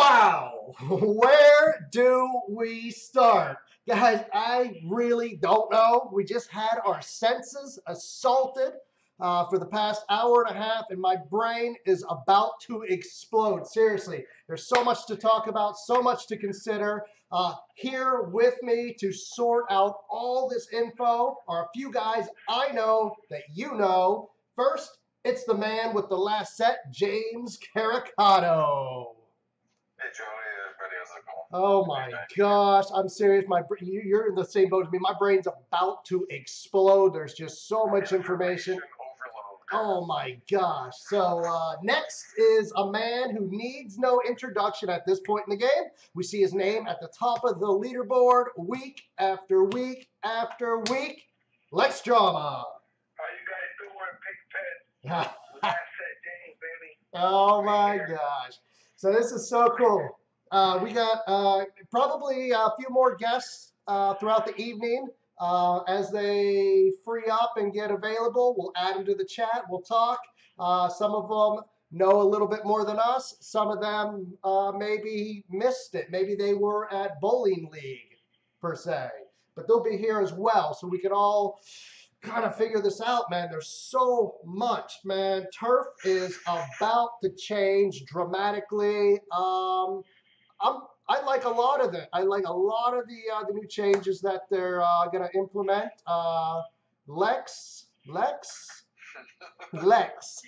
Wow, where do we start? Guys, I really don't know. We just had our senses assaulted for the past hour and a half, and my brain is about to explode. Seriously, there's so much to talk about, so much to consider. Here with me to sort out all this info are a few guys I know that you know. First, it's the man with the last set, James Caricato. Hey Joey, everybody, how's it going? Oh my gosh, I'm serious. You're in the same boat as me. My brain's about to explode. There's just so much information. Overload. Oh my gosh. So next is a man who needs no introduction at this point in the game. We see his name at the top of the leaderboard week after week after week. Lex Drama. How you guys doing, Big Pen? Last set game, baby. Oh my gosh. So this is so cool. We got probably a few more guests throughout the evening as they free up and get available. We'll add them to the chat. We'll talk. Some of them know a little bit more than us. Some of them maybe missed it. Maybe they were at bowling league per se. But they'll be here as well, so we can all kind of figure this out, man. There's so much, man. Turf is about to change dramatically. I like a lot of it. I like a lot of the new changes that they're going to implement. Lex. Yes, sir.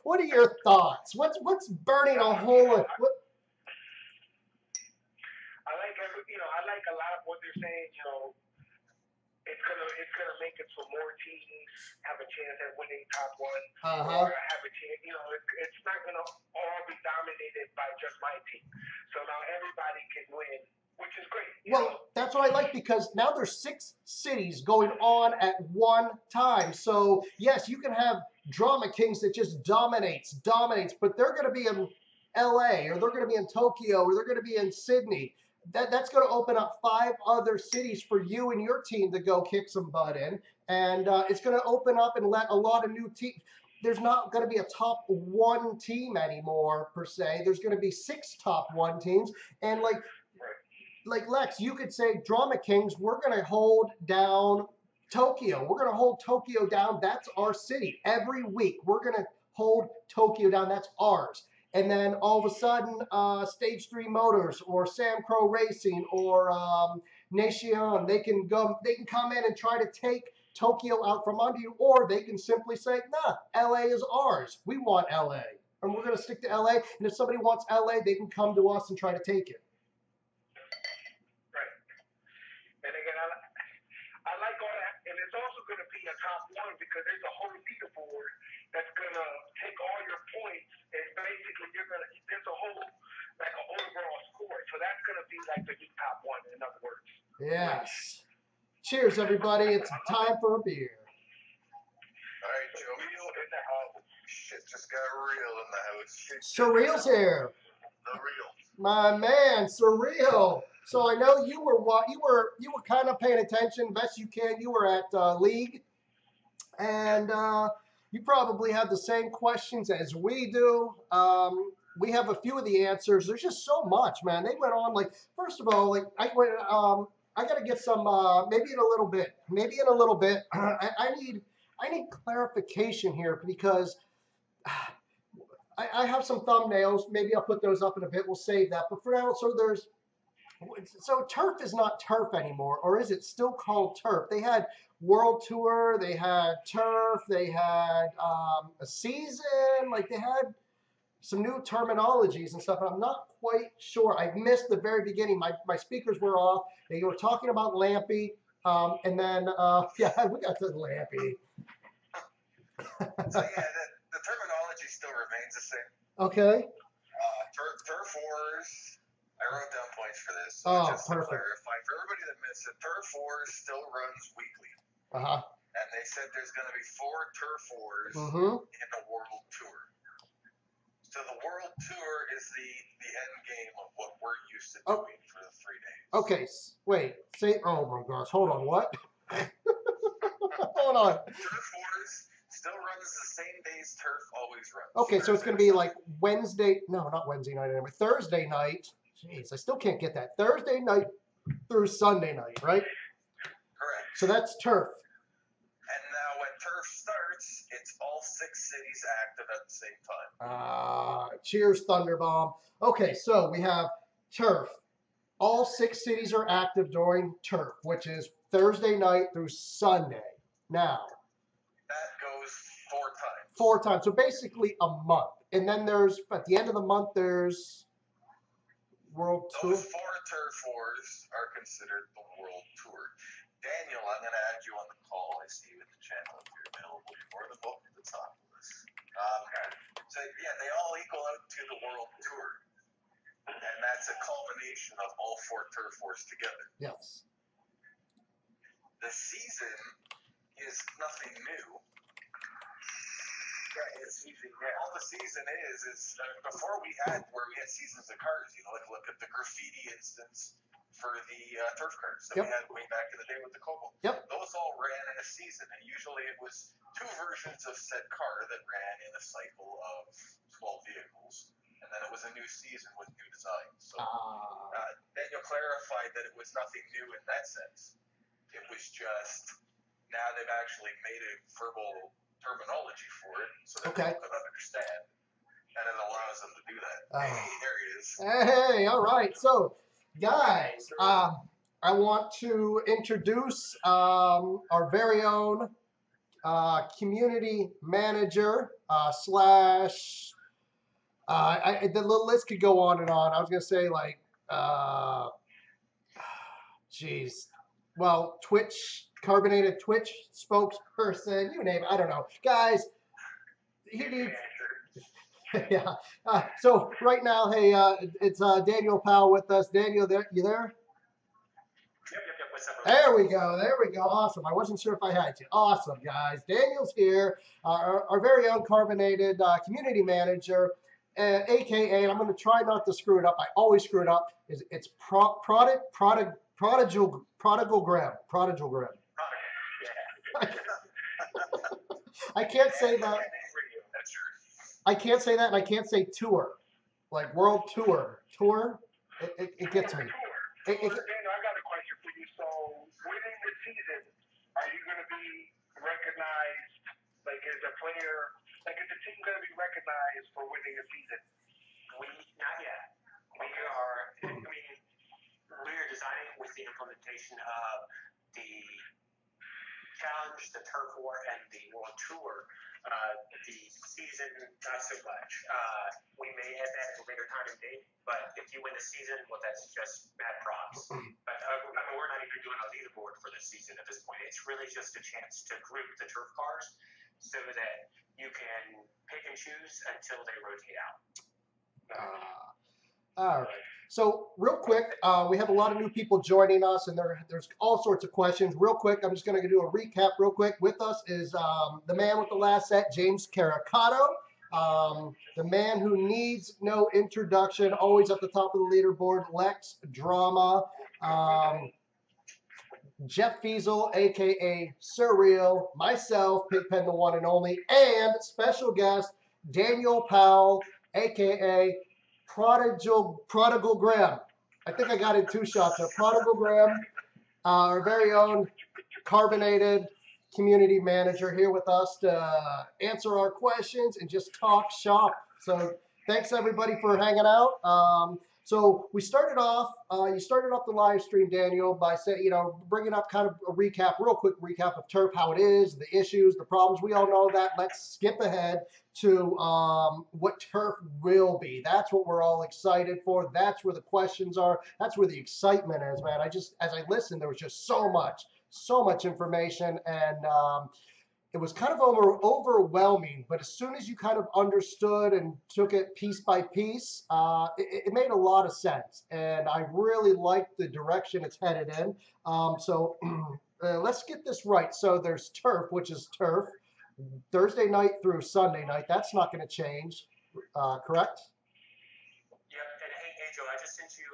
What are your thoughts? What's burning a hole in what? I like a lot of what they're saying. It's gonna make it so more teams have a chance at winning top one, or have a chance. It's not gonna all be dominated by just my team. So now everybody can win, which is great. Well, that's what I like, because now there's 6 cities going on at one time. So yes, you can have Drama Kings that just dominates, but they're going to be in LA, or they're going to be in Tokyo, or they're going to be in Sydney. That's going to open up 5 other cities for you and your team to go kick some butt in. And it's going to open up and let a lot of new teams. There's not going to be a top 1 team anymore, per se. There's going to be 6 top 1 teams. And like Lex, you could say, Drama Kings, we're going to hold down Tokyo. We're going to hold Tokyo down. That's our city. Every week, we're going to hold Tokyo down. That's ours. And then all of a sudden, Stage 3 Motors or Sam Crow Racing or Nation, they can come in and try to take Tokyo out from under you, or they can simply say, nah, LA is ours. We want LA, and we're going to stick to LA. And if somebody wants LA, they can come to us and try to take it. Right. And again, I like all that, and it's also going to be a top 1 because there's a whole leaderboard that's going to take all your points, and basically there's a whole, like an overall score. So that's going to be like the new top 1, in other words. Yes. Cheers, everybody. It's time for a beer. All right, Joe. Real in the house. Shit just got real in the house. Surreal's here. The real. My man, Surreal. So I know you were kind of paying attention best you can. You were at League, and you probably have the same questions as we do. We have a few of the answers. There's just so much, man. They went on, like, first of all, like I got to get some maybe in a little bit. I need clarification here, because I have some thumbnails. Maybe I'll put those up in a bit. We'll save that. But for now, so turf is not turf anymore, or is it still called turf? They had World Tour, they had turf, they had a season, like they had some new terminologies and stuff, and I'm not quite sure. I missed the very beginning. My speakers were off. They were talking about Lampy, and then, yeah, we got to Lampy. So yeah, the terminology still remains the same. Okay. Turf Wars. I wrote down points for this. So just perfect. To clarify, for everybody that missed it, Turf Wars still runs weekly. And they said there's going to be 4 Turf Wars in the World Tour. So the World Tour is the end game of what we're used to doing for the 3 days. Okay, wait. Oh my gosh, hold on, what? Hold on. Turf Wars still runs the same days turf always these runs. Okay, so it's going to be like Wednesday. No, not Wednesday night anymore. Thursday night. Jeez, I still can't get that. Thursday night through Sunday night, right? Correct. So that's turf. And now when turf starts, it's all 6 cities active at the same time. Cheers, Thunderbomb. Okay, so we have turf. All 6 cities are active during turf, which is Thursday night through Sunday. Now, that goes 4 times. 4 times. So basically a month. And then there's, at the end of the month, there's World Tour. Those 4 turf wars are considered the World Tour. Daniel, I'm going to add you on the call. I see you in the channel if you're available. You're more than welcome to talk to us. So, yeah, they all equal out to the World Tour. And that's a culmination of all 4 turf wars together. Yes. The season is nothing new. All the season is before we had seasons of cars. You know, like look at the graffiti instance for the turf cars that we had way back in the day with the Cobalt. Yep. Those all ran in a season, and usually it was 2 versions of said car that ran in a cycle of 12 vehicles, and then it was a new season with new designs. So Daniel clarified that it was nothing new in that sense. It was just now they've actually made a verbal terminology for it so that people can understand, and it allows them to do that. Hey, there he is. Hey, all right. So, guys, I want to introduce our very own community manager slash. The list could go on and on. I was gonna say like, geez, well, carbonated Twitch spokesperson, you name it. I don't know, guys. He needs. Yeah. So right now, hey, it's Daniel Powell with us. Daniel, you there? Yep. What's up? There we go. Awesome. I wasn't sure if I had you. Awesome, guys. Daniel's here, our very own carbonated community manager, AKA, and I'm going to try not to screw it up. I always screw it up. It's Prodigal Graham. I can't say that. I can't say that, and I can't say tour, like world tour. It gets me. Daniel, I got a question for you. So, winning the season, are you going to be recognized? Like, is the team going to be recognized for winning the season? Not yet. We're designing with the implementation of the challenge, the turf war, and the world tour. The season, not so much. We may add that at a later time and date, but if you win the season, well, that's just mad props. But we're not even doing a leaderboard for the season at this point. It's really just a chance to group the turf cars so that you can pick and choose until they rotate out. All right. So real quick, we have a lot of new people joining us, and there's all sorts of questions. Real quick, I'm just going to do a recap real quick. With us is the man with the last set, James Caricato, the man who needs no introduction, always at the top of the leaderboard, Lex Drama, Jeff Fiesel, a.k.a. Surreal, myself, Pigpen the one and only, and special guest, Daniel Powell, a.k.a. Prodigal Graham. I think I got it 2 shots there. Prodigal Graham, our very own carbonated community manager here with us to answer our questions and just talk shop. So thanks everybody for hanging out. So we started off, you started off the live stream, Daniel, by saying, bringing up kind of a real quick recap of turf, how it is, the issues, the problems. We all know that. Let's skip ahead to what turf will be. That's what we're all excited for. That's where the questions are. That's where the excitement is, man. As I listened, there was just so much information, and it was kind of overwhelming, but as soon as you kind of understood and took it piece by piece, it made a lot of sense. And I really liked the direction it's headed in. So let's get this right. So there's turf, which is turf, Thursday night through Sunday night. That's not going to change, correct? Yep. And hey, Joe, I just sent you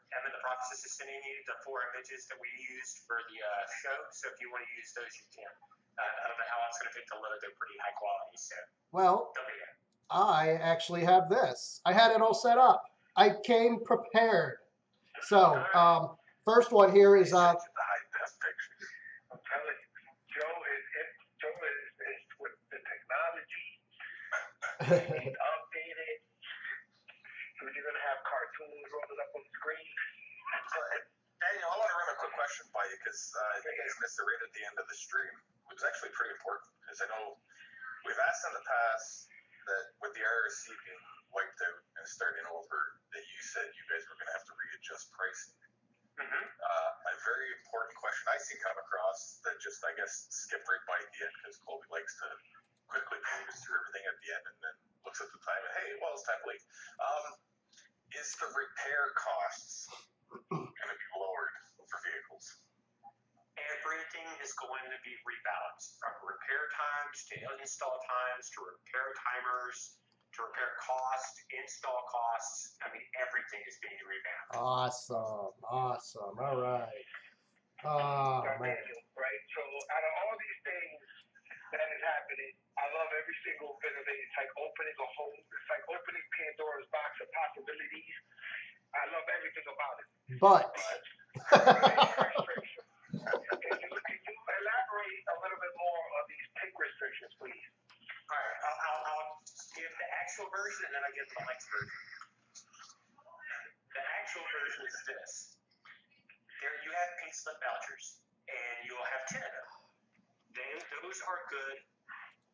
I'm in the process of sending you the 4 images that we used for the show. So if you want to use those, you can. I don't know how it's going to fit the load. They're pretty high quality, so well, they'll be there. I actually have this. I had it all set up. I came prepared. So, first one here is The high def pictures. I'm telling you, Joe is with the technology. He's updated. So you're gonna have cartoons rolling up on the screen. So, Daniel, I want to run a quick question by you because you guys missed it right at the end of the stream, which is actually pretty important because I know we've asked in the past that with the RSC being wiped out and starting over, that you said you guys were going to have to readjust pricing. A very important question I see come across that just, I guess, skipped right by the end because Colby likes to quickly cruise through everything at the end and then looks at the time and, hey, well, it's time to leave. Is the repair costs going to be lowered for vehicles? Everything is going to be rebalanced from repair times to install times to repair timers to repair costs, install costs. I mean, everything is being revamped. awesome. All right. Oh, man. Right? So out of all these things that is happening, I love every single bit of it. It's like opening a whole, it's like opening Pandora's box of possibilities. I love everything about it. But Frustration. Can you elaborate a little bit more on these pick restrictions, please? All right, I'll give the actual version and then I give the Lex version. The actual version is this. There you have pink slip vouchers, and you'll have 10 of them. Those are good.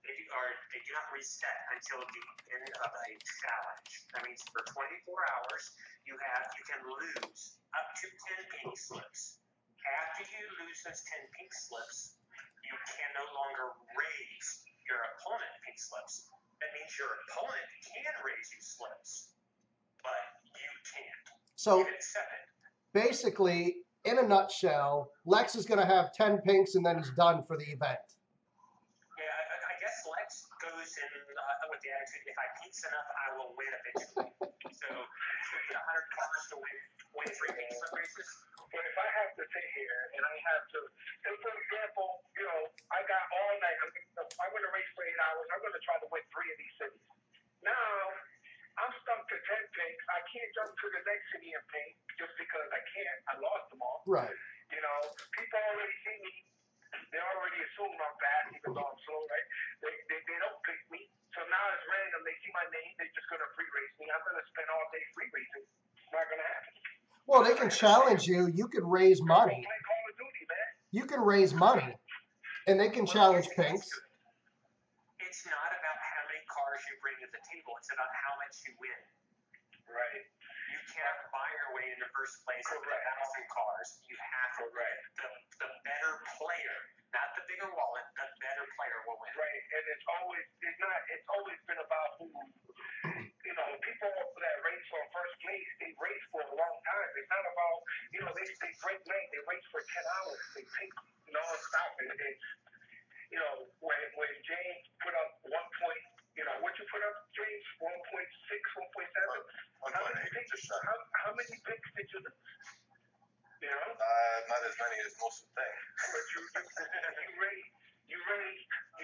They do not reset until the end of a challenge. That means for 24 hours, you can lose up to 10 pink slips. After you lose those 10 pink slips, you can no longer raise your opponent pink slips. That means your opponent can raise you slips, but you can't. so You can accept it. basically, in a nutshell, Lex is going to have 10 pinks and then he's done for the event. Yeah, I guess Lex goes in with the attitude, if I pinks enough, I will win eventually. So, you get 100 cars to win 3 pink slip races. But if I have to sit here and I have to, say for example, I got all night. I'm going to race for 8 hours. I'm going to try to win 3 of these cities. Now, I'm stuck to 10 pinks. I can't jump to the next city and pink just because I can't. I lost them all. Right. People already see me. They already assume I'm fast, even though I'm slow, right? They don't pick me. So now it's random. They see my name. They're just going to free race me. I'm going to spend all day free racing. It's not going to happen. Well, they can challenge you. You could raise money. Play Call of Duty, man. You can raise money, and they can challenge pinks. It's not about how many cars you bring to the table. It's about how much you win. Right. You can't buy your way into first place with 1,000 cars. You have to. The better player, not the bigger wallet, the better player will win. Right. And it's always been about who. People that race on first place, they race for a long time. It's not about, they break lane, they race for 10 hours. They pick non-stop. And when James put up 1 point, what you put up, James? 1.6, 1.7? 1.8, just shy. How many picks did you lose? Not as many as most would think. But you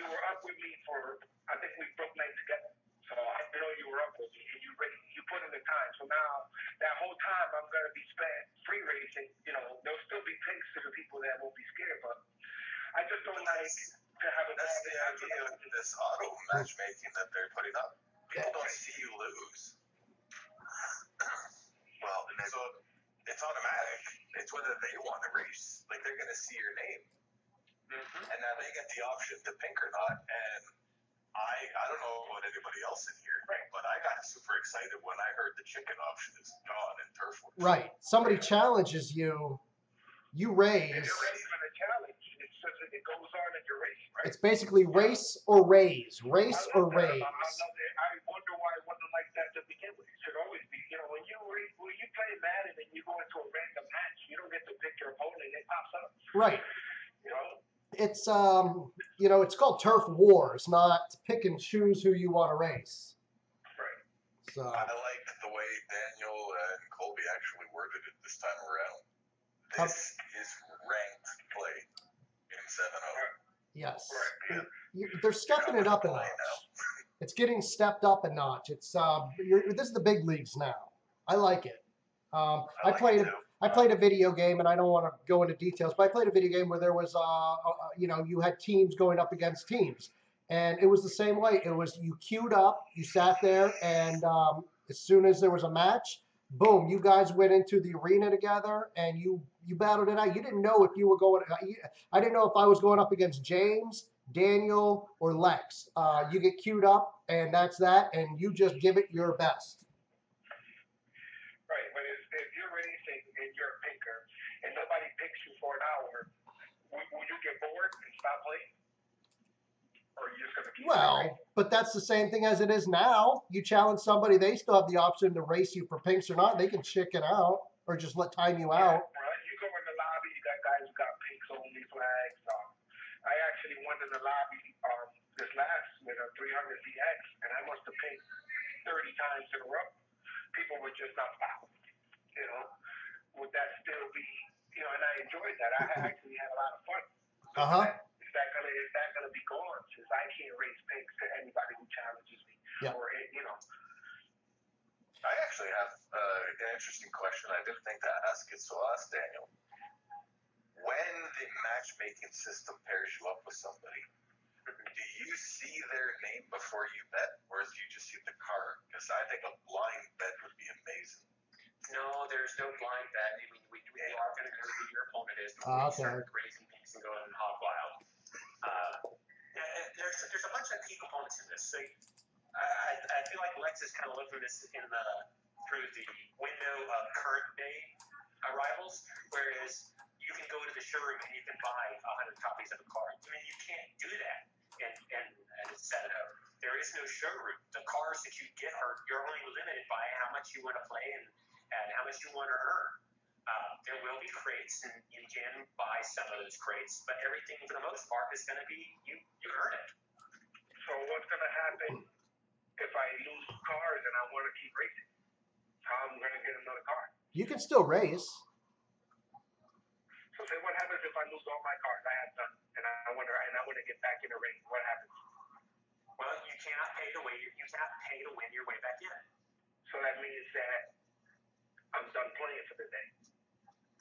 were up with me for, I think we broke night together. So I know you were up with me and you put in the time. So now that whole time I'm gonna be spent free racing. There'll still be pinks to the people that won't be scared, but I just don't like to have a. That's the idea of this auto matchmaking that they're putting up. People don't see you lose. Well, so it's automatic. It's whether they want to race. Like they're gonna see your name, and now they get the option to pink or not. And I don't know about anybody else in here, but I got super excited when I heard the chicken option is gone in Turf Wars. Right. Somebody challenges you, you raise. If you're ready for the challenge, it goes on in your race, right? It's basically race or raise. Race or raise. I wonder why it wasn't like that to begin with. It should always be. When you play Madden and you go into a random match, you don't get to pick your opponent. It pops up. Right. It's it's called Turf Wars, not pick and choose who you want to race. Right. So I like the way Daniel and Colby actually worded it this time around. This is ranked play in 7-0. yes, Right. they're stepping it up a notch. It's getting stepped up a notch. It's this is the big leagues now. I like it. I played a video game, and I don't want to go into details, but I played a video game where there was you had teams going up against teams, and it was the same way. It was you queued up, you sat there, and as soon as there was a match, boom, you guys went into the arena together, and you battled it out. You didn't know if you were going. I didn't know if I was going up against James, Daniel, or Lex. You get queued up, and that's that, and you just give it your best. Right, but if you're racing and you're a pinker and nobody picks you for an hour, will you get bored and stop playing? Or are you just going to keep Well, but that's the same thing as it is now. You challenge somebody, they still have the option to race you for pinks or not. They can chicken out or just let time you out. Right, you go in the lobby, you got guys who got pinks only flags. I actually won in the lobby this last with a 300 DX, and I must have pinked 30 times in a row. People would just not stop. Would that still be, and I enjoyed that. I actually had a lot of fun. Uh-huh. Is that gonna be gone since I can't raise pinks to anybody who challenges me? Yeah. Or I actually have an interesting question. I didn't think to ask it, so I'll ask Daniel. When the matchmaking system pairs you up with somebody, do you see their name before you bet, or do you just see the card? Because I think a blind bet would be amazing. No, there's no blind bet. I mean, we are going to go to who your opponent is before we start raising pinks and going hog wild. There's a bunch of key components in this. So I feel like Lex is kind of looking at this through the window of current day arrivals, whereas you can go to the showroom and you can buy 100 copies of a card. I mean, you can't do that and set it up. There is no showroom. The cards that you get you're only limited by how much you want to play and how much you want to earn. There will be crates, and you can buy some of those crates, but everything for the most part is going to be you earn it. So what's going to happen if I lose cards and I want to keep racing? How am I going to get another card? You can still race. So say what happens if I lose all my cards I have done, and I want to get back in the race? What happens? Well, you cannot pay to win. You cannot pay to win your way back in. So that means that I'm done playing for the day.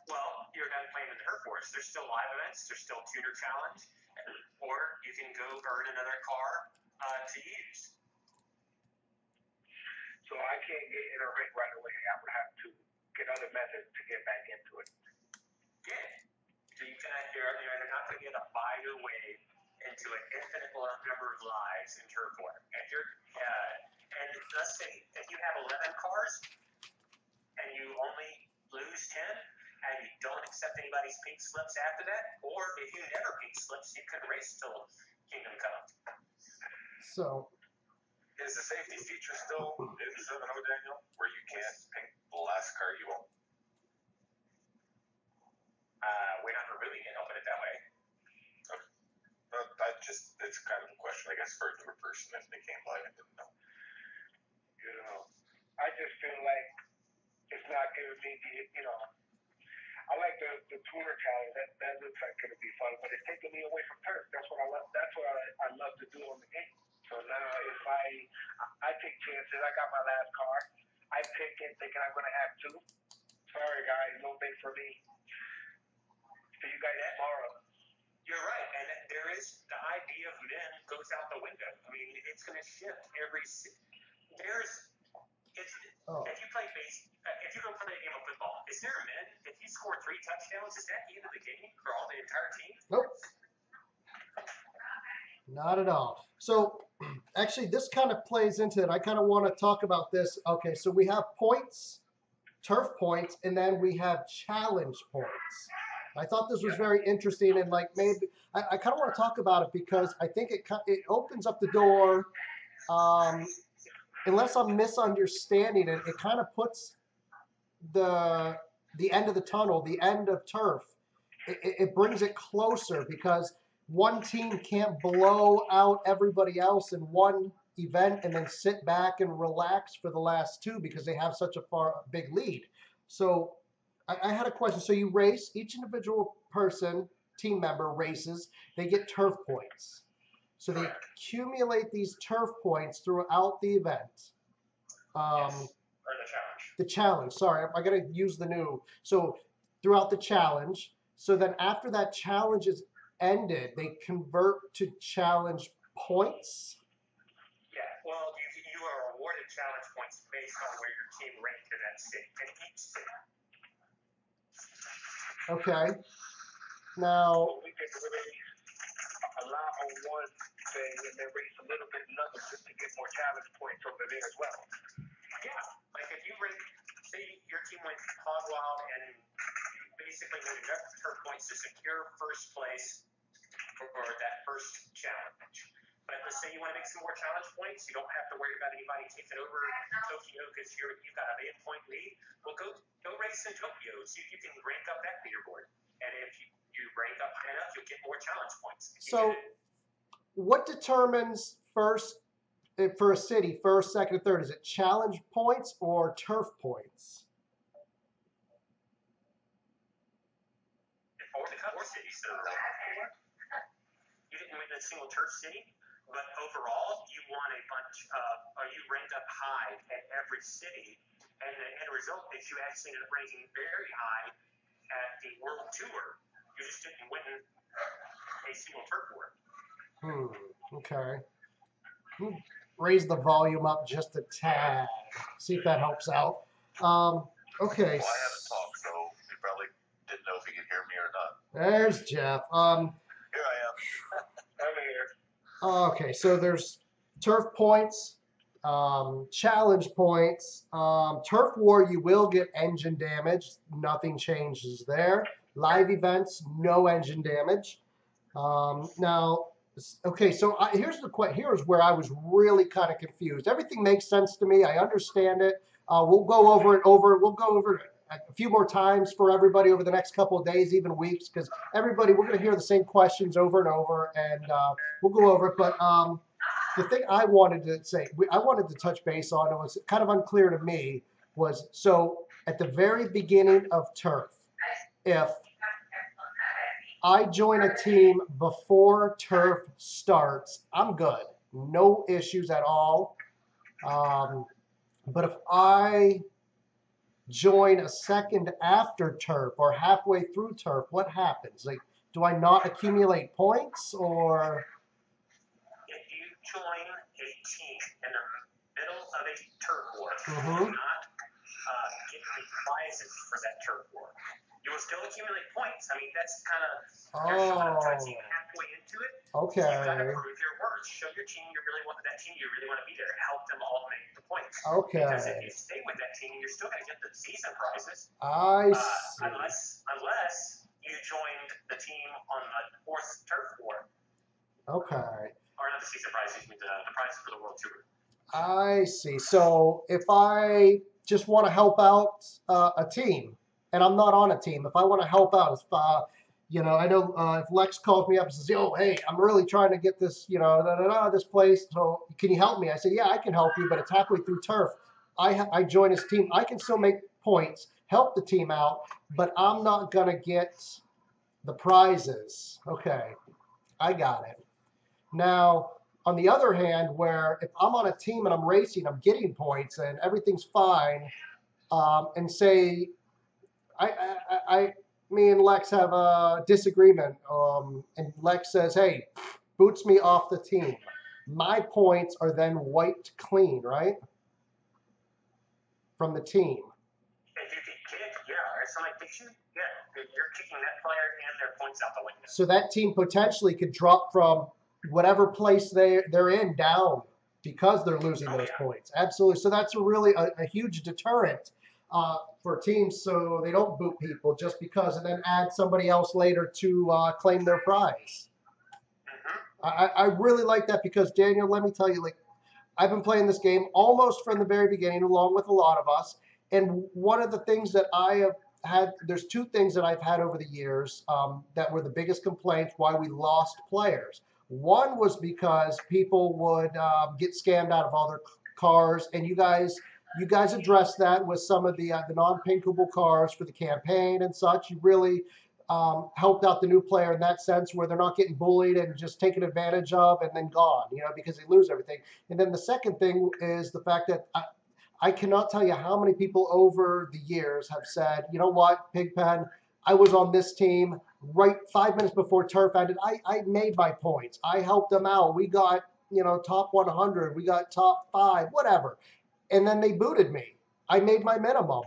Well, you're done playing in the Turf Wars. There's still live events. There's still Tutor Challenge, or you can go earn another car to use. So I can't get in a ring right away. I would have to get other methods to get back into it. Yeah. So you're not going to get to buy your way into an infinite number of lives in Turf War. And let's say if you have 11 cars and you only lose 10 and you don't accept anybody's pink slips after that, or if you never pink slips, you can race till Kingdom Come. So is the safety feature still in 7.0, Daniel, where you can't pink the last card you own? We're not removing it, I'll put it that way. Okay. It's kind of a question, I guess, for a newer person if they came by and didn't know. I just feel like it's not giving me I like the tuner challenge. That looks like it's gonna be fun, but it's taking me away from turf. That's what I love. That's what I love to do on the game. So now if I take chances, I got my last card. I pick it thinking I'm gonna have two. Sorry guys, no big for me. See you guys tomorrow. You're right, and the idea of men goes out the window. I mean, it's going to shift every. If you play if you go play a game of football, is there a men? If you score 3 touchdowns, is that the end of the game for all the entire team? Nope. Not at all. So actually, this kind of plays into it. I kind of want to talk about this. Okay, so we have points, turf points, and then we have challenge points. I thought this was very interesting, and like maybe I kind of want to talk about it because I think it opens up the door. Unless I'm misunderstanding it, it kind of puts the end of the tunnel, the end of turf. It brings it closer because one team can't blow out everybody else in one event and then sit back and relax for the last 2 because they have such a big lead. So I had a question. So you race, each individual person, team member races, they get turf points. So they accumulate these turf points throughout the event. Yes. Or the challenge. The challenge. Sorry, I got to use the new. So throughout the challenge. So then after that challenge is ended, they convert to challenge points. Yeah. Well, you are awarded challenge points based on where your team ranked in that city, in each city. Okay. Now. So we can really allow on one thing and then raise a little bit another just to get more challenge points over there as well. Yeah. Like if you rank, say your team went hog wild and you basically made enough turf points to secure first place for that first challenge. But let's say you want to make some more challenge points, you don't have to worry about anybody taking over Tokyo because you've got a 8-point lead. Well, go race in Tokyo, see if you can rank up that leaderboard. And if you rank up high enough, you'll get more challenge points. So, what determines first for a city, first, second, and third? Is it challenge points or turf points? Or cities, so you didn't win a single turf city, but overall you won a bunch of, or you ranked up high at every city, and the end result is you actually ended up ranking very high at the World Tour. You just didn't win a single turf war. Okay. Raise the volume up just a tad. See if that helps out. Okay. Well, I haven't talked, so he probably didn't know if he could hear me or not. There's Jeff. Here I am. I'm here. Okay, so there's turf points, challenge points. Turf war, you will get engine damage. Nothing changes there. Live events, no engine damage. Now, okay, so here's where I was really kind of confused. Everything makes sense to me. I understand it. We'll go over it. We'll go over it a few more times for everybody over the next couple of days, even weeks, because everybody, we're going to hear the same questions over and over, and we'll go over it. But the thing I wanted to say, I wanted to touch base on, it was kind of unclear to me, was so at the very beginning of turf, if I join a team before turf starts, I'm good. No issues at all. But if I join a second after turf or halfway through turf, what happens? Like, do I not accumulate points, or? If you join a team in the middle of a turf war, you will not get the prizes for that turf war. You will still accumulate points. I mean, that's kind of you're showing up to a team halfway into it. Okay. So you've got to prove your worth. Show your team you really want that team. You really want to be there. Help them all make the points. Okay. Because if you stay with that team, you're still going to get the season prizes. I see. Unless you joined the team on the fourth turf war. Okay. Or not the season prizes, the prizes for the World Tour. I see. So if I just want to help out a team, and I'm not on a team, if I want to help out, if I know if Lex calls me up and says, "Yo, hey, I'm really trying to get this, this place. So can you help me?" I say, "Yeah, I can help you, but it's halfway through turf. I join his team. I can still make points, help the team out, but I'm not gonna get the prizes." Okay, I got it. Now, on the other hand, where if I'm on a team and I'm racing, I'm getting points and everything's fine, and say me and Lex have a disagreement, and Lex says, "Hey, boots me off the team." My points are then wiped clean, right? From the team. If you get kicked, or somebody kicks you, you're kicking that player and their points out the window. So that team potentially could drop from whatever place they're in down because they're losing those points. Absolutely. So that's really a huge deterrent for teams, so they don't boot people just because, and then add somebody else later to claim their prize. I really like that because, Daniel, let me tell you, I've been playing this game almost from the very beginning, along with a lot of us. And one of the things that I have had, there's two things that I've had over the years that were the biggest complaints why we lost players. One was because people would get scammed out of all their cars, and you guys addressed that with some of the non-pinkable cars for the campaign and such. You really helped out the new player in that sense where they're not getting bullied and just taken advantage of and then gone, because they lose everything. And then the second thing is the fact that I cannot tell you how many people over the years have said, you know what, Pigpen, I was on this team right 5 minutes before turf ended. I made my points. I helped them out. We got, top 100. We got top 5, whatever. And then they booted me. I made my minimum.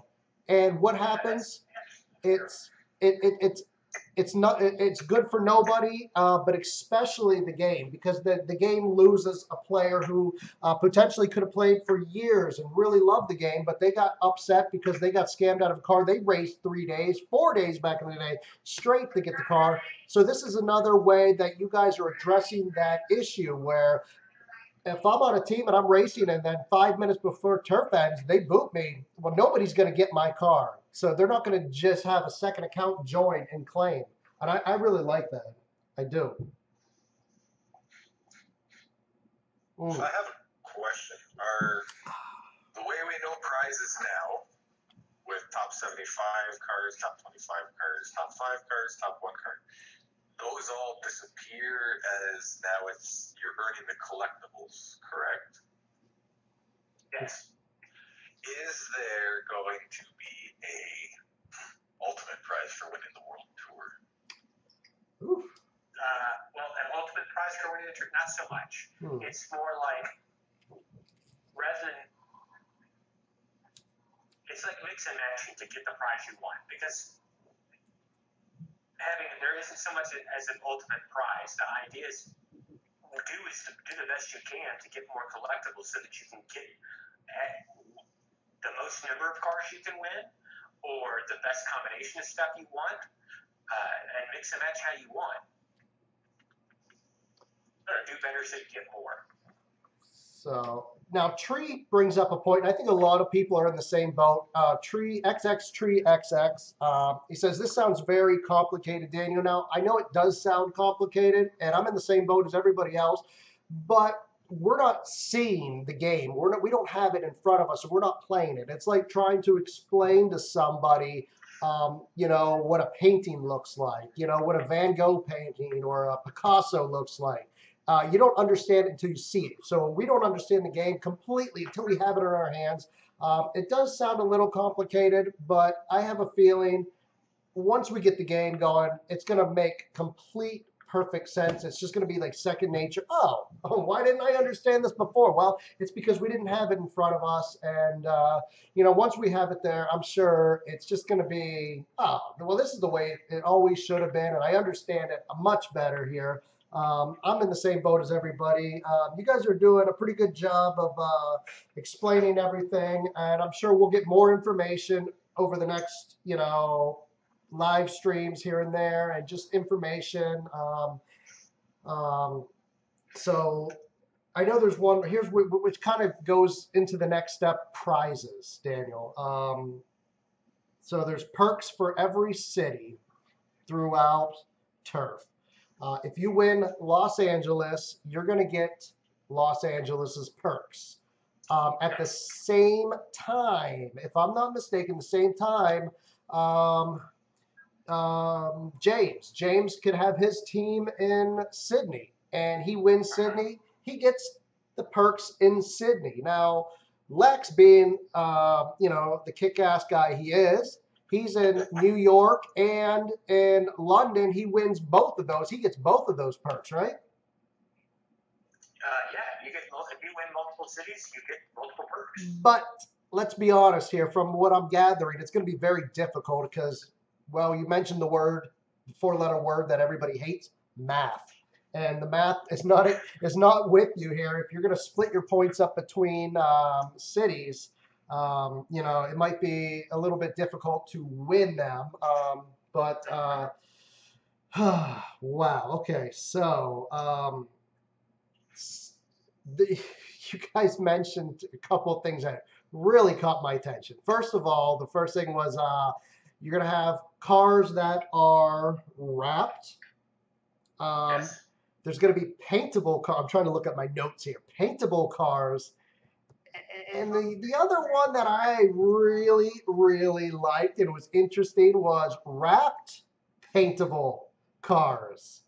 And what happens? It's good for nobody, but especially the game, because the game loses a player who potentially could have played for years and really loved the game, but they got upset because they got scammed out of a car. They raced 3 days, 4 days back in the day straight to get the car. So this is another way that you guys are addressing that issue where if I'm on a team and I'm racing and then 5 minutes before turf ends, they boot me, well, nobody's going to get my car. So they're not going to just have a second account join and claim. And I really like that. I do. I have a question. The way we know prizes now, with top 75 cars, top 25 cars, top 5 cars, top 1 car, those all disappear as now you're earning the collectibles, correct? Yes. Is there going to be a ultimate prize for winning the World Tour? Oof. Well, an ultimate prize for winning the tour, not so much. It's more like it's like mix and matching to get the prize you want, because there isn't so much as an ultimate prize. The idea is to do the best you can to get more collectibles so that you can get the most number of cars you can win, or the best combination of stuff you want, and mix and match how you want. Do better so you get more. So now Tree brings up a point, and I think a lot of people are in the same boat. Tree XX. He says, this sounds very complicated, Daniel. Now, I know it does sound complicated, and I'm in the same boat as everybody else, but we're not seeing the game. We don't have it in front of us, so we're not playing it. It's like trying to explain to somebody, what a painting looks like, what a Van Gogh painting or a Picasso looks like. You don't understand it until you see it. So we don't understand the game completely until we have it in our hands. It does sound a little complicated, but I have a feeling once we get the game going, it's going to make complete, perfect sense. It's just going to be like second nature. Oh, why didn't I understand this before? Well, it's because we didn't have it in front of us. And, once we have it there, I'm sure it's just going to be, well, this is the way it always should have been. And I understand it much better here. I'm in the same boat as everybody. You guys are doing a pretty good job of explaining everything, and I'm sure we'll get more information over the next, live streams here and there, and just information. So I know there's one here's which kind of goes into the next step: prizes, Daniel. So there's perks for every city throughout turf. If you win Los Angeles, you're going to get Los Angeles's perks. At the same time, if I'm not mistaken, James could have his team in Sydney, and he wins Sydney. He gets the perks in Sydney. Now, Lex being, the kick-ass guy he is, he's in New York and in London. He wins both of those. He gets both of those perks, right? Yeah, if you win multiple cities, you get multiple perks. But let's be honest here. From what I'm gathering, it's going to be very difficult because, well, you mentioned the 4-letter word that everybody hates, math. And the math is not with you here. If you're going to split your points up between cities, it might be a little bit difficult to win them. Wow. Okay. So, you guys mentioned a couple of things that really caught my attention. First of all, the first thing was you're going to have cars that are wrapped. Yes. There's going to be paintable cars. I'm trying to look at my notes here. Paintable cars. And the other one that I really, really liked and was interesting was wrapped paintable cars.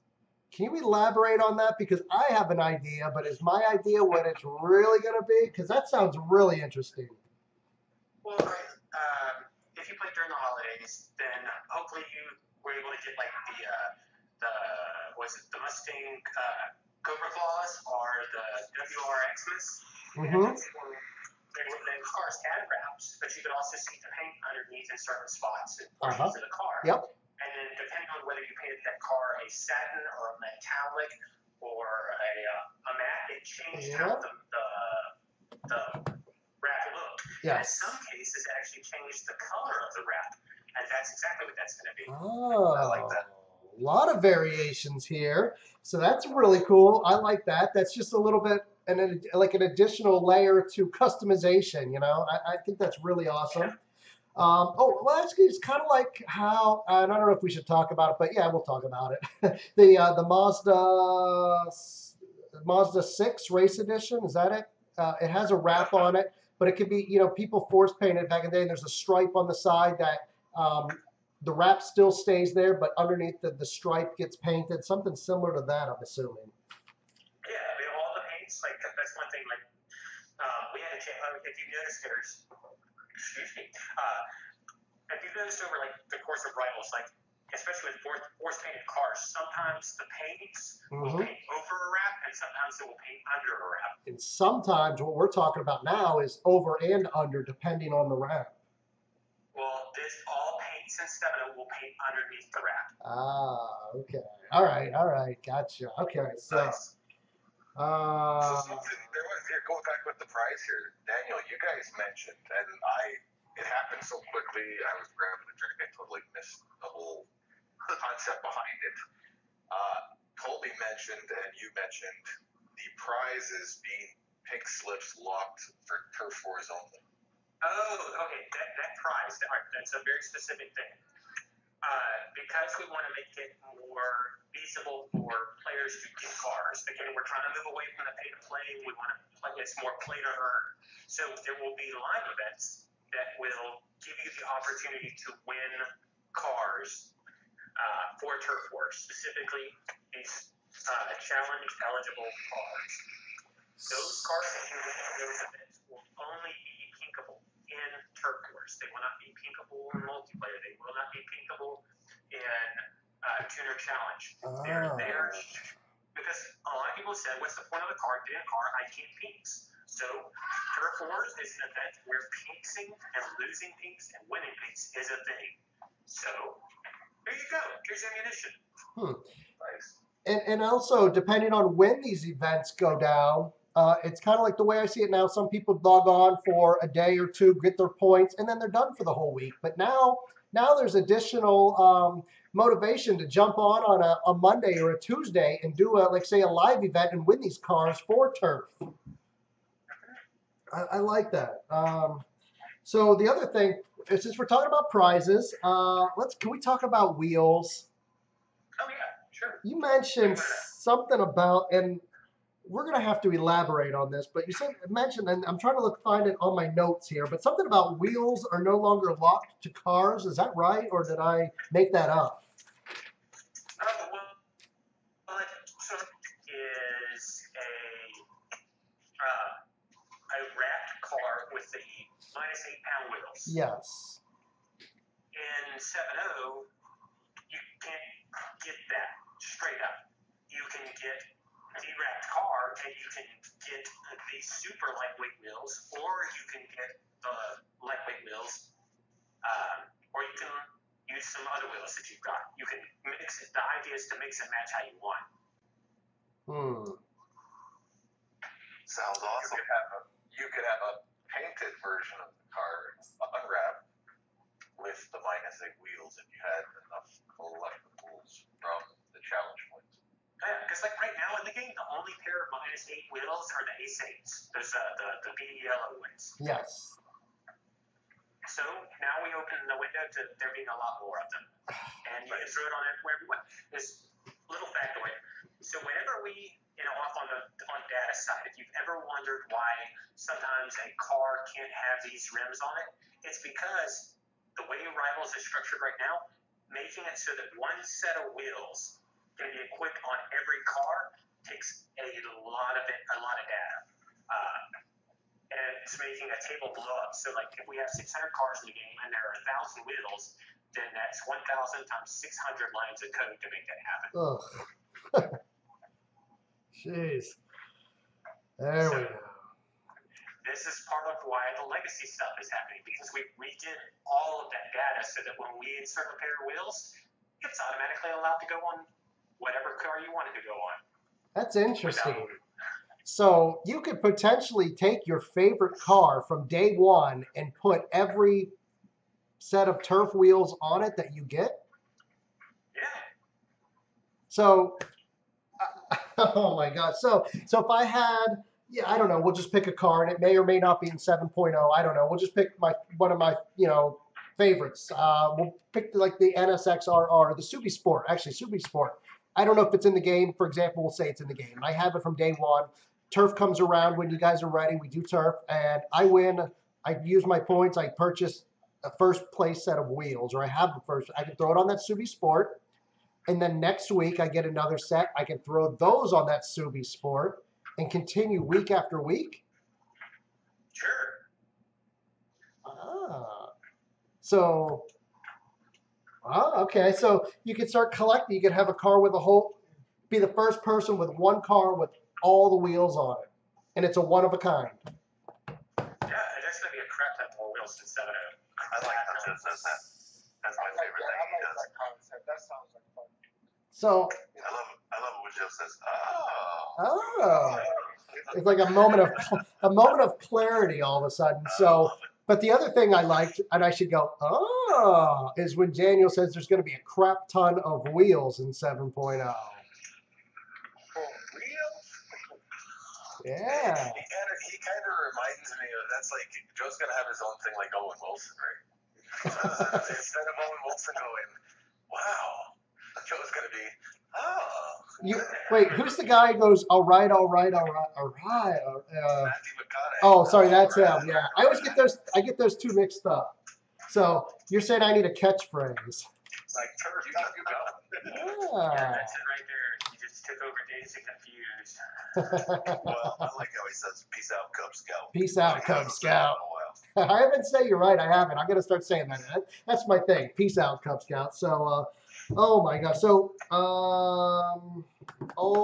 Can you elaborate on that? Because I have an idea, but is my idea what it's really going to be? Because that sounds really interesting. Well, if you played during the holidays, then hopefully you were able to get like the Mustang Cobra Claws or the WRXs. Mm-hmm. Then cars had wraps, but you could also see the paint underneath in certain spots and portions of the car. Yep. And then depending on whether you painted that car a satin or a metallic or a matte, it changed how the wrap looked. Yes. And in some cases, it actually changed the color of the wrap. And that's exactly what that's going to be. Oh, I like that. A lot of variations here. So that's really cool. I like that. That's just a little bit like an additional layer to customization, you know. I think that's really awesome. Well, actually, it's kind of like how, I don't know if we should talk about it, but yeah, we'll talk about it. The Mazda 6 Race Edition, is that it? It has a wrap on it, but it could be, you know, people force painted back in the day, and there's a stripe on the side that the wrap still stays there, but underneath the stripe gets painted, something similar to that, I'm assuming. Yeah, I mean, all the paints, like, that's one thing, like, we had a chance, if you noticed, excuse me, if you've noticed over, like, the course of Rivals, like, especially with force painted cars, sometimes the paints will paint over a wrap, and sometimes it will paint under a wrap. And sometimes what we're talking about now is over and under, depending on the wrap. Well, this all paints and stuff, and it will paint underneath the wrap. Ah, okay. All right. Gotcha. Okay, so. Nice. So something there was here. Going back with the prize here, Daniel. You guys mentioned, and it happened so quickly. I was grabbing a drink. I totally missed the whole concept behind it. Colby mentioned, and you mentioned, the prize is being pink slips locked for turf wars only. Oh, okay. That prize. That's a very specific thing. Because we want to make it more feasible for players to get cars. Again, we're trying to move away from the pay-to-play. We want to play. It's more play-to-earn. So there will be live events that will give you the opportunity to win cars for turf wars, specifically these challenge-eligible cars. Those cars that you win at those events will only be pinkable in turf wars. They will not be pinkable in multiplayer. They will not be pinkable in tuner challenge. They're there because a lot of people said, "What's the point of the car? Get a car, I can't pinks." So turf wars is an event where pinksing and losing pinks and winning pinks is a thing. So there you go. Here's ammunition. Nice. And also, depending on when these events go down, it's kind of like the way I see it now. Some people log on for a day or two, get their points, and then they're done for the whole week. But now there's additional motivation to jump on a Monday or a Tuesday and do a live event and win these cars for turf. I like that. So the other thing, since we're talking about prizes, can we talk about wheels? Oh yeah, sure. You mentioned something about, and we're going to have to elaborate on this, but you mentioned, and I'm trying to find it on my notes here, but something about wheels are no longer locked to cars. Is that right, or did I make that up? Well, it is a wrapped car with the -8 pound wheels. Yes. In 7.0, you can't get that straight up. You can get the wrapped car, and you can get the super lightweight wheels, or you can get the lightweight wheels, or you can use some other wheels that you've got. You can mix it. The idea is to mix and match how you want. Sounds awesome. You could have a painted version of the car unwrapped with the -8 wheels if you had enough collectibles from the challenge points. Yeah, because like right now in the game, the only pair of -8 wheels are the A8s. There's the beady yellow ones. Yes. So now we open the window to there being a lot more of them, and you can throw it on everywhere we want. This little factoid. So whenever we, off on data side, if you've ever wondered why sometimes a car can't have these rims on it, it's because the way Rivals is structured right now, making it so that one set of wheels can be equipped on every car takes a lot of data. And it's making a table blow up. So, like, if we have 600 cars in the game and there are 1,000 wheels, then that's 1,000 times 600 lines of code to make that happen. Oh, jeez. There we go. This is part of why the legacy stuff is happening, because we redid all of that data so that when we insert a pair of wheels, it's automatically allowed to go on whatever car you wanted to go on. That's interesting. So you could potentially take your favorite car from day one and put every set of turf wheels on it that you get? Yeah. So, oh my God. So if I had, I don't know, we'll just pick a car, and it may or may not be in 7.0. I don't know. We'll just pick one of my, favorites. We'll pick like the NSX-RR, the Subi Sport. Actually, Subi Sport. I don't know if it's in the game. For example, we'll say it's in the game. I have it from day one. Turf comes around when you guys are ready. We do turf, and I win. I use my points. I purchase a first place set of wheels, or I have the first. I can throw it on that Subi Sport, and then next week I get another set. I can throw those on that Subi Sport and continue week after week. Sure. So, okay. So you can start collecting. You can have a car with be the first person with one car with all the wheels on it, and it's a one of a kind. Yeah, there's going to be a crap ton more wheels than 7.0. I like how Joe says that. That's my favorite thing he does. That concept. That sounds like fun. So I love it when Joe says, it's like a moment of clarity all of a sudden. So, but the other thing I liked, and I should go, is when Daniel says there's going to be a crap ton of wheels in 7.0. Yeah. He kind of reminds me of, that's like, Joe's going to have his own thing like Owen Wilson, right? Instead of Owen Wilson going, wow, Joe's going to be, wait, who's the guy who goes, all right. Matthew McConaughey. Oh, sorry, that's him. Yeah, I always get those two mixed up. So you're saying I need a catchphrase? Like turf, you go. Yeah, that's it right there. You just took over Daisy Confused. Well, I like how he says, "Peace out, Cub Scout." Peace out, Cub Scout. I haven't said you're right. I haven't. I'm gonna start saying that. That's my thing. Peace out, Cub Scout. So, oh my gosh. So, oh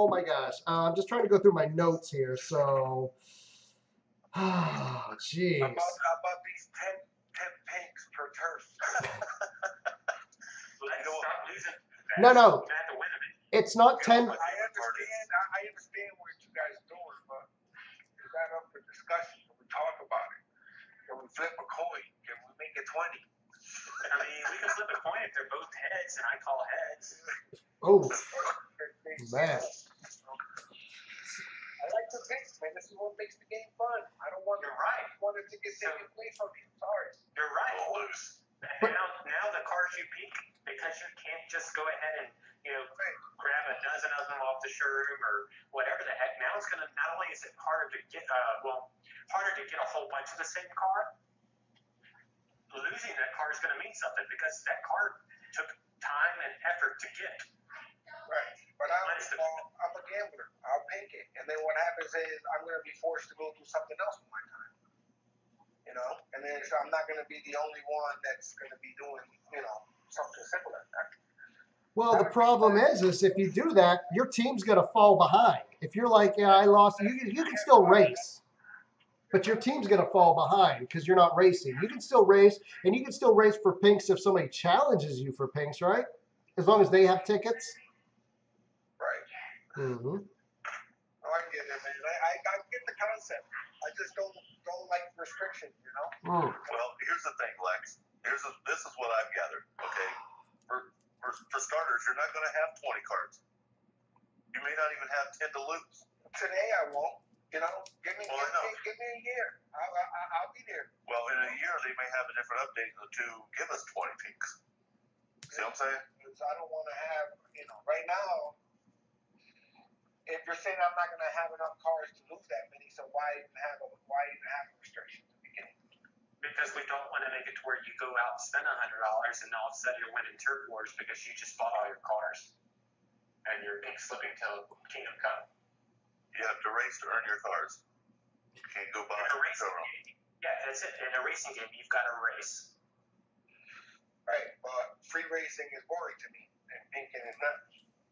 my gosh. I'm just trying to go through my notes here. So, jeez. How about these 10 pinks per turf? No. It's not 10. I understand what you guys are doing, but is that up for discussion? Can we talk about it? Can we flip a coin? Can we make it 20? I mean, we can flip a coin if they're both heads and I call heads. Oh, man. I like the picks, man. This is what makes the game fun. I don't want You're right. Want it to get taken away from you. Sorry. You're right. Now the cards you pick, because you can't just go ahead and grab a dozen of them off the showroom or whatever the heck. Now it's gonna, not only is it harder to get a whole bunch of the same card, losing that card is gonna mean something because that card took time and effort to get. Right. But I'm a gambler. I'll pick it, and then what happens is I'm gonna be forced to go do something else with my time. And then so I'm not gonna be the only one that's gonna be doing something simple like that. Well, the problem is if you do that, your team's going to fall behind. If you're like, yeah, I lost, you can still race. But your team's going to fall behind because you're not racing. You can still race, and you can still race for pinks if somebody challenges you for pinks, right? As long as they have tickets. Right. Mm-hmm. I get it, man. I get the concept. I just don't like restrictions, Mm. Well, here's the thing, Lex. This is what I've gathered, okay? For starters, you're not going to have 20 cards. You may not even have 10 to lose. Today I won't. Give me a year. I'll be there. Well, in a year they may have a different update to give us 20 pinks. See what I'm saying? Because I don't want to have, right now. If you're saying I'm not going to have enough cards to lose that many, so why even have a restriction to begin with? because we don't want to make it to where you go out and spend $100 and all of a sudden you're winning turf wars because you just bought all your cars and you're pink slipping till Kingdom Come. You have to race to earn your cars. You can't go buy In a racing game, yeah, that's it. In a racing game, you've got to race. Right, but free racing is boring to me, and pinking is not.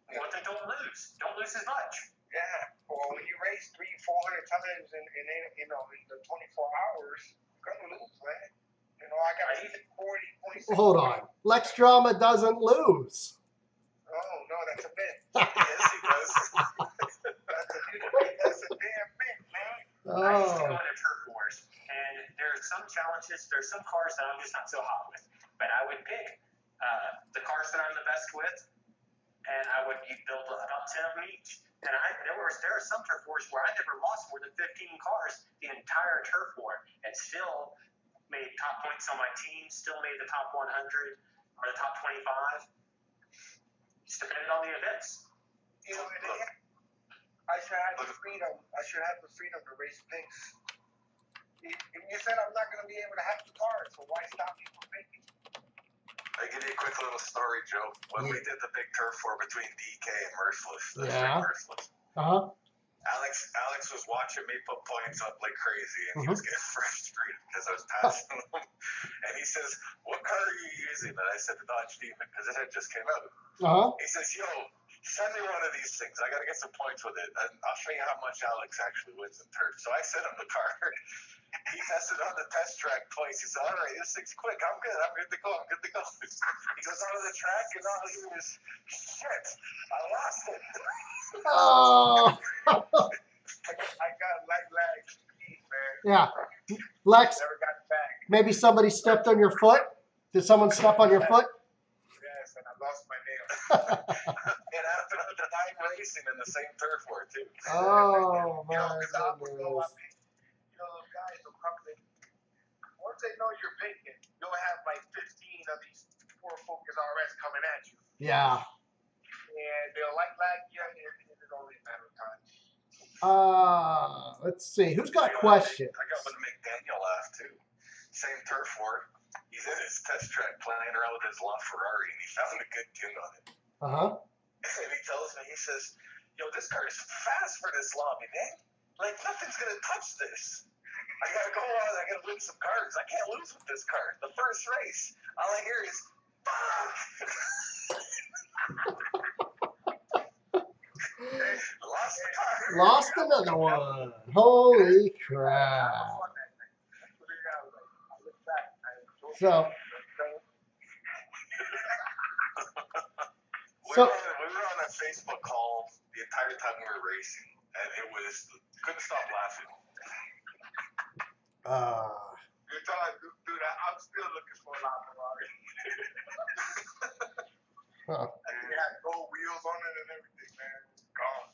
Well, then don't lose. Don't lose as much. Yeah, well, when you race 300-400 times in the 24 hours, you're gonna lose, man. You know, I got 40, 46. Hold on. Lex Drama doesn't lose. Oh no, that's a myth. Yes, he does. That's a damn myth, man. I used to Oh. go into turf wars, and there's some challenges. There's some cars that I'm just not so hot with, but I would pick the cars that I'm the best with, and I would build about 10 of them each. And there are some turf wars where I never lost more than 15 cars the entire turf war, and still made top points on my team. Still made the top 100 or the top 25. Just depending on the events. You know, I should have the freedom. I should have the freedom to race pinks. You said I'm not going to be able to have the cars, so why stop me from pinking? I give you a quick little story, Joe. When we did the big turf war between DK and Merciless, Merciless, Alex was watching me put points up like crazy, and he was getting frustrated because I was passing him. And he says, "What car are you using?" And I said, "The Dodge Demon," because it had just came out. He says, "Yo, send me one of these things. I got to get some points with it, and I'll show you how much Alex actually wins in turf." So I sent him the card. He tested on the test track twice. He said, "All right, this thing's quick. I'm good. I'm good to go. I'm good to go." He goes out of the track, and all he was, "Shit, I lost it." Oh. I got lag speed, man. Yeah. Lex, Never got it back. maybe somebody stepped on your foot? Did someone step on your foot? Yes, and I lost my nail. It happened at the time racing in the same turf war, too. Oh, my Because I would go, goodness. those guys will come in. Once they know you're pinking, you'll have like 15 of these Ford Focus RS coming at you. Yeah. And they'll lag you, and it's only a matter of time. Let's see. Who's got questions? I got one to make Daniel laugh, too. Same turf war. He's in his test track playing around with his LaFerrari, and he found a good tune on it. And he tells me, he says, "Yo, this car is fast for this lobby, man. Like, nothing's going to touch this. I got to go on. I got to win some cars. I can't lose with this car. The first race, all I hear is, fuck!" Lost the car. Lost another one. Holy crap. So, We were on a Facebook call the entire time we were racing, and it was couldn't stop laughing. You're telling dude, I'm still looking for a LaFerrari. And it had gold wheels on it and everything, man. It's gone.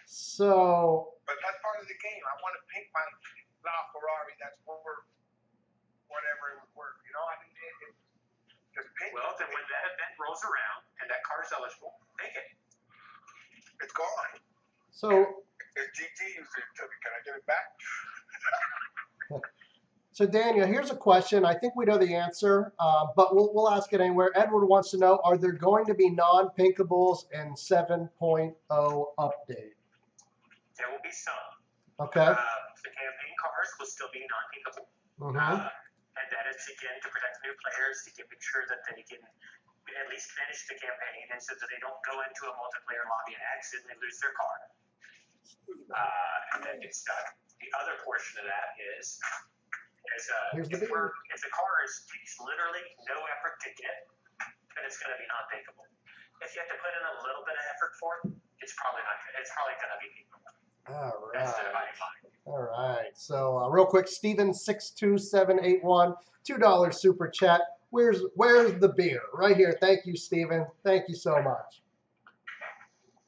so, But that's part of the game. I want to pick my LaFerrari that's worth whatever it was worth. You know, I mean, just pick. Well, then when that event rolls around and that car's eligible, take it. It's gone. so, If GT used it to me, can I get it back? so Daniel, here's a question. I think we know the answer, but we'll ask it anywhere. Edward wants to know, are there going to be non-pinkables in 7.0 update? There will be some. Okay. The campaign cars will still be non-pinkable. And that is, again, to protect new players, to make sure that they can at least finish the campaign and so that they don't go into a multiplayer lobby and accidentally lose their car. And then it's the other portion of that is if the car takes literally no effort to get, then it's going to be non-pinkable. If you have to put in a little bit of effort for it, it's probably not. It's probably going to be pinkable. All That's the right. dividing line. All right. So real quick, Steven62781, $2 super chat. Where's the beer? Right here. Thank you, Steven. Thank you so much.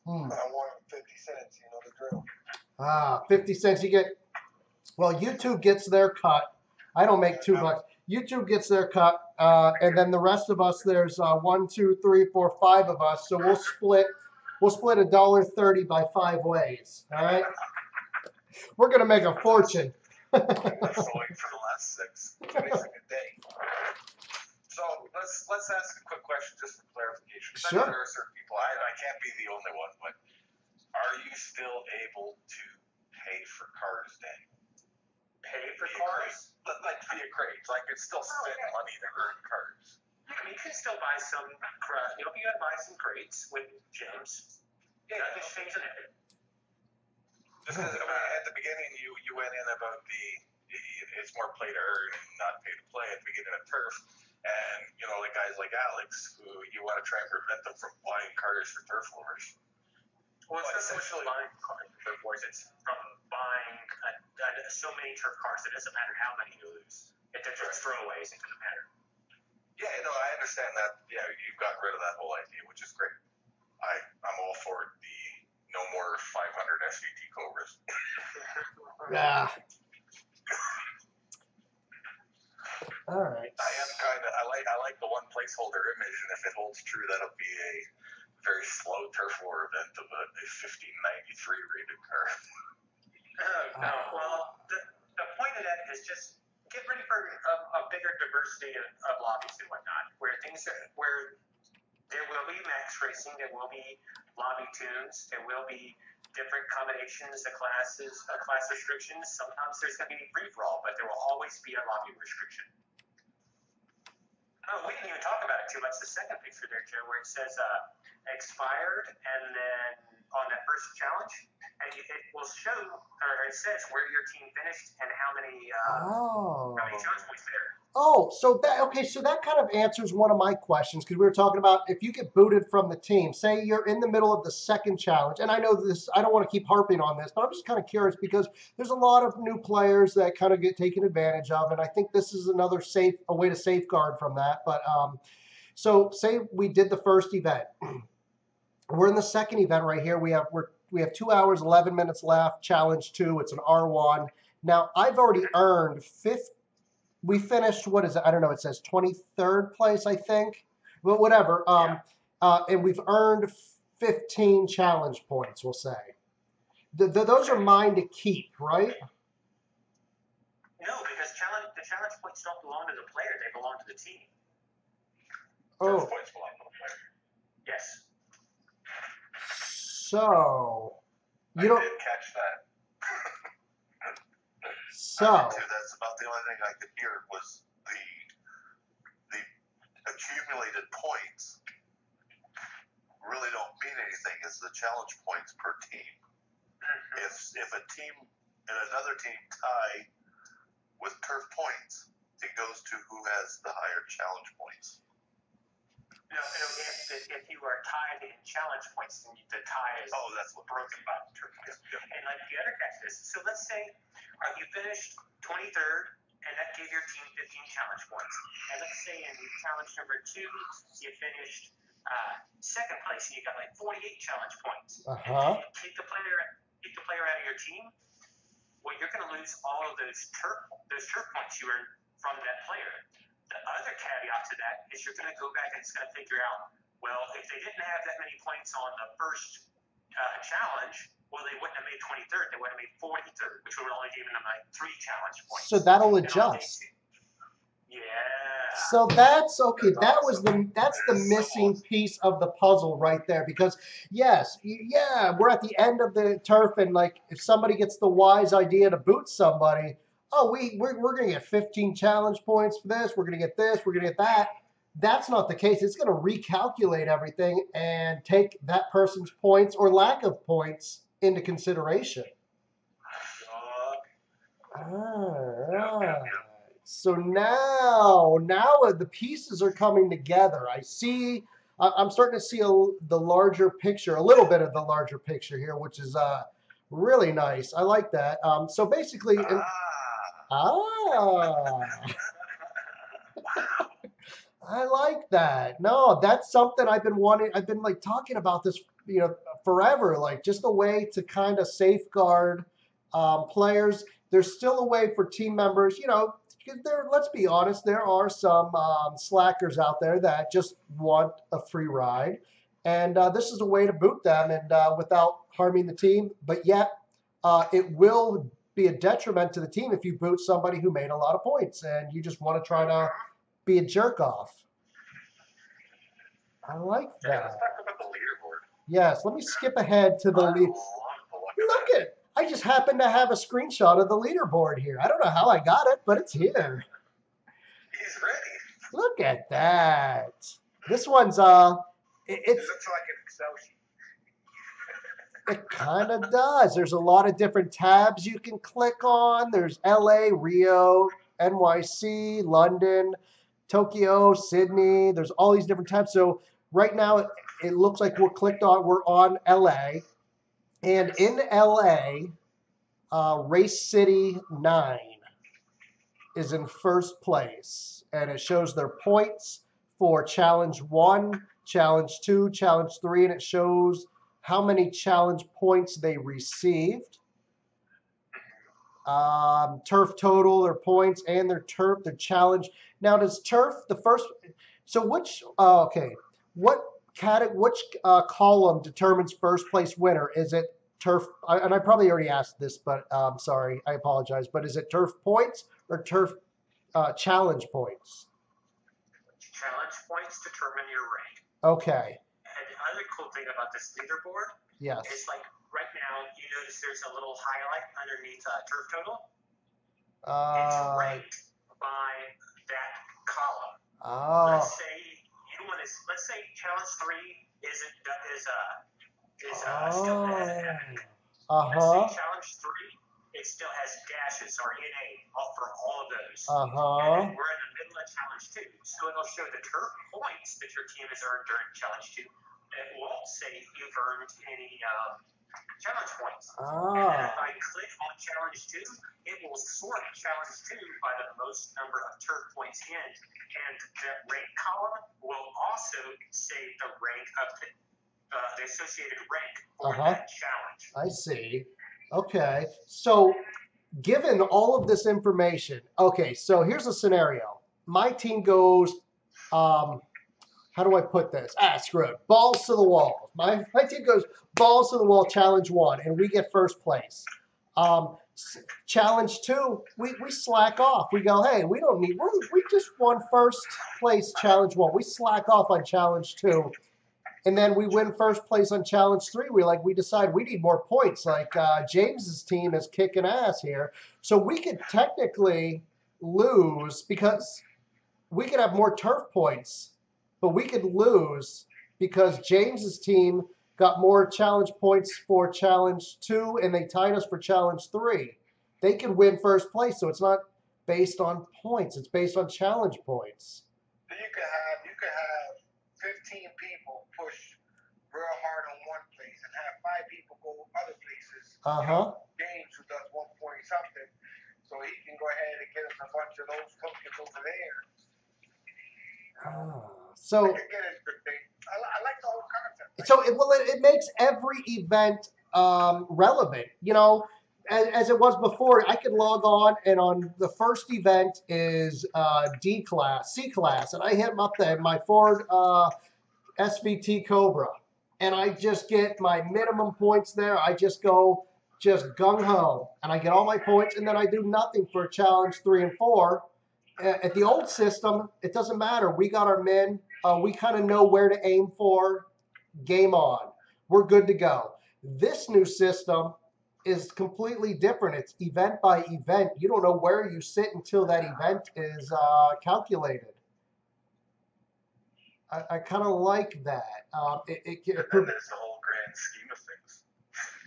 I want 50 cents, you know the drill. 50 cents you get. Well, YouTube gets their cut. I don't make $2. YouTube gets their cut, and then the rest of us, there's 1, 2, 3, 4, 5 of us. So we'll split $1.30 by 5 ways. All right. We're gonna make a fortune. I'm sewing for the last 6. Finishing a day. So let's ask a quick question just for clarification. Sure. I know there are certain people. I can't be the only one, but are you still able to pay for cars, Dan? Pay for cars? Like via crates. Like it's still spend money to earn cars. Yeah, I mean, you can still buy some, you know, if you gotta buy some crates with gems. Yeah, there's things in it. Just because at the beginning you went in about it's more play to earn and not pay to play at the beginning of turf, and you know like guys like Alex who you want to try and prevent them from buying cars for turf wars. Well, it's not so much buying cars for turf wars; it's from buying so many turf cars. It doesn't matter how many you lose. It's just throwaways. It doesn't matter. Yeah, no, I understand that. Yeah, you've gotten rid of that whole idea, which is great. I'm all for the no more 500 SVT Cobras. Yeah. All right. I like the one placeholder image, and if it holds true, that'll be a very slow turf war event of a 1593 rated car. No, well, the point of that is just get ready for a bigger diversity of lobbies and whatnot, where there will be max racing, there will be lobby tunes, there will be different combinations of classes, class restrictions. Sometimes there's going to be free for all, but there will always be a lobby restriction. Oh, we didn't even talk about it too much. The second picture there, Joe, where it says expired, and then on that first challenge, and it will show, or it says where your team finished and how many challenge points there. Oh, so that kind of answers one of my questions, because we were talking about if you get booted from the team, say you're in the middle of the second challenge, and I know this, I don't want to keep harping on this, but I'm just kind of curious because there's a lot of new players that kind of get taken advantage of, and I think this is another a way to safeguard from that. But so say we did the first event, we're in the second event right here. We have 2 hours 11 minutes left. Challenge 2. It's an R1. Now I've already earned 50. We finished, what is it? I don't know. It says 23rd place, I think. But whatever. And we've earned 15 challenge points, we'll say. Those are mine to keep, right? No, because the challenge points don't belong to the player. They belong to the team. Turf points belong to the player. Yes. So, I did catch that. That's about the only thing I could hear was the accumulated points really don't mean anything. It's the challenge points per team. If a team and another team tie with turf points, it goes to who has the higher challenge points. No, if you are tied in challenge points, then the tie is that's what broken by the turf points. Yeah. And like the other catch is, so let's say you finished 23rd, and that gave your team 15 challenge points. And let's say in challenge number 2, you finished second place, and you got like 48 challenge points. And then you kick the player out of your team. Well, you're going to lose all of those turf points you earned from that player. The other caveat to that is you're going to go back and it's going to figure out, well, if they didn't have that many points on the first challenge, well, they wouldn't have made 23rd. They would have made 43rd, which would have only given them like 3 challenge points. So that'll adjust. Yeah. So that's okay. That's the missing piece of the puzzle right there. Because yes, we're at the end of the turf, and like if somebody gets the wise idea to boot somebody, we're gonna get 15 challenge points for this. We're gonna get this. We're gonna get that. That's not the case. It's gonna recalculate everything and take that person's points or lack of points into consideration. All right. So now the pieces are coming together. I'm starting to see the larger picture, a little bit of the larger picture here, which is really nice. I like that. So basically, I like that. No, that's something I've been wanting. I've been like talking about this, forever. Like just a way to kind of safeguard players. There's still a way for team members, let's be honest, there are some slackers out there that just want a free ride. And this is a way to boot them and without harming the team. But yet it will be a detriment to the team if you boot somebody who made a lot of points and you just want to try to be a jerk off. I like that. Yeah, let's talk about the leaderboard. Yes, let me skip ahead to the lead. Look at, I just happen to have a screenshot of the leaderboard here. I don't know how I got it, but it's here. He's ready. Look at that. This one's It looks like an Excel sheet. it kind of does. There's a lot of different tabs you can click on. There's LA, Rio, NYC, London, Tokyo, Sydney. There's all these different tabs. So right now it looks like we're on LA. And in LA, Race City 9 is in first place. And it shows their points for Challenge 1, Challenge 2, Challenge 3, and it shows how many challenge points they received. Turf total, their points, and their challenge. Now, does turf, the first, so which column determines first place winner? Is it turf, and I probably already asked this, but sorry, I apologize, but is it turf points or turf challenge points? Challenge points determine your rank. Okay. And the other cool thing about this leaderboard is like right now, you notice there's a little highlight underneath turf total. It's ranked by that column. Oh. Let's say challenge 3 is still has. Let's say challenge 3, it still has dashes or NA for all of those. And then we're in the middle of challenge 2, so it'll show the turf points that your team has earned during challenge 2. It won't say if you've earned any challenge points. And then if I click on challenge 2, it will sort challenge 2 by the most number of turf points in, and the rank column will also say the rank of the associated rank for that challenge. I see. Okay. So given all of this information, okay, so here's a scenario. My team goes, how do I put this? Screw it. Balls to the wall. My team goes balls to the wall, challenge 1, and we get first place. Challenge 2, we slack off. We go, hey, we don't need, we just won first place challenge 1. We slack off on challenge 2. And then we win first place on challenge 3. We decide we need more points. Like James's team is kicking ass here. So we could technically lose because we could have more turf points, but we could lose because James's team got more challenge points for challenge 2 and they tied us for challenge 3. They could win first place, so it's not based on points. It's based on challenge points. So you could have 15 people push real hard on one place and have 5 people go other places. James, who does 1 point something, so he can go ahead and get us a bunch of those tokens over there. So I get interesting. I like the whole concept. So it makes every event relevant. You know, as it was before, I could log on and on the first event is D class, C class, and I hit them up there, my Ford SVT Cobra, and I just get my minimum points there. I just go gung ho, and I get all my points, and then I do nothing for challenge 3 and 4. At the old system, it doesn't matter. We got our min. We kind of know where to aim for. Game on. We're good to go. This new system is completely different. It's event by event. You don't know where you sit until that event is calculated. I kind of like that. There's the whole grand scheme of things.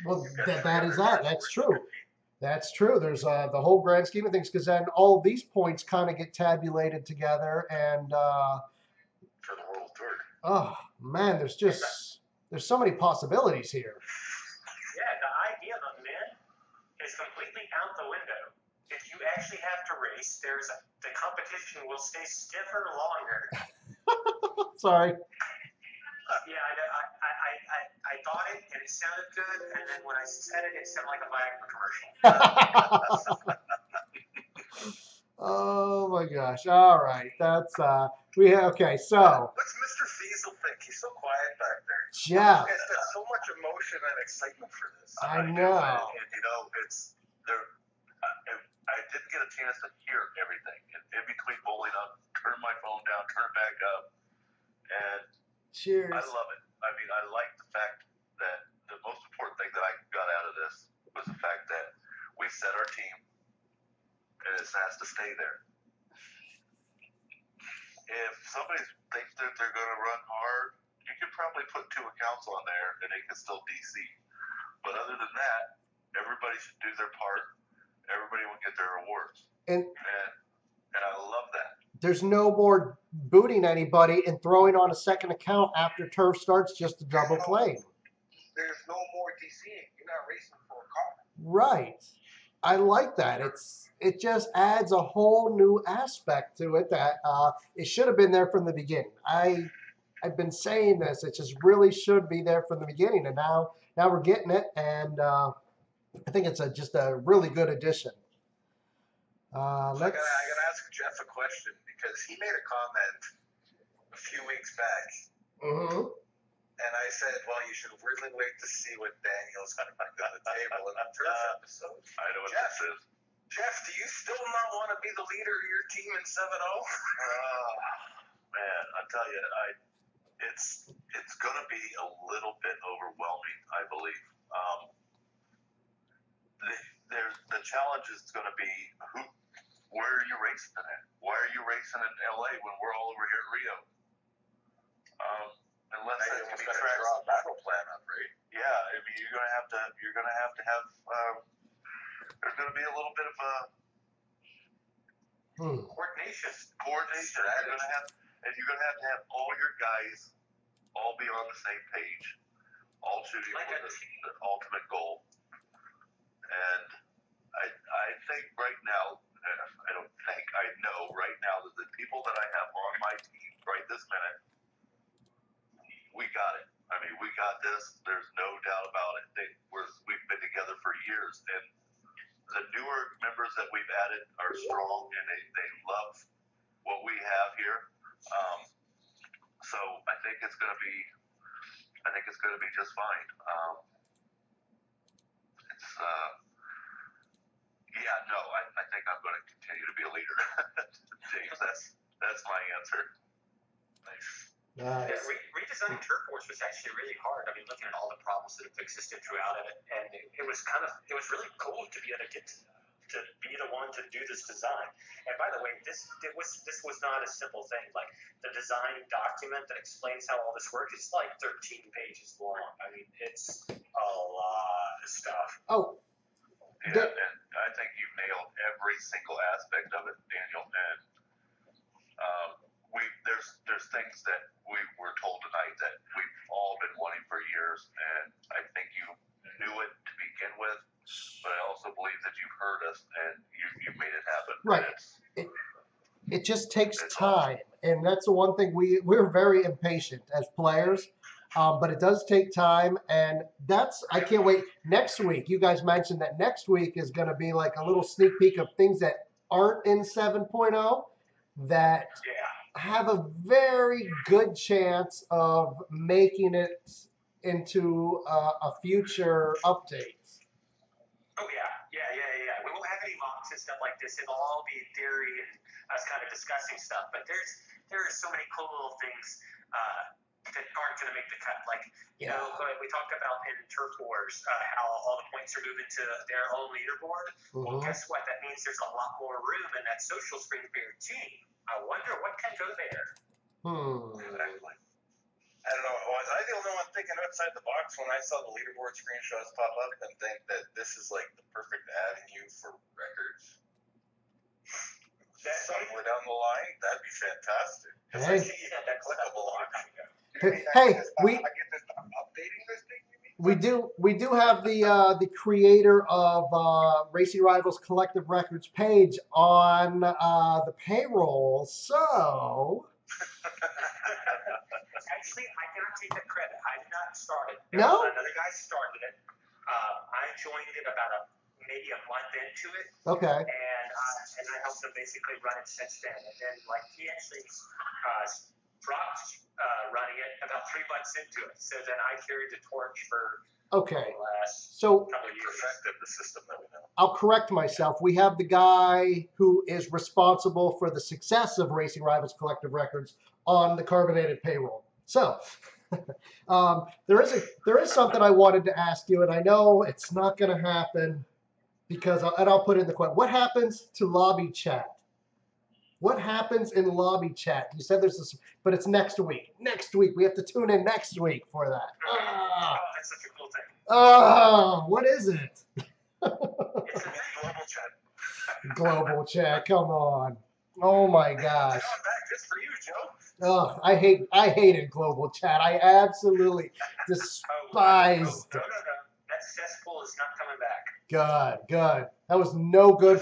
Well, that's true. That's true. There's the whole grand scheme of things, because then all of these points kind of get tabulated together, and for the world tour. Oh man, there's so many possibilities here. Yeah, the idea of a min is completely out the window. If you actually have to race, the competition will stay stiffer longer. Sorry. Yeah, I thought it, and it sounded good, and then when I said it, it sounded like a Viagra commercial. Oh my gosh! All right, that's okay. So what's Mr. Fiesel think? He's so quiet back there. Jeff. There's so much emotion and excitement for this. I know. And you know, chance to hear everything. In between bowling up, turn my phone down, turn it back up, and Cheers. I love it. I mean, I like the fact that the most important thing that I got out of this was the fact that we set our team, and it has to stay there. If somebody thinks that they're going to run hard, you can probably put 2 accounts on there, and they can still DC. But other than that, everybody should do their part. Everybody will get their rewards. And I love that. There's no more booting anybody and throwing on a second account after turf starts just to double play. There's no more DCing. You're not racing for a car. Right. I like that. It just adds a whole new aspect to it that it should have been there from the beginning. I've been saying this. It just really should be there from the beginning, and now we're getting it, and I think it's just a really good addition. I gotta ask Jeff a question because he made a comment a few weeks back, and I said, "Well, you should really wait to see what Daniel's going to bring to the table in the turf episode." I know what this is. Jeff, do you still not want to be the leader of your team in 7-0? Man, I tell you, it's going to be a little bit overwhelming, I believe. The challenge is going to be where are you racing at? Why are you racing in LA when we're all over here at Rio? Unless that's going to be draw a battle plan up, right? Yeah, I mean you're going to have to have there's going to be a little bit of a coordination. You're going to have to have all your guys all be on the same page, all shooting for the ultimate goal. And I think right now, I know right now that the people that I have on my team right this minute, we got it. I mean, we got this. There's no doubt about it. We've been together for years, and the newer members that we've added are strong, and they love what we have here. So I think it's going to be just fine. I think I'm going to continue to be a leader. James, that's my answer. Nice. Yeah, redesigning Turf Wars was actually really hard. I mean, looking at all the problems that have existed throughout it, and it was really cool to be able to get to be the one to do this design. And by the way, this was not a simple thing. Like the design document that explains how all this works, it's like 13 pages long. I mean, it's a lot of stuff. Oh. Yeah, and I think you've nailed every single aspect of it, Daniel. And there's things that we were told tonight that we've all been wanting for years, and I think you knew it to begin with, but I also believe that you've heard us and you made it happen. Right. It just takes time, and that's the one thing we're very impatient as players. But it does take time, and I can't wait. Next week, you guys mentioned that next week is going to be like a little sneak peek of things that aren't in 7.0 that have a very good chance of making it into a future update. Oh, yeah. We won't have any mocks and stuff like this. It'll all be theory and us kind of discussing stuff. But there are so many cool little things that aren't going to make the cut. Like, you know, we talked about in Turf Wars how all the points are moving to their own leaderboard. Well, guess what? That means there's a lot more room in that social screen for your team. I wonder what can go there. Exactly. I don't know. Was I the only one thinking outside the box when I saw the leaderboard screenshots pop up and think that this is like the perfect avenue for records? Somewhere down the line, that'd be fantastic. Because I see that clickable option. Hey, we do have the creator of Racing Rivals Collective Records page on the payroll, so. Actually, I cannot take the credit. I did not start it. No? Another guy started it. I joined it about maybe a month into it. Okay. And I helped him basically run it since then. And then, like, he actually dropped running it about 3 months into it. So then I carried the torch for Okay. the last So couple of years. Perfected the system that we know. I'll correct myself. We have the guy who is responsible for the success of Racing Rivals Collective Records on the carbonated payroll. So there is something I wanted to ask you, and I know it's not going to happen because I'll put in the question. What happens to lobby chat? What happens in lobby chat? You said there's this, but it's next week. Next week. We have to tune in next week for that. Oh, that's such a cool thing. Oh, what is it? It's a Global chat. Global chat. Come on. Oh my gosh. Coming back just for you, Joe. Oh, I hated global chat. I absolutely despised it. No. That cesspool is not coming back. Good. That was no good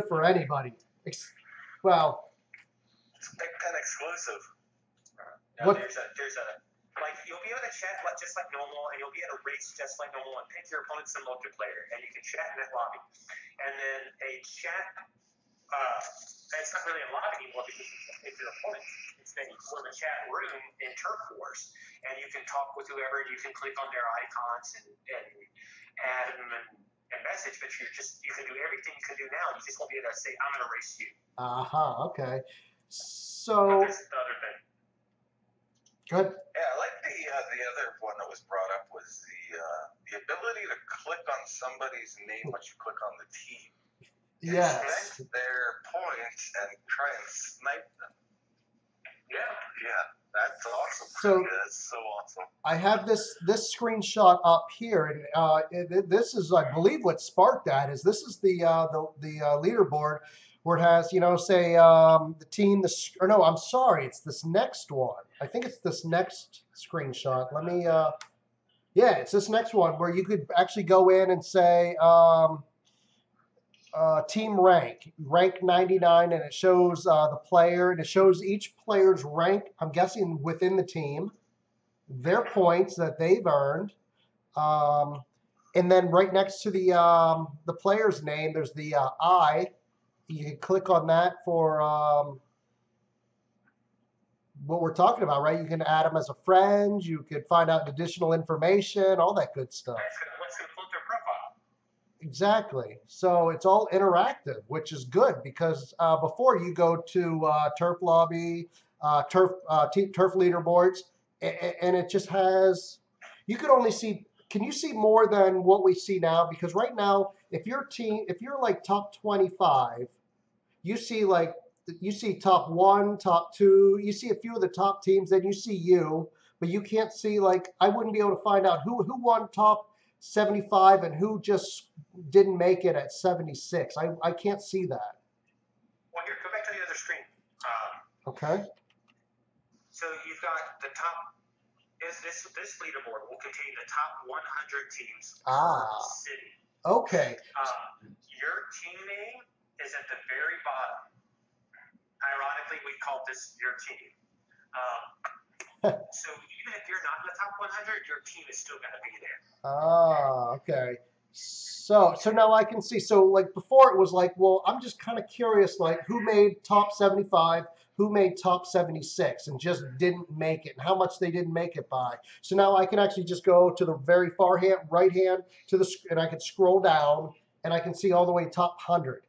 for anybody. Well, it's Big Pen exclusive. No, what? there's a like you'll be able to chat just like normal, and you'll be able to race just like normal, and pick your opponents in multiplayer, and you can chat in that lobby. And then a chat, it's not really a lobby anymore because it's your opponent. It's sort of a chat room in Turf Wars, and you can talk with whoever. You can click on their icons and add them and message, but you can do everything you can do now. You just won't be able to say, "I'm going to race you." Okay. But So there's the other thing. good. Yeah, I like the other one that was brought up was the ability to click on somebody's name once you click on the team. Yes. Expect their points and try and snipe them. Yeah, that's awesome. So- that's so awesome. I have this screenshot up here, and this is, I believe, what sparked that is this is the leaderboard where it has, say the team. Or no, I'm sorry, it's this next one. I think it's this next screenshot. Let me. Yeah, it's this next one where you could actually go in and say team rank 99, and it shows the player, and it shows each player's rank. I'm guessing within the team, their points that they've earned, and then right next to the player's name, there's the I. You can click on that for what we're talking about, right? You can add them as a friend. You could find out additional information, all that good stuff. What's going to float their profile? Exactly. So it's all interactive, which is good because before you go to Turf Lobby, Turf Leaderboards, and it just has, you could only see, can you see more than what we see now? Because right now, if you're like top 25, you see top 1, top 2, you see a few of the top teams, then you see you, but you can't see, like, I wouldn't be able to find out who won top 75 and who just didn't make it at 76. I can't see that. Well, here, go back to the other screen. Okay. So you've got the top. This leaderboard will contain the top 100 teams per city. Okay. Your team name is at the very bottom. Ironically, we call this your team. So even if you're not in the top 100, your team is still going to be there. Okay. So now I can see. So like before it was like, well, I'm just kind of curious, like who made top 75, who made top 76 and just didn't make it, and how much they didn't make it by. So now I can actually just go to the very far right hand to the, and I can scroll down and I can see all the way top 100.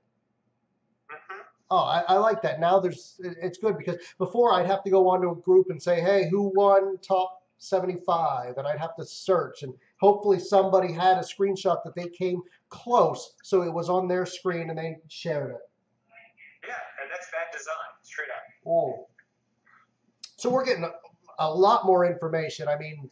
Oh, I like that. Now it's good because before I'd have to go onto a group and say, hey, who won top 75? And I'd have to search, and hopefully somebody had a screenshot that they came close, so it was on their screen and they shared it. Yeah, and that's bad design, straight up. Oh. So we're getting a lot more information. I mean,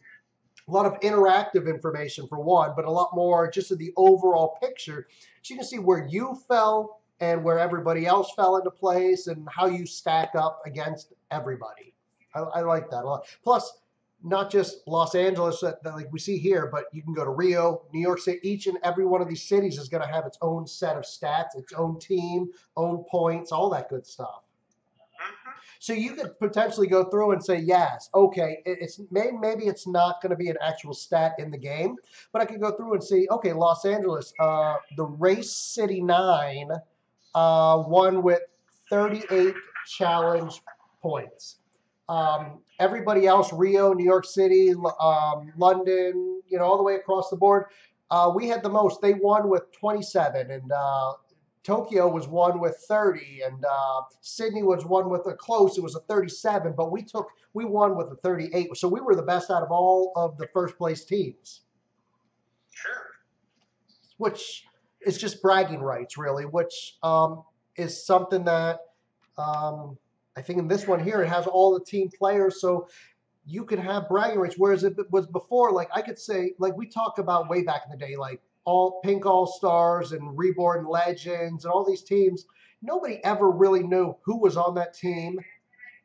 a lot of interactive information for one, but a lot more just of the overall picture. So you can see where you fell and where everybody else fell into place and how you stack up against everybody. I like that a lot. Plus, not just Los Angeles that like we see here, but you can go to Rio, New York City. Each and every one of these cities is going to have its own set of stats, its own team, own points, all that good stuff. So you could potentially go through and say, yes, okay, maybe it's not going to be an actual stat in the game, but I could go through and see, okay, Los Angeles, the Race City 9 won with 38 challenge points. Everybody else, Rio, New York City, London, all the way across the board, we had the most. They won with 27, and Tokyo was won with 30, and Sydney was won with a close. It was a 37, but we won with a 38. So we were the best out of all of the first place teams. Sure. Which is just bragging rights, really, which is something that I think in this one here, it has all the team players, so you can have bragging rights. Whereas if it was before, like I could say, like we talk about way back in the day, like all Pink All Stars and Reborn Legends and all these teams, nobody ever really knew who was on that team.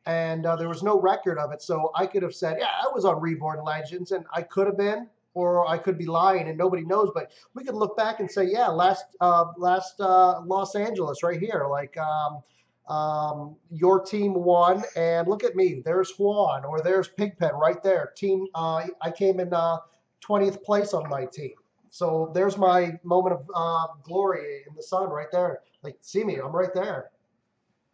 And there was no record of it. So I could have said, yeah, I was on Reborn Legends, and I could have been, or I could be lying and nobody knows. But we could look back and say, yeah, last Los Angeles right here, like your team won, and look at me, there's Juan, or there's Pigpen right there. Team, I came in 20th place on my team. So there's my moment of glory in the sun right there. Like, see me, I'm right there.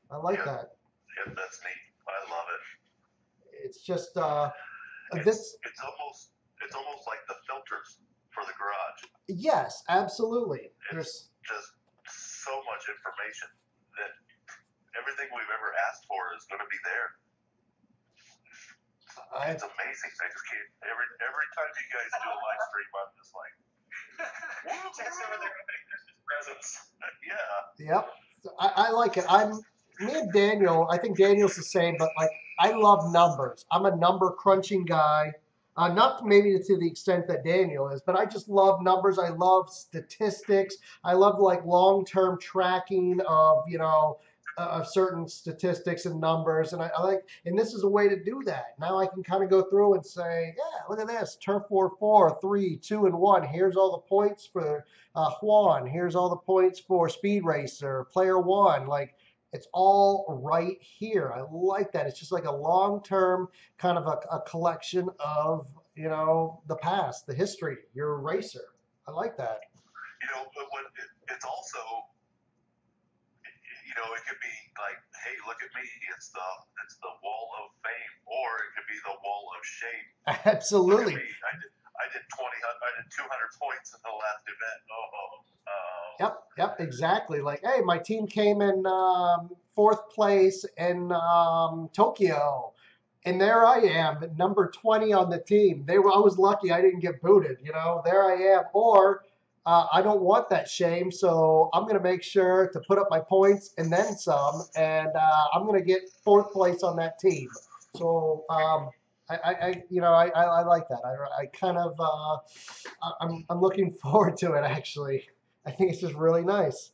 I like that. Yeah, that's neat. I love it. It's just it's almost like the filters for the garage. Yes, absolutely. It's just so much information that everything we've ever asked for is going to be there. It's amazing. I just can't. Every time you guys do a live stream, I'm just like, Checks over their Christmas presents. Yeah. Yep. I like it. Me and Daniel, I think Daniel's the same, but like I love numbers. I'm a number crunching guy. Not maybe to the extent that Daniel is, but I just love numbers. I love statistics. I love like long-term tracking of, of certain statistics and numbers. And I like, and this is a way to do that. Now I can kind of go through and say, yeah, look at this. Turf War 4, 3, 2, and 1. Here's all the points for Juan. Here's all the points for Speed Racer, Player 1. Like, it's all right here. I like that. It's just like a long-term kind of a collection of, the past, the history, your racer. I like that. But it's also, it could be like, hey, look at me. It's the wall of fame, or it could be the wall of shame. Absolutely. I did 200 points in the last event. Yep, exactly. Like, hey, my team came in 4th place in Tokyo, and there I am, at number 20 on the team. I was lucky I didn't get booted. There I am. Or I don't want that shame, so I'm going to make sure to put up my points and then some, and I'm going to get 4th place on that team. So I like that. I kind of I'm looking forward to it, actually. I think it's just really nice.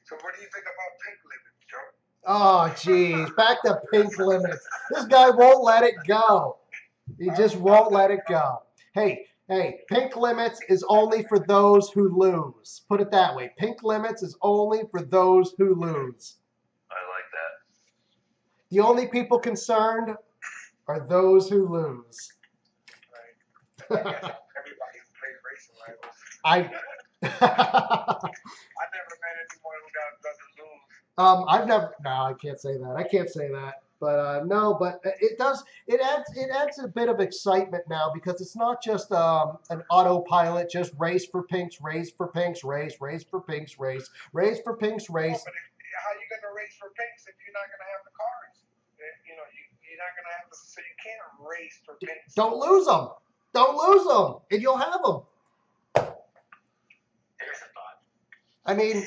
So what do you think about Pink Limits, Joe? Oh, geez. Back to Pink Limits. This guy won't let it go. He just won't let it go. Hey, Pink Limits is only for those who lose. Put it that way. Pink Limits is only for those who lose. I like that. The only people concerned are those who lose. Right. Everybody who plays racing rivals. I never met anyone who doesn't lose. I've never. No, I can't say that. I can't say that. But no, but it does. It adds a bit of excitement now because it's not just an autopilot. Just race for pinks, race for pinks, race for pinks, race for pinks, race. No, but how are you going to race for pinks if you're not going to have the cars? You're not going to have the. So you can't race for pinks. Don't lose them. Don't lose them, and you'll have them. There's a thought. I mean.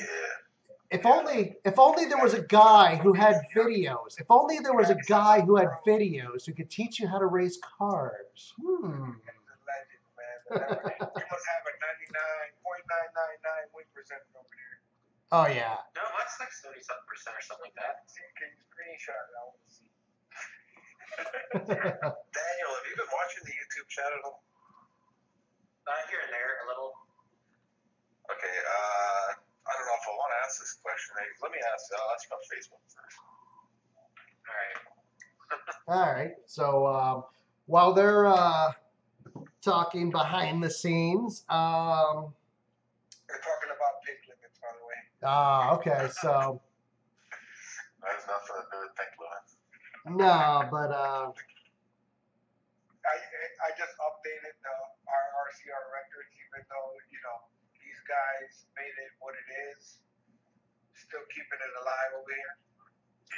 If only there was a guy who had videos. If only there was a guy who had videos who could teach you how to race cars. The legend, man. You must have a 99.999 win percentage over there. Oh yeah. No, that's like 30% or something like that. Can you screenshot it? I want to see. Daniel, have you been watching the YouTube chat at all? Here and there, a little. Okay, I don't know if I want to ask this question. Let me ask. I'll ask you on Facebook first. All right. All right. So while they're talking behind the scenes, We're talking about Pink Limits, by the way. okay. So That has nothing to do with Pink Limits. No, but I just updated our RCR records, even though these guys made it what it is. Still keeping it alive over here.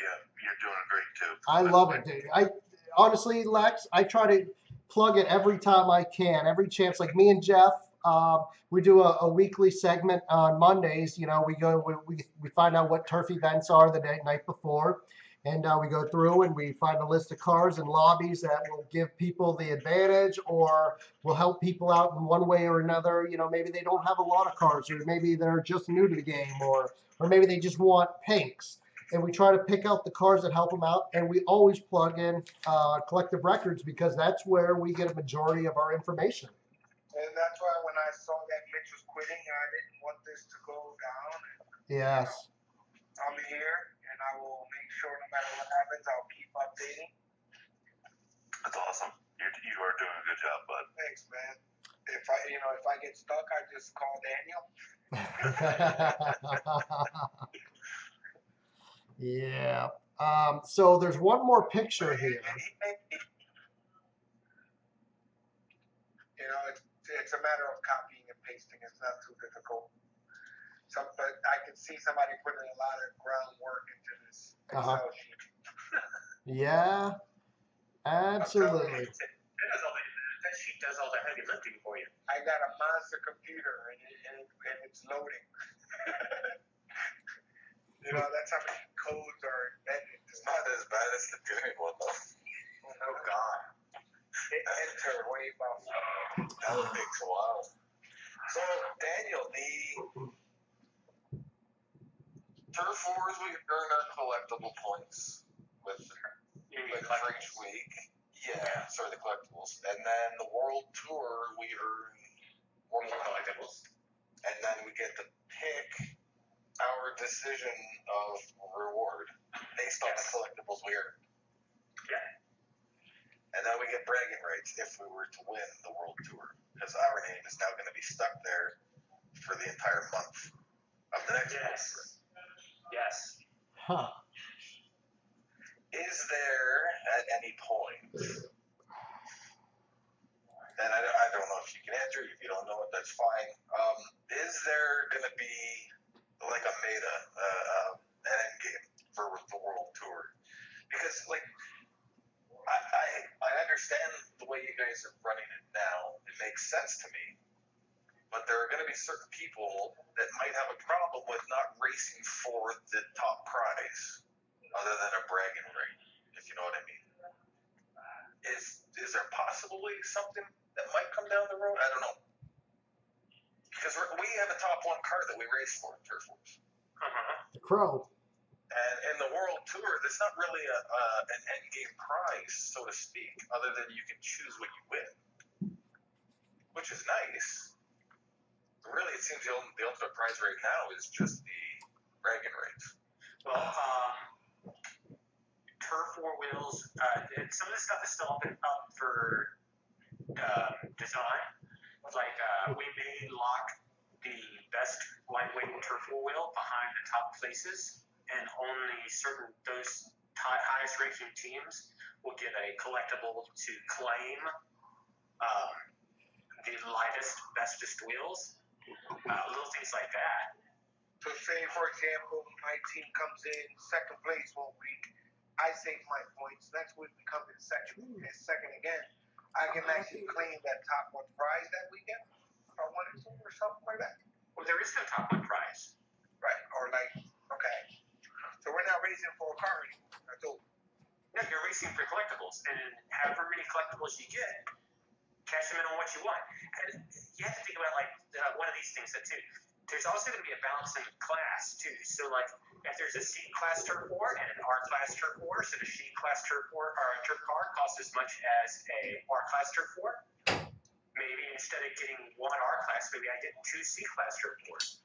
Yeah, you're doing great too. I love it, dude. I honestly, Lex, I try to plug it every time I can, every chance. Like me and Jeff, we do a weekly segment on Mondays. We go, we find out what turf events are the night before, and we go through and we find a list of cars and lobbies that will give people the advantage or will help people out in one way or another. Maybe they don't have a lot of cars, or maybe they're just new to the game, or maybe they just want pinks. And we try to pick out the cars that help them out, and we always plug in collective records because that's where we get a majority of our information. And that's why when I saw that Mitch was quitting, I didn't want this to go down. Yes. I'm here, and I will make sure no matter what happens, I'll keep updating. That's awesome. You are doing a good job, bud. Thanks, man. If I get stuck, I just call Daniel. Yeah. So there's one more picture here. It's a matter of copying and pasting. It's not too difficult. But I can see somebody putting a lot of groundwork into this Excel sheet. Yeah, absolutely. That sheet does all the heavy lifting for you. I got a monster computer, and it's loading. That's how many codes are embedded. It's not as bad as the tuning one, though. Oh, God. Enter way above. That takes a while. So, Daniel, the turf wars, we earn our collectible points with for each week. Yeah, sorry, the collectibles. And then the World Tour, we earn world collectibles. And then we get to pick our decision of reward based on the collectibles we earn. Yeah. And then we get bragging rights if we were to win the World Tour, because our name is now going to be stuck there for the entire month of the next World Tour. Yes. Huh. Is there at any point, and I don't know if you can answer, if you don't know it, that's fine, is there going to be like a meta, an end game for the World Tour? Because, I understand the way you guys are running it now. It makes sense to me. But there are going to be certain people that might have a problem with not racing for the top prize, other than a bragging right, if you know what I mean. Is there possibly something that might come down the road? I don't know. Because we have a top one car that we race for in Turf Wars. The Crow. And in the World Tour, there's not really an end game prize, so to speak, other than you can choose what you win, which is nice. But really, it seems the ultimate prize right now is just the bragging rights. Well, Turf War wheels, some of this stuff is still up for design. We may lock the best lightweight Turf War wheel behind the top places, and only those highest ranking teams will get a collectible to claim the lightest, bestest wheels. Little things like that. So say, for example, my team comes in second place one week. I save my points. Next week we come in second again. I can actually claim that top one prize that weekend if I wanted to, or something like that. Well, there is no top one prize. Right. Or okay. So we're not racing for a car anymore. That's all. No, you're racing for collectibles, and however many collectibles you get, cash them in on what you want. And you have to think about one of these things too. There's also going to be a balance in class too. So if there's a C class turf war and an R class turf war, so the C class turf war or a turf car costs as much as a R class turf war. Maybe instead of getting one R class, maybe I get two C class turf wars.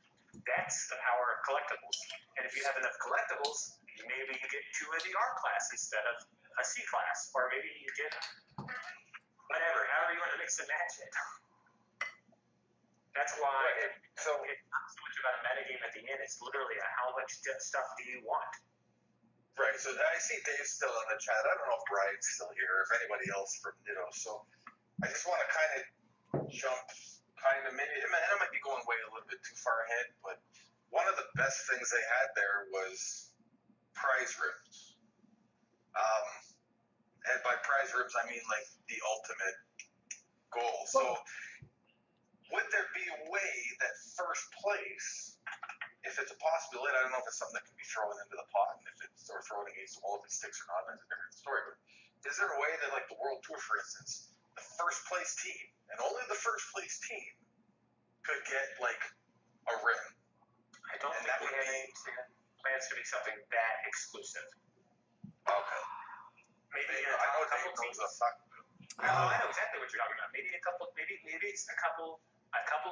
That's the power of collectibles. And if you have enough collectibles, maybe you get two of the R class instead of a C class, or maybe you get however you want to mix and match it. That's why it's not so much about a metagame at the end. It's literally how much stuff do you want. Right. So I see Dave still in the chat. I don't know if Brian's still here, if anybody else from Ditto. So I just want to kind of jump, maybe I might be going way a little bit too far ahead, but one of the best things they had there was prize rooms. And by prize rooms, I mean like the ultimate goal. So would there be a way that first place, if it's a possibility, I don't know if it's something that can be thrown into the pot and if it's or thrown against the wall, if it sticks or not, that's a different story. But is there a way that, like the World Tour, for instance, the first place team and only the first place team could get like a rim? I don't think we have any plans to be something that exclusive. Okay. Maybe I know Dave knows a fuck. I know exactly what you're talking about. Maybe a couple. Maybe it's a couple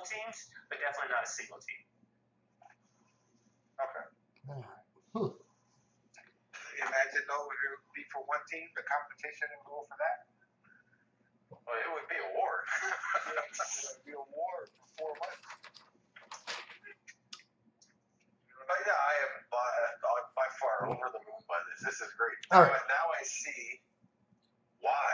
teams, but definitely not a single team. Okay. Imagine though, it would be for one team, the competition and go for that. Well, it would be a war. It would be a war for 4 months. But yeah, I am by far over the moon by this. This is great. All right. Now I see why,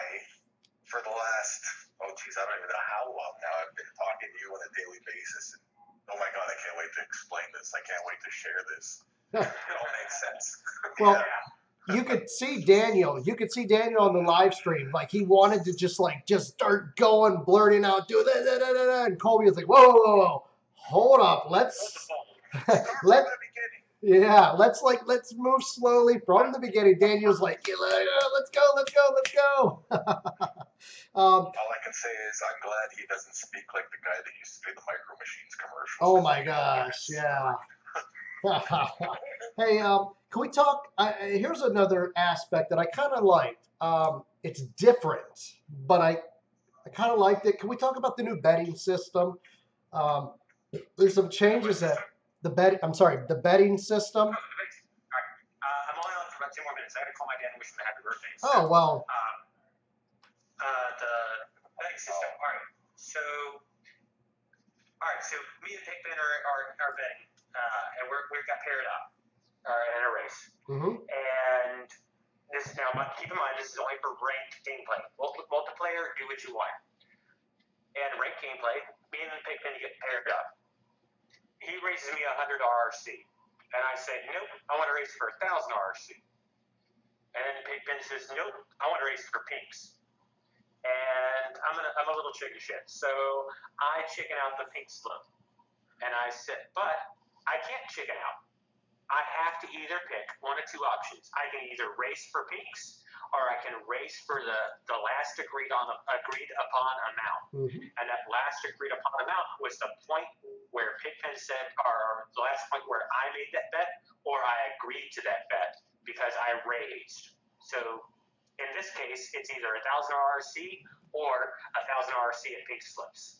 for the last, I don't even know how long now I've been talking to you on a daily basis. And, oh my God, I can't wait to explain this. I can't wait to share this. It all makes sense. Well, you could see Daniel. You could see Daniel on the live stream. Like he wanted to just start going, blurting out, do that, and Colby was like, whoa, hold up, let's move slowly from the beginning. Daniel's like, let's go. All I can say is I'm glad he doesn't speak like the guy that used to do the Micro Machines commercials. Oh my gosh, yeah. Hey, can we talk? Here's another aspect that I kind of liked. It's different, but I kind of liked it. Can we talk about the new betting system? There's some changes that the betting system. All right. I'm only on for about 2 more minutes. I got to call my dad and wish him a happy birthday. So, Oh well. The betting system. All right. So me and Pigpen are betting, and we got paired up in a race. Mm-hmm. And this now, but keep in mind, this is only for ranked gameplay. Multiplayer, do what you want. And ranked gameplay, me and Pigpen get paired up. He raises me 100 RRC, and I say, nope, I want to race for 1,000 RRC. And then Pigpen says, nope, I want to race for pinks. And I'm a little chicken shit, so I chicken out the pink slip. And I said, but I can't chicken out. I have to either pick one of two options. I can either race for pinks, or I can race for the last agreed upon amount. Mm-hmm. And that last agreed upon amount was the point where Pigpen said, or the last point where I made that bet, or I agreed to that bet because I raised. So in this case, it's either 1,000 RRC or 1,000 RRC at pink slips.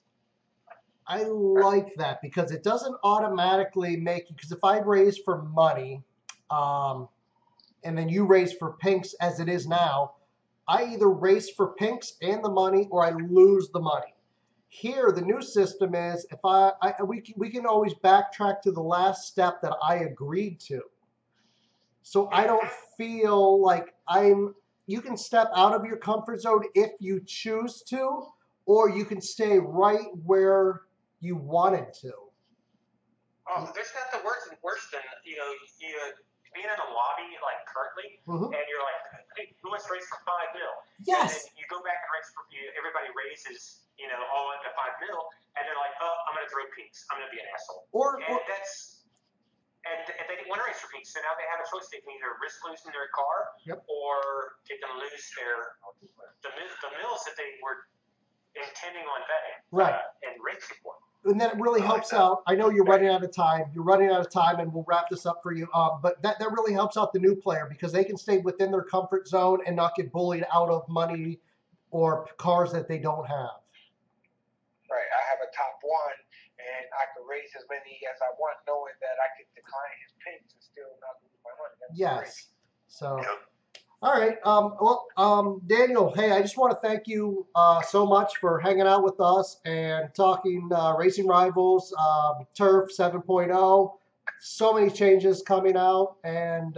I like that because it doesn't automatically make you, because if I raise for money, and then you raise for pinks as it is now, I either race for pinks and the money or I lose the money. Here, the new system is if we can always backtrack to the last step that I agreed to. So I don't feel like you can step out of your comfort zone if you choose to, or you can stay right where you wanted to. Oh, there's nothing worse than you being in a lobby like currently, mm-hmm. and you're like, hey, who wants to race for 5 mil? Yes. And then you go back and race for everybody raises all into 5 mil, and they're like, oh, I'm gonna throw pinks. I'm gonna be an asshole. And they didn't want to race for pinks, so now they have a choice. They can either risk losing their car, yep. or they can lose the mills that they were intending on betting, right, and racing for. And then it really helps out. I know you're running out of time. And we'll wrap this up for you. But that really helps out the new player because they can stay within their comfort zone and not get bullied out of money or cars that they don't have. Right. I have a top one, and I can raise as many as I want, knowing that I can decline his pinks and still not lose my money. That's yes. Great. So. All right. Daniel, hey, I just want to thank you so much for hanging out with us and talking Racing Rivals, Turf 7.0. so many changes coming out, and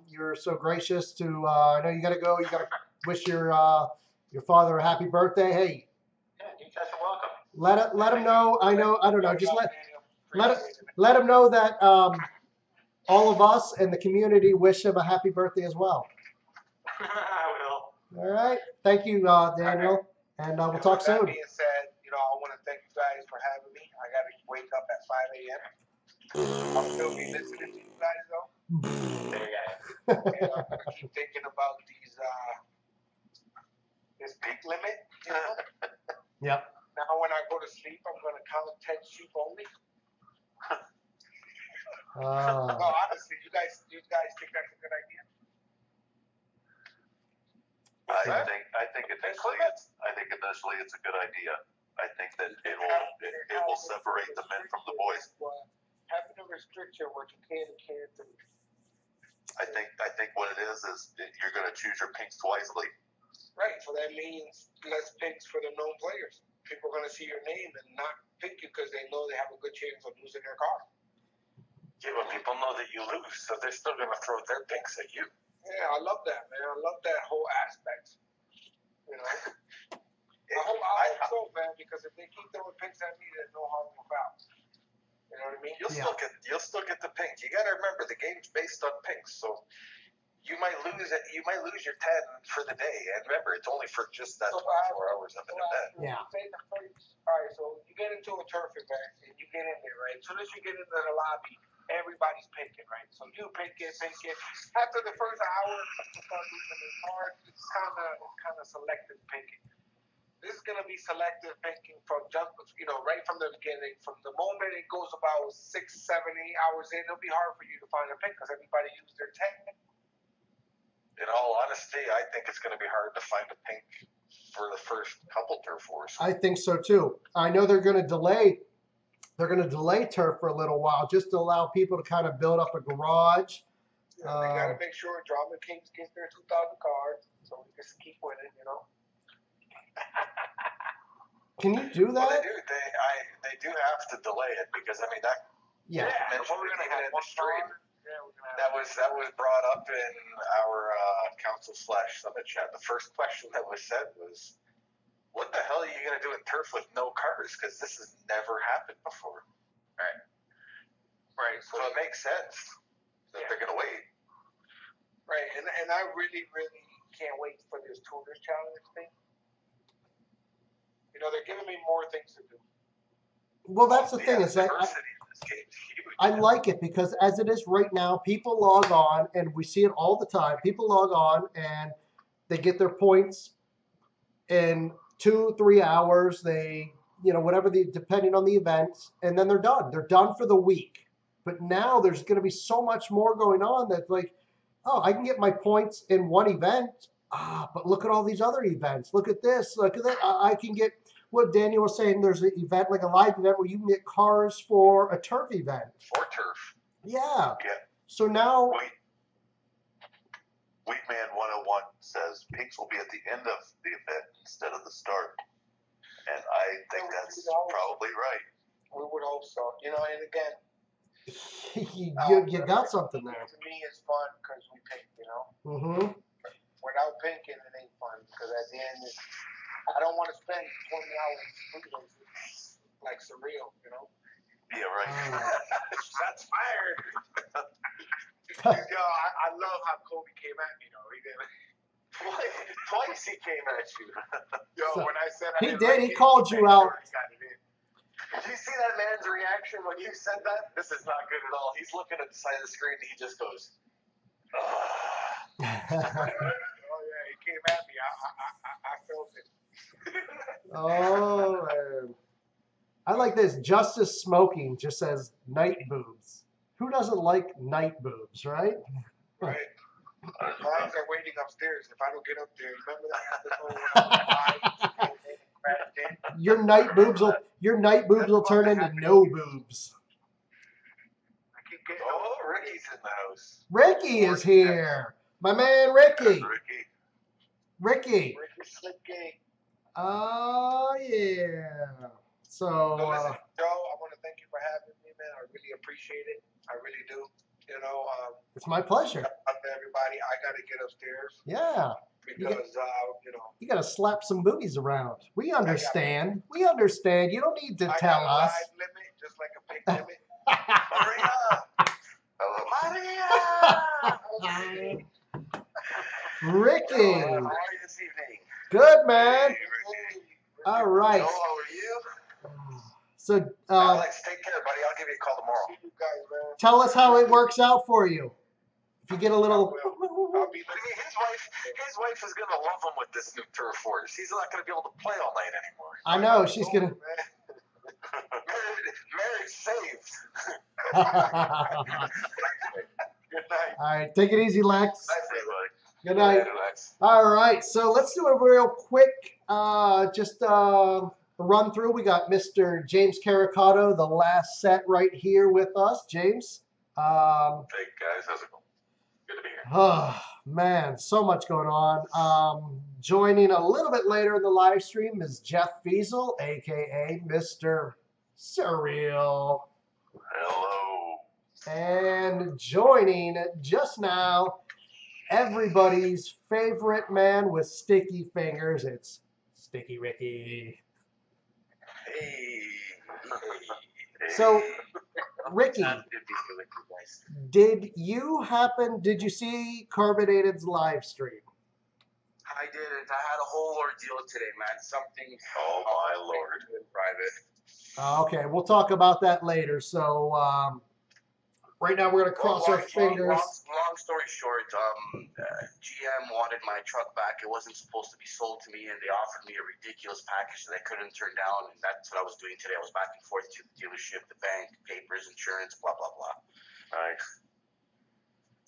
you're so gracious to. I know you got to go. You got to wish your father a happy birthday. Hey, Yeah, you guys are welcome. let him know. I don't know. Just let him know that all of us and the community wish him a happy birthday as well. I will. All right. Thank you, Daniel, and we'll talk soon. That being said, I want to thank you guys for having me. I got to wake up at 5 a.m. I'll still be listening to you guys though. There you go. And I'm gonna keep thinking about this peak limit. Yep. Now when I go to sleep, I'm gonna count 10 sheep only. No, honestly, you guys think that's a good idea? I think initially it's a good idea. I think that it will separate the men from the boys. Having a restriction where you can't do. I think what it is you're going to choose your pinks wisely. Right, so that means less picks for the known players. People are going to see your name and not pick you because they know they have a good chance of losing their car. Yeah, but people know that you lose, so they're still going to throw their picks at you. Yeah, I love that, man. I love that whole aspect. I hope so, man, because if they keep throwing picks at me, there's no harm no foul. You know what I mean? You'll still get the pink. You got to remember the game's based on pinks, so you might lose it. You might lose your 10 for the day, and remember, it's only for just that 24 hours of an event. Yeah. All right, so you get into a turf event and you get in there, right? As soon as you get into the lobby, everybody's picking, right? So you pick it. After the first hour, people start losing their cards. It's kind of selective picking. This is gonna be selective picking from just right from the beginning. From the moment it goes about 6, 7, 8 hours in, it'll be hard for you to find a pick because everybody used their 10. In all honesty, I think it's going to be hard to find a pink for the first couple turf wars. I think so too. I know they're going to delay. They're going to delay turf for a little while just to allow people to kind of build up a garage. Yeah, they got to make sure Drama Kings gets their 2,000 cards so we can keep winning. Can you do that? Well, they do have to delay it because that. Yeah. Mentioned we're going to have in the stream. That was brought up in our council/summit chat. The first question that was said was, "What the hell are you going to do in turf with no cars? Because this has never happened before." Right. So it makes sense that they're going to wait. Right, and I really, really can't wait for this Tutors Challenge thing. They're giving me more things to do. Well, that's the thing. Is that I like it because as it is right now, people log on, and we see it all the time. People log on and they get their points in 2-3 hours. They, whatever depending on the events, and then they're done. They're done for the week. But now there's going to be so much more going on that's like, oh, I can get my points in one event. But look at all these other events. Look at this. Look at that. I can get what Daniel was saying. There's an event, like a live event, where you can get cars for a turf event. For turf. Yeah. So now. Weedman 101 says pinks will be at the end of the event instead of the start. And I think that's probably right. We would hope so. And again. you got something there. To me, it's fun because we pink, Mm-hmm. Without pinking, it ain't fun because at the end, I don't want to spend 20 hours like surreal, Yeah, right. That's fired. I love how Kobe came at me, though. He did. Twice he came at you. When I said he did. He called you out. Did you see that man's reaction when you said that? This is not good at all. He's looking at the side of the screen and he just goes, oh, yeah, he came at me. I felt it. Oh, man. I like this. Justice Smoking just says night boobs. Who doesn't like night boobs, right? Right. Moms are waiting upstairs. If I don't get up there, remember that? Your night boobs will turn into no boobs. Oh, Ricky's in the house. Ricky is here. My man Ricky. Ricky. Oh, yeah. So, listen, Joe, I want to thank you for having me, man. I really appreciate it. I really do. It's my pleasure. Up to everybody. I got to get upstairs. Yeah. Because, you got to slap some boobies around. We understand. We understand. You don't need to tell us. I got a live limit, just like a pig limit. Maria! Hello, Maria! Ricky. How are you this evening? Good, man. Hey, All right. Joel, how are you? So, Alex, take care, buddy. I'll give you a call tomorrow. You guys, man. tell us how it works out for you. If you get a little. I'll be His wife is gonna love him with this new turf war. She's not gonna be able to play all night anymore. I know she's gonna. Marriage saved. Good night. All right, take it easy, Lex. Nice, everybody. Good night. Later, Lex. All right, so let's do a real quick, just run through. We got Mr. James Caricato, the last set right here with us. James. Hey guys, how's it going? Good to be here. Oh, man, so much going on. Joining a little bit later in the live stream is Jeff Fiesel, a.k.a. Mr. Surreal. Hello. And joining just now, everybody's favorite man with sticky fingers. It's Sticky Ricky. Hey. So, Ricky, did you see Carbonated's live stream? I didn't. I had a whole ordeal today, man. Something. Oh my lord. In private. Okay, we'll talk about that later. So, right now we're going to cross our fingers. Long story short, GM wanted my truck back. It wasn't supposed to be sold to me, and they offered me a ridiculous package that I couldn't turn down, and that's what I was doing today. I was back and forth to the dealership, the bank, papers, insurance, blah, blah, blah. Nice.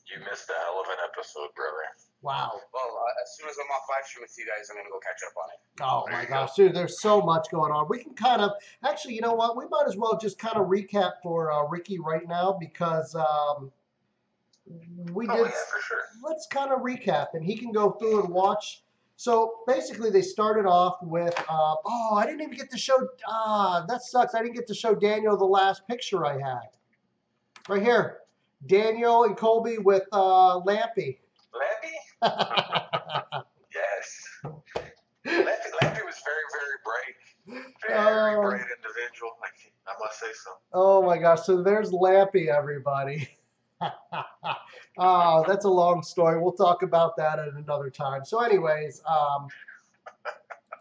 You missed a hell of an episode, brother. Wow. Well, as soon as I'm off live stream with you guys, I'm going to go catch up on it. Oh, my gosh, dude, there's so much going on. We can kind of, actually, you know what? We might as well just kind of recap for Ricky right now because we did. Oh, yeah, for sure. Let's kind of recap, and he can go through and watch. So basically, they started off with, I didn't even get to show, that sucks. I didn't get to show Daniel the last picture I had. Right here. Daniel and Colby with Lampy. Lampy? Yes. Lampy was very, very bright. Very bright individual. I must say so. Oh my gosh. So there's Lampy, everybody. Oh, that's a long story. We'll talk about that at another time. So anyways,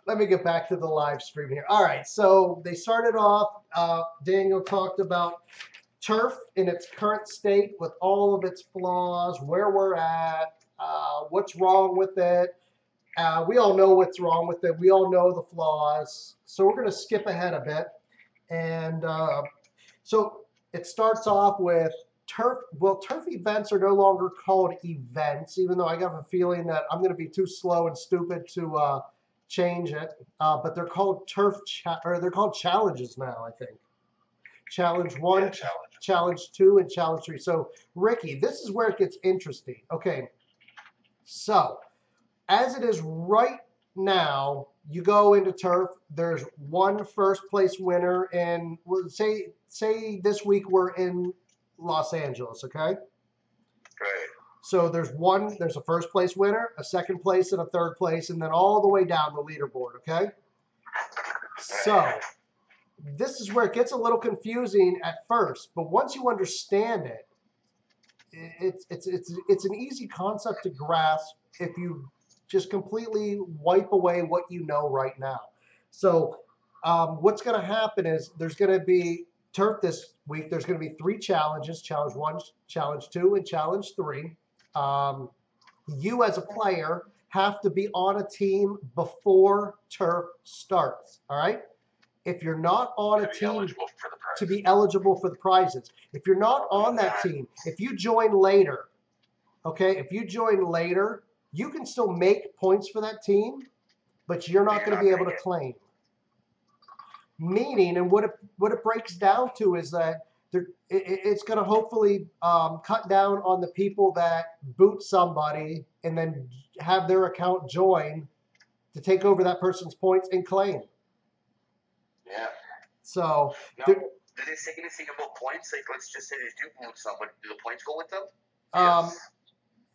let me get back to the live stream here. All right. So they started off, Daniel talked about turf in its current state with all of its flaws, where we're at, what's wrong with it. We all know what's wrong with it. We all know the flaws. So we're going to skip ahead a bit. And so it starts off with turf. Well, turf events are no longer called events, even though I have a feeling that I'm going to be too slow and stupid to change it. But they're called they're called challenges now, I think. Challenge 1, Yeah, challenge 2, and challenge 3. So, Ricky, this is where it gets interesting. Okay, so as it is right now, you go into turf. There's one first place winner, and say this week we're in Los Angeles. Okay. Great. So there's a first place winner, a second place, and a third place, and then all the way down the leaderboard. Okay. So this is where it gets a little confusing at first, but once you understand it, it's an easy concept to grasp if you just completely wipe away what you know right now. So what's going to happen is there's going to be turf this week. There's going to be 3 challenges: challenge 1, challenge 2, and challenge 3. You as a player have to be on a team before turf starts. All right. If you're not on a team to be eligible for the prizes, if you're not on that team, if you join later, okay, if you join later, you can still make points for that team, but you're not going to be able to claim. Meaning, and what it breaks down to is that it's going to hopefully cut down on the people that boot somebody and then have their account join to take over that person's points and claim. Yeah. So, Now, do they say anything about points? Like, let's just say they do move someone. Do the points go with them? Yes.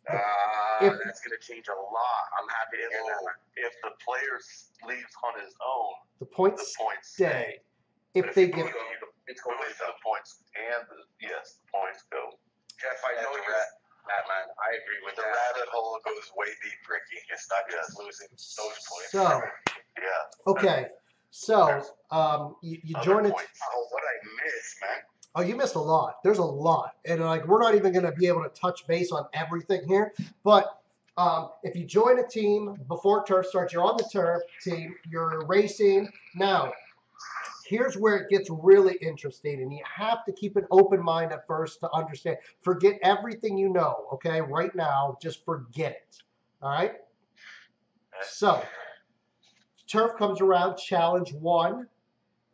That's going to change a lot. I'm happy to hear that. If the player leaves on his own, the points stay. If they get the points and the points go. Jeff, I know you're that man. I agree with the that. rabbit hole goes way deep, Ricky. It's not just losing those points. So okay, so you join it. Oh, what I missed, man. Oh, you missed a lot. There's a lot, and like we're not even going to be able to touch base on everything here. But if you join a team before turf starts, you're on the turf team. You're racing now. Here's where it gets really interesting, and you have to keep an open mind at first to understand. Forget everything you know, okay? Right now, just forget it, all right? So, turf comes around, challenge 1.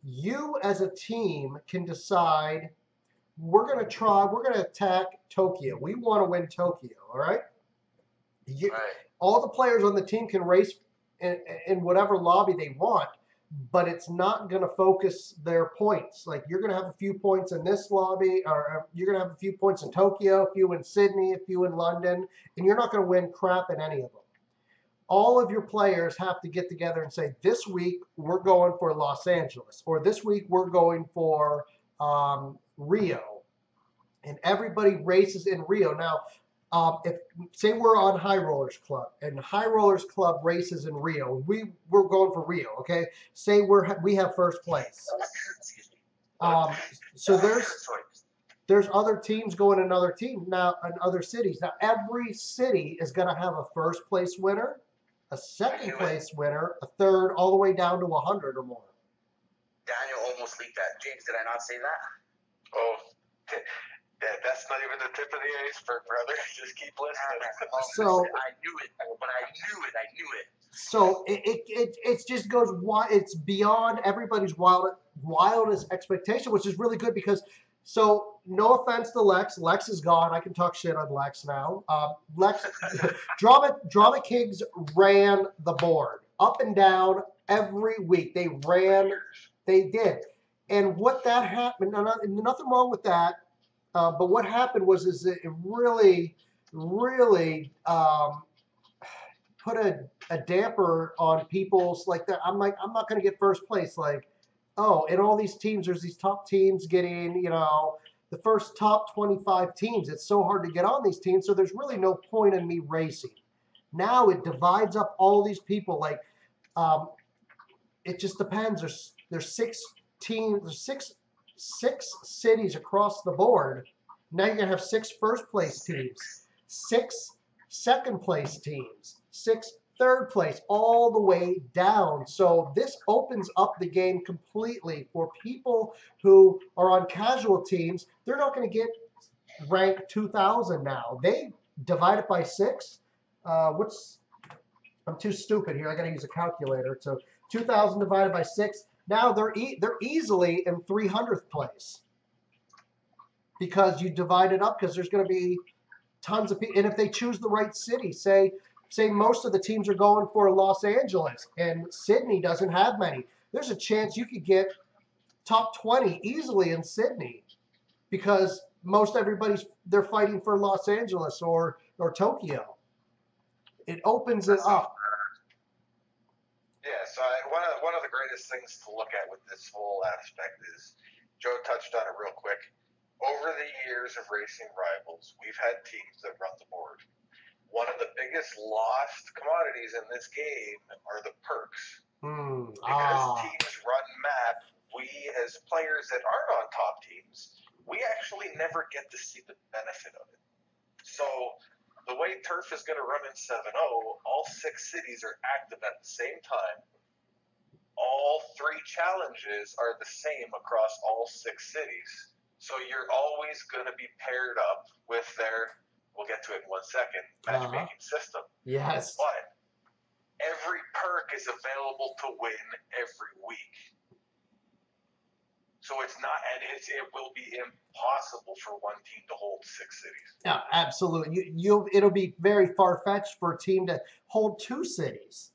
You as a team can decide, we're going to attack Tokyo. We want to win Tokyo, all right? All the players on the team can race in whatever lobby they want, but it's not going to focus their points. Like, you're going to have a few points in this lobby, or you're going to have a few points in Tokyo, a few in Sydney, a few in London, and you're not going to win crap in any of them. All of your players have to get together and say, this week we're going for Los Angeles, or this week we're going for Rio. And everybody races in Rio. Now, if say we're on High Rollers Club, and High Rollers Club races in Rio, we're going for Rio, okay? Say we have first place. So there's other teams going in other teams now, in other cities. Now every city is going to have a first place winner, a second place winner, a third, all the way down to 100 or more. Daniel almost leaked that. James, did I not say that? Oh. That's not even the tip of the iceberg, brother. Just keep listening. So I knew it, but I knew it. So it just goes wild. It's beyond everybody's wildest expectation, which is really good because. So no offense to Lex. Lex is gone. I can talk shit on Lex now. Lex, Drama Kings ran the board up and down every week. They did, and what that happened. Nothing wrong with that. But what happened was it really put a damper on people's like that. I'm not going to get first place. Like, oh, in all these teams, there's these top teams getting, the first top 25 teams. It's so hard to get on these teams, so there's really no point in me racing. Now it divides up all these people. Like, it just depends. There's 6 teams. There's six cities across the board. Now you're going to have 6 first place teams, 6 second place teams, 6 third place, all the way down. So this opens up the game completely for people who are on casual teams. They're not going to get rank 2,000 now. They divide it by 6. I'm too stupid here. I got to use a calculator. So 2,000 divided by 6. Now they're easily in 300th place because you divide it up, because there's going to be tons of people. And if they choose the right city, say most of the teams are going for Los Angeles and Sydney doesn't have many, there's a chance you could get top 20 easily in Sydney because most everybody's they're fighting for Los Angeles or Tokyo. It opens it up. Yeah, so one of the greatest things to look at with this whole aspect is, Joe touched on it real quick. Over the years of racing rivals, we've had teams that run the board. One of the biggest lost commodities in this game are the perks. Because teams run map, we as players that aren't on top teams, we actually never get to see the benefit of it. So the way Turf is going to run in 7-0, all 6 cities are active at the same time. All 3 challenges are the same across all 6 cities. So you're always going to be paired up with their, we'll get to it in 1 second, matchmaking system. Yes. But every perk is available to win every week. So it's not, and it will be impossible for one team to hold 6 cities. Yeah, absolutely. It'll be very far-fetched for a team to hold 2 cities.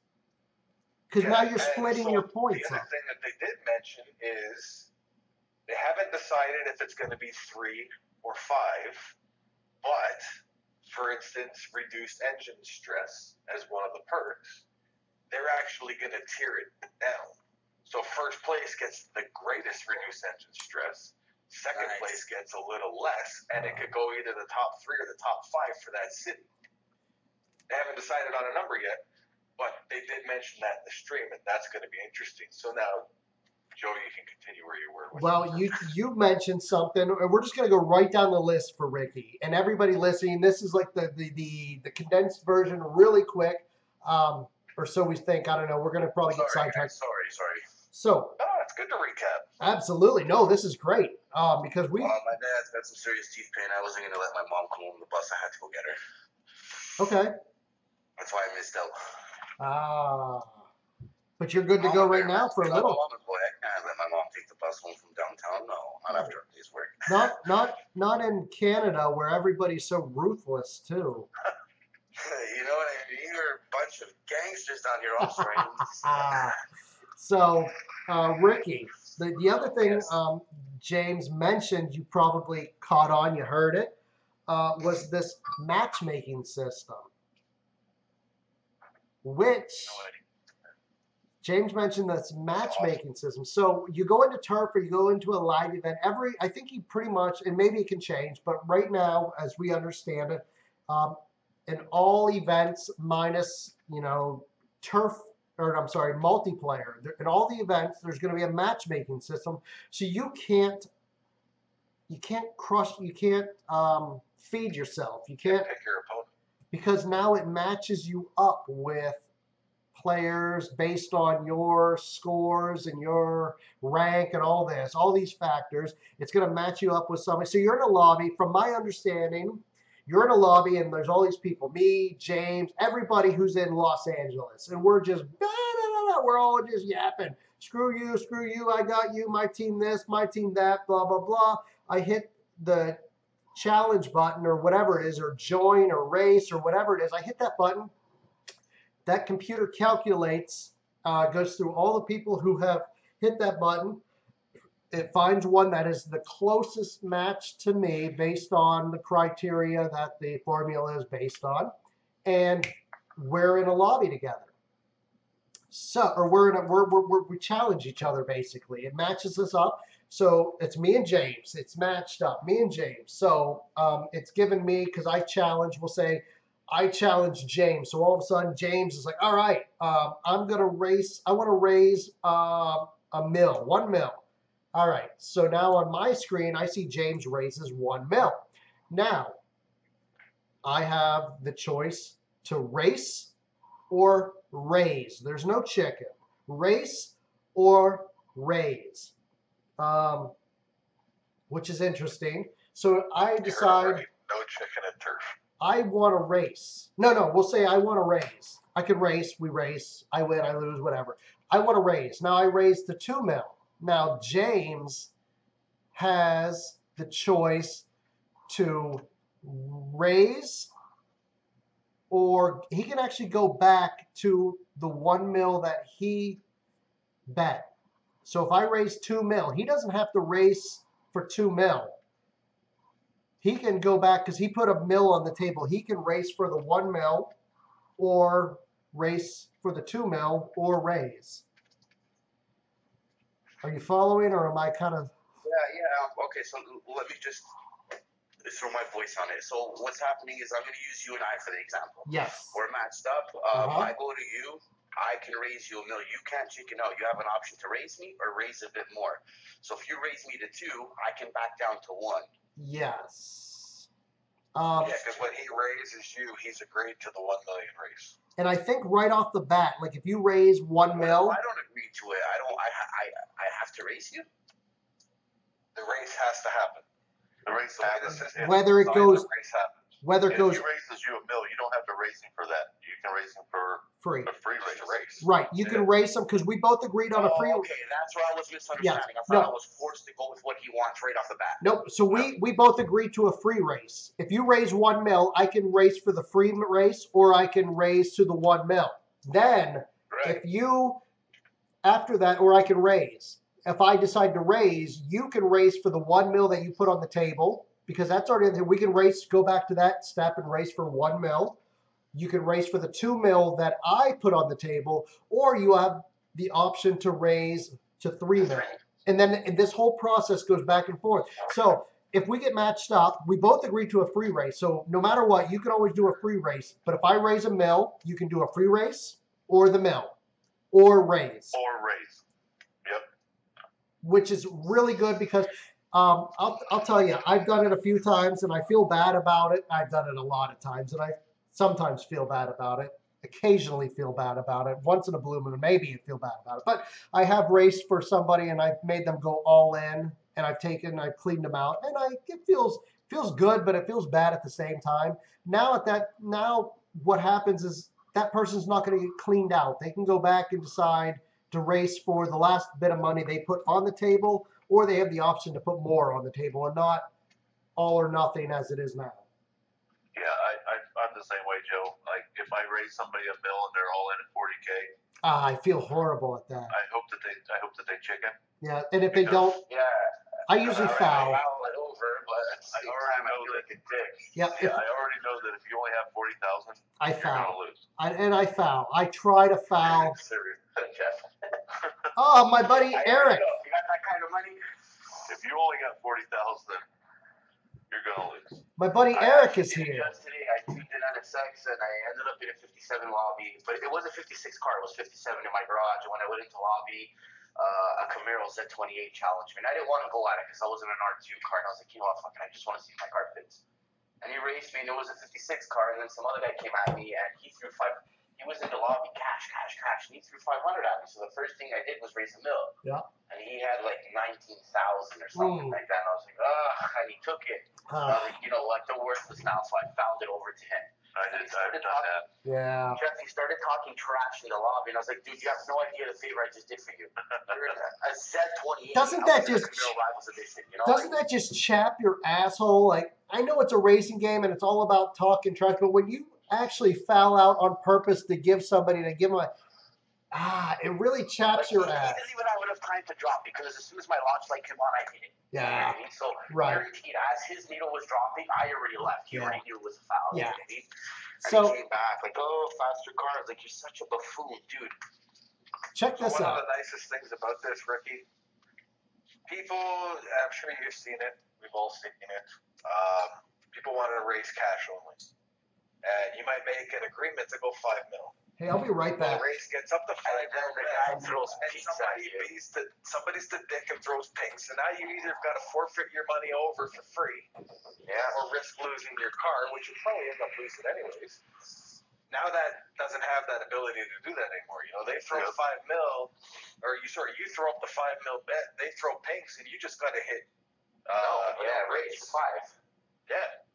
Because now you're splitting your points up. The other thing that they did mention is They haven't decided if it's going to be 3 or 5, but, for instance, reduced engine stress as one of the perks, they're actually going to tier it down. So first place gets the greatest reduced engine stress. Second place gets a little less, and it could go either the top 3 or the top 5 for that city. They haven't decided on a number yet, but they did mention that in the stream, and that's going to be interesting. So now, Joe, you can continue where you were. Well, you mentioned something, and we're just going to go right down the list for Ricky. And everybody listening, this is like the condensed version, really quick, or so we think. I don't know. We're going to probably get sidetracked. Sorry. So. No, it's good to recap. Absolutely. No, this is great. Because my dad's got some serious teeth pain. I wasn't going to let my mom come on the bus. I had to go get her. Okay. That's why I missed out. But you're good to go right now for a little. I can't let my mom take the bus home from downtown. No, not after a day's work. Not in Canada where everybody's so ruthless too. You know what I mean? You're a bunch of gangsters down here. I'm sorry. So, Ricky, the other thing James mentioned, you probably caught on, you heard it, was this matchmaking system, which James mentioned this matchmaking system. So you go into turf or you go into a live event. I think he pretty much, and maybe it can change, but right now, as we understand it, in all events minus, turf, or I'm sorry, multiplayer. In all the events, there's going to be a matchmaking system. So you can't feed yourself. You can't pick your opponent. Because now it matches you up with players based on your scores and your rank and all these factors. It's going to match you up with somebody. So you're in a lobby, from my understanding, you're in a lobby and there's all these people, me, James, everybody who's in Los Angeles. And we're just, we're all just yapping. Screw you, I got you, my team this, my team that, blah, blah, blah. I hit the challenge button or whatever it is, or join or race or whatever it is. I hit that button. That computer calculates, goes through all the people who have hit that button. It finds one that is the closest match to me based on the criteria that the formula is based on. And we're in a lobby together. So, or we challenge each other basically. It matches us up. So it's me and James. It's matched up, me and James. So it's given me, because I challenge, we'll say, I challenge James. So all of a sudden, James is like, all right, I'm going to race. I want to raise $1 mil. All right. So now on my screen, I see James raises $1 mil. Now, I have the choice to race or raise. There's no chicken. Race or raise, which is interesting. So I decide. No chicken at turf. I want to race. No, we'll say I want to raise. I could race, we race, I win, I lose, whatever. I want to raise. Now I raise the $2 mil. Now James has the choice to raise, or he can actually go back to the $1 mil that he bet. So if I raise $2 mil, he doesn't have to race for $2 mil. He can go back because he put $1 mil on the table. He can race for the $1 mil or race for the $2 mil or raise. Are you following, or am I kind of? Yeah. Okay, so let me just throw my voice on it. So what's happening is I'm going to use you and I for the example. Yes. We're matched up. I go to you. I can raise you $1 mil. You can't chicken out. You have an option to raise me or raise a bit more. So if you raise me to 2, I can back down to 1. Yes. Yeah, because when he raises you, he's agreed to the 1 million raise. And I think right off the bat, like if you raise $1 mil, I don't agree to it. I have to raise you. The race has to happen. The race happens. Whether it goes, the race happens. whether it goes. If he raises you $1 mil, you don't have to race him for that. You can race him for free. A free race. Right. You can race them because we both agreed on a free. Okay, that's where I was misunderstanding. Yeah. I thought I was forced to go with what he wants right off the bat. Nope. So we both agreed to a free race. If you raise $1 mil, I can race for the free race, or I can raise to the $1 mil. Then, if you after that, or I can raise. if I decide to raise, you can race for the 1 mil that you put on the table, because that's already there. We can race, go back to that step and race for 1 mil. You can raise for the 2 mil that I put on the table, or you have the option to raise to 3 mil. And then this whole process goes back and forth. So if we get matched up, we both agree to a free race. So no matter what, you can always do a free race. But if I raise a mil, you can do a free race or the mil or raise. Or raise. Yep. Which is really good because I'll tell you, I've done it a few times and I feel bad about it. I've done it a lot of times and I sometimes feel bad about it. Occasionally feel bad about it. Once in a blue moon, maybe you feel bad about it. But I have raced for somebody and I've made them go all in, and I've cleaned them out, and it feels good, but it feels bad at the same time. Now what happens is that person's not going to get cleaned out. They can go back and decide to race for the last bit of money they put on the table, or they have the option to put more on the table and not all or nothing as it is now. Yeah, I'm the same way, Joe. Like, if I raise somebody a mil and they're all in at 40K, I feel horrible at that. I hope that they chicken. Yeah, and if they don't, I usually foul. It over, but I already know that. I already know that if you only have 40,000, I you're foul. gonna lose. I foul. I try to foul. Serious. Oh, my buddy Eric. You got that kind of money? If you only got 40,000, you're gonna lose. My buddy Eric is here. Just today, I tuned in on a 6 and I ended up in a 57 lobby, but it was a 56 car. It was 57 in my garage. And when I went into lobby, a Camaro said 28 challenge me. And I didn't want to go at it because I was in an R2 car. And I was like, you know what, fuck it, I just want to see if my car fits. And he raced me, and it was a 56 car. And then some other guy came at me, and he threw he was in the lobby, cash, and he threw 500 at me. So the first thing I did was raise a mil. Yeah. And he had like 19,000 or something like that. And I was like, and he took it. I was like, you know what, the worthless now, so I found it over to him. I've done that. Yeah. Jeff, he started talking trash in the lobby, and I was like, dude, you have no idea the favor I just did for you. You're a Z28. Doesn't that just chap your asshole? Like, I know it's a racing game and it's all about talking trash, but when you actually foul out on purpose to give somebody, it really chaps your ass. He didn't even have enough time to drop, because as soon as my launch light came on, I hit it. Yeah. You know what I mean? So right. Guaranteed, as his needle was dropping, I already left. He already knew it was a foul. Yeah. You know what I mean? And so he came back like, faster cars. Like, you're such a buffoon, dude. Check this out. One of the nicest things about this, Ricky, people, I'm sure you've seen it. We've all seen it. People want to raise cash only. And you might make an agreement to go 5 mil. Hey, I'll be right back. The race gets up to 5 mil, and somebody's the dick and throws pinks, and now you either got to forfeit your money over for free, or risk losing your car, which you probably end up losing anyways. Now that doesn't have that ability to do that anymore. You know, they throw 5 mil, or you throw up the 5 mil bet, they throw pinks, and you just got to hit. Race 5. Yeah.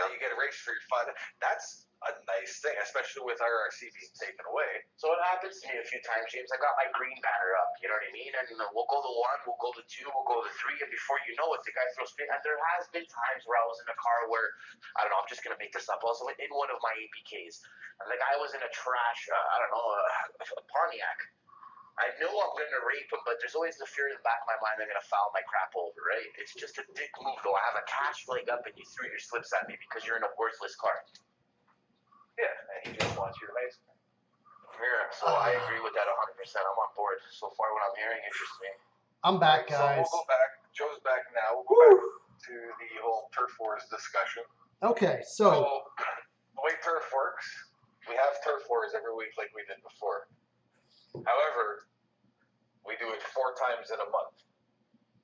You get a race for your 5. That's a nice thing, especially with RRC being taken away. So it happens to me a few times, James. I got my green banner up, you know what I mean? And we'll go to 1, we'll go to 2, we'll go to 3, and before you know it, the guy throws pink. And there has been times where I was in a car where, I don't know, I'm just going to make this up. I was in one of my APKs, and the guy was in a trash, a Pontiac. I know I'm going to rape him, but there's always the fear in the back of my mind I'm going to foul my crap over, right? It's just a dick move, though. I have a cash leg up, and you threw your slips at me because you're in a worthless car. Yeah, and he just wants you to race. Yeah, so I agree with that 100%. I'm on board. So far, what I'm hearing interests me. I'm back, guys. So we'll go back. Joe's back now. We'll go back to the whole turf wars discussion. Okay, so the way turf works, we have turf wars every week like we did before. However, we do it 4 times in a month.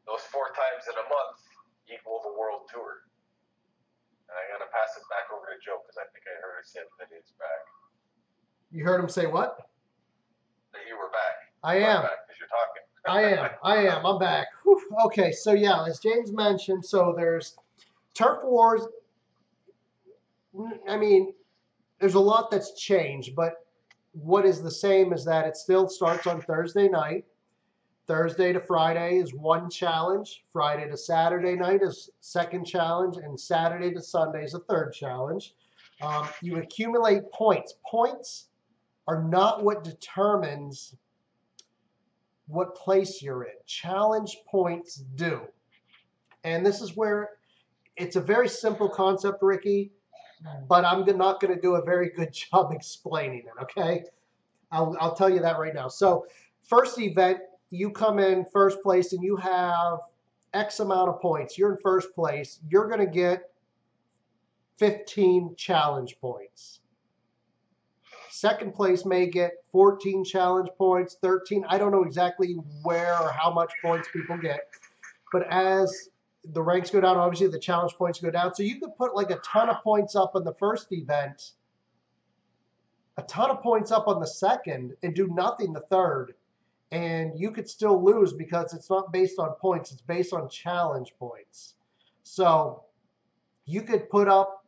Those 4 times in a month equal the world tour. And I'm going to pass it back over to Joe because I think I heard her say that it's back. You heard him say what? That you were back. I am. Because you're talking. I am. I'm back. Whew. Okay, so yeah, as James mentioned, so there's turf wars. I mean, there's a lot that's changed, but what is the same is that it still starts on Thursday night. Thursday to Friday is 1 challenge. Friday to Saturday night is 2nd challenge. And Saturday to Sunday is a 3rd challenge. You accumulate points. Points are not what determines what place you're in. Challenge points do. And this is where it's a very simple concept, Ricky, but I'm not going to do a very good job explaining it, okay? I'll tell you that right now. So first event, you come in first place and you have X amount of points. You're in first place. You're going to get 15 challenge points. Second place may get 14 challenge points, 13. I don't know exactly where or how much points people get. But as the ranks go down, obviously the challenge points go down. So you could put like a ton of points up on the first event, a ton of points up on the second, and do nothing the third. And you could still lose because it's not based on points. It's based on challenge points. So you could put up,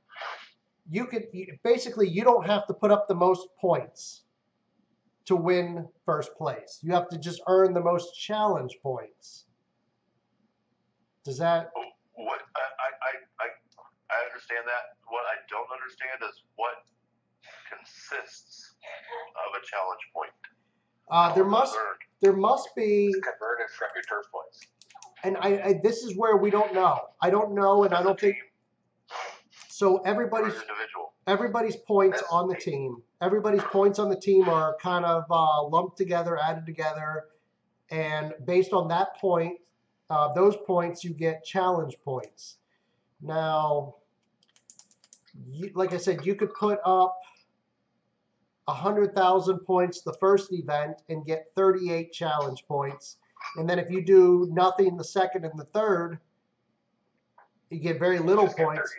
basically you don't have to put up the most points to win first place. You have to just earn the most challenge points. Does that? What I understand that. What I don't understand is what consists of a challenge point. There must be It's converted from your turf points. And this is where we don't know. I don't know, and I don't think. So everybody's points on the team. Everybody's points on the team are kind of lumped together, added together, and based on that point, those points you get challenge points. Now, like I said, you could put up 100,000 points the first event and get 38 challenge points. And then if you do nothing the second and the third, you get very little points.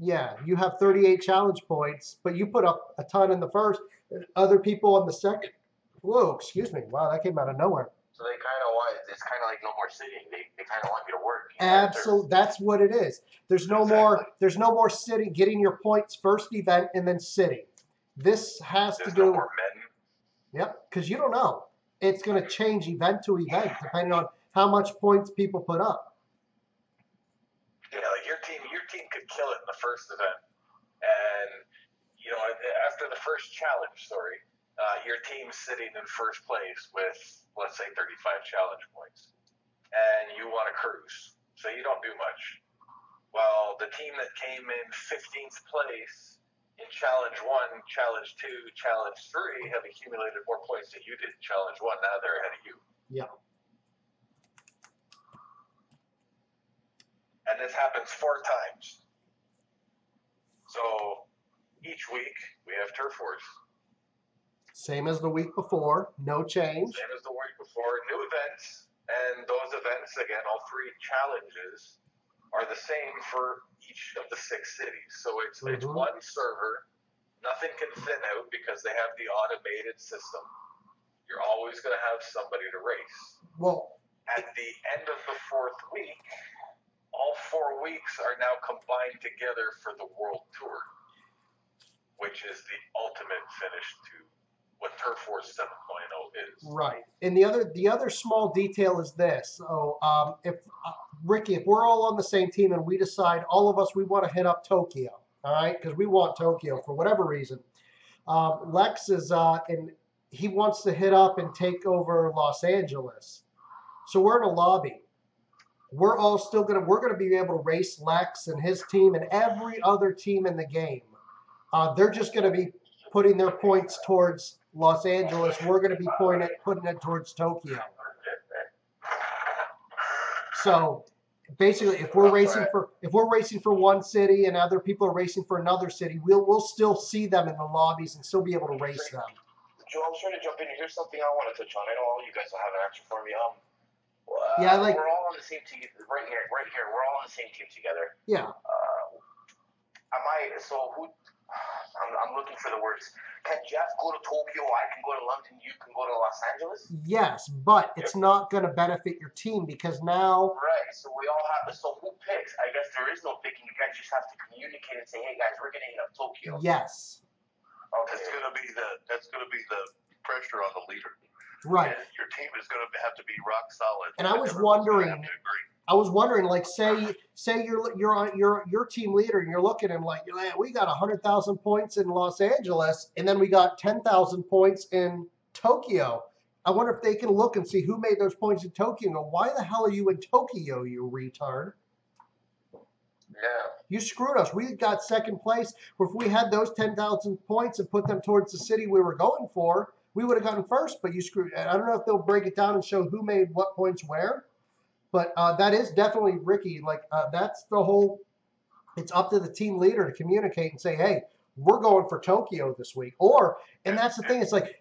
Yeah, you have 38 challenge points, but you put up a ton in the first. Other people on the second. Whoa, excuse me. Wow, that came out of nowhere. So they kind of want, it's kind of like no more sitting. They kind of want you to work. Absolutely, that's what it is. There's no more sitting, getting your points first event and then sitting. This has to do. No more men. Yep, because you don't know. It's going to change event to event depending on how much points people put up. Yeah, like your team could kill it in the first event, and after the first challenge, your team's sitting in first place with, let's say, 35 challenge points, and you want to cruise, so you don't do much. Well, the team that came in 15th place in challenge 1, challenge 2, challenge 3 have accumulated more points than you did in challenge 1. Now they're ahead of you. Yeah. And this happens 4 times. So each week we have turf wars. Same as the week before, no change. Same as the week before, new events, and those events, again, all 3 challenges are the same for each of the 6 cities. So it's one server, nothing can thin out because they have the automated system. You're always going to have somebody to race. Well, at the end of the 4th week, all 4 weeks are now combined together for the World Tour, which is the ultimate finish to what Turf Wars 7.0 is. Right. And the other small detail is this. So, Ricky, if we're all on the same team and we decide all of us we want to hit up Tokyo, all right, because we want Tokyo for whatever reason. Lex is and he wants to hit up and take over Los Angeles. So we're in a lobby. We're gonna be able to race Lex and his team and every other team in the game. They're just gonna be putting their points towards Los Angeles. We're gonna be putting it towards Tokyo. So basically, if we're racing for one city and other people are racing for another city, we'll still see them in the lobbies and still be able to race them. Joe, I'm trying to jump in. Here's something I want to touch on. I know all you guys will have an answer for me. Yeah, we're all on the same team right here. We're all on the same team together. Yeah. I'm looking for the words. Can Jeff go to Tokyo? I can go to London. You can go to Los Angeles. Yes, but it's not going to benefit your team because now. Right. So we all have. So who picks? I guess there is no picking. You guys just have to communicate and say, "Hey guys, we're going to hit up Tokyo." Yes. Okay. That's going to be the pressure on the leader. Right. And your team is going to have to be rock solid. And I was wondering, like, say you're your team leader, and you're looking and like, we got 100,000 points in Los Angeles, and then we got 10,000 points in Tokyo. I wonder if they can look and see who made those points in Tokyo and go, why the hell are you in Tokyo, you retard? Yeah. You screwed us. We got second place. If we had those 10,000 points and put them towards the city we were going for, we would have gotten first, but you screwed. I don't know if they'll break it down and show who made what points where, but that is definitely Ricky. Like, that's the whole, it's up to the team leader to communicate and say, hey, we're going for Tokyo this week. Or, and that's the thing, it's like,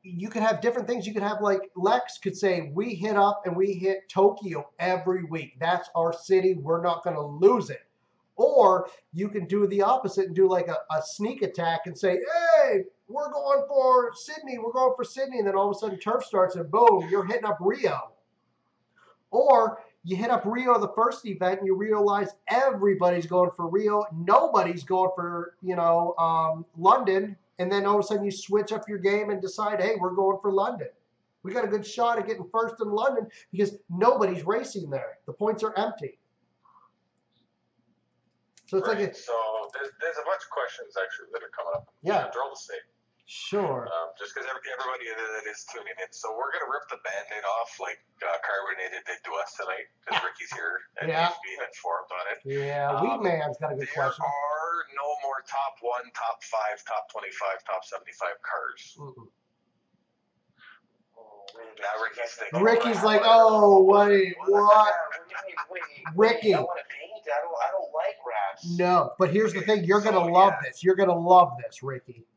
you could have different things. You could have, like, Lex could say, we hit up and we hit Tokyo every week. That's our city. We're not going to lose it. Or you can do the opposite and do like a sneak attack and say, hey, we're going for Sydney. We're going for Sydney. And then all of a sudden turf starts and boom, you're hitting up Rio. Or you hit up Rio the first event and you realize everybody's going for Rio. Nobody's going for, London. And then all of a sudden you switch up your game and decide, hey, we're going for London. We got a good shot at getting first in London because nobody's racing there. The points are empty. So it's right. So there's a bunch of questions actually that are coming up. Yeah. They're all the same. Sure. Just because everybody that is tuning in. So we're going to rip the Band-Aid off like Carbonated did to us tonight because Ricky's here and he's being informed on it. Yeah, Weed Man's got a good question. There are no more top 1, top 5, top 25, top 75 cars. Mm-mm. Now Ricky's thinking. Ricky's like, oh, wait, what? Ricky. I want to paint. I don't like wraps. No, but here's the thing. You're going to love this. You're going to love this, Ricky.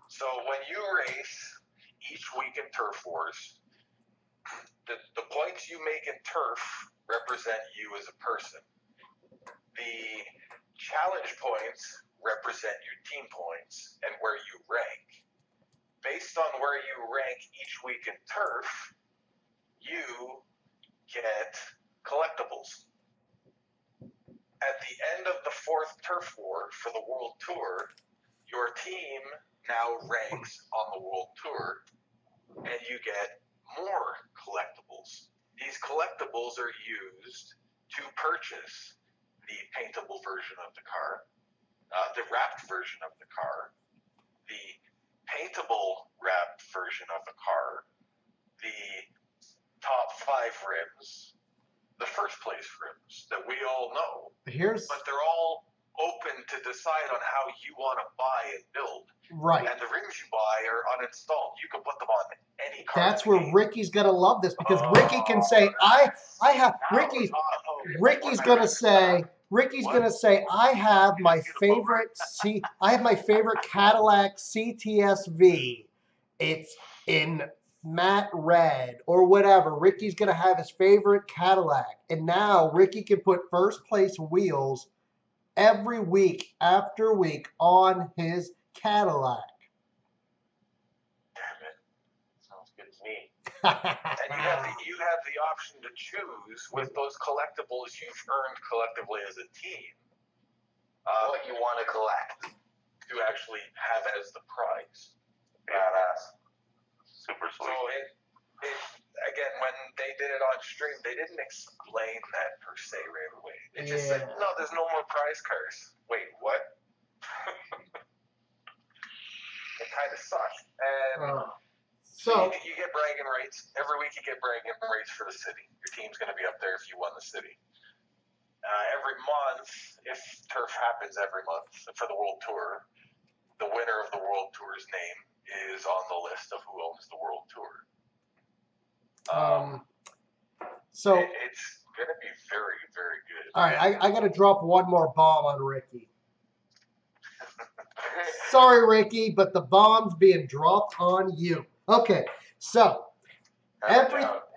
So when you race each week in Turf Wars, the points you make in turf represent you as a person. The challenge points represent your team points and where you rank. Based on where you rank each week in turf, you get collectibles. At the end of the 4th Turf War for the World Tour, your team now ranks on the World Tour, and you get more collectibles. These collectibles are used to purchase the paintable version of the car, the wrapped version of the car, the paintable wrapped version of the car, the top 5 rims, the first place rims that we all know. But they're all open to decide on how you want to buy and build. Right. And the rims you buy are uninstalled. You can put them on any car. That's where Ricky's gonna love this because Ricky can say, Ricky's gonna say, I have my favorite Cadillac CTS-V. It's in matte red or whatever. Ricky's gonna have his favorite Cadillac. And now Ricky can put first place wheels every week after week on his Cadillac. Damn it. Sounds good to me. And you have the option to choose with those collectibles you've earned collectively as a team. What you want to collect. To actually have as the prize. Badass. Super sweet. So again, when they did it on stream, they didn't explain that per se right away. They just said, no, there's no more prize cars. Wait, what? It kind of sucks. And so you get bragging rights. Every week you get bragging rights for the city. Your team's going to be up there if you won the city. Every month, if turf happens every month for the World Tour, the winner of the World Tour's name is on the list of who owns the World Tour. So it's going to be very, very good. All right, I got to drop one more bomb on Ricky. Sorry, Ricky, but the bomb's being dropped on you. Okay, so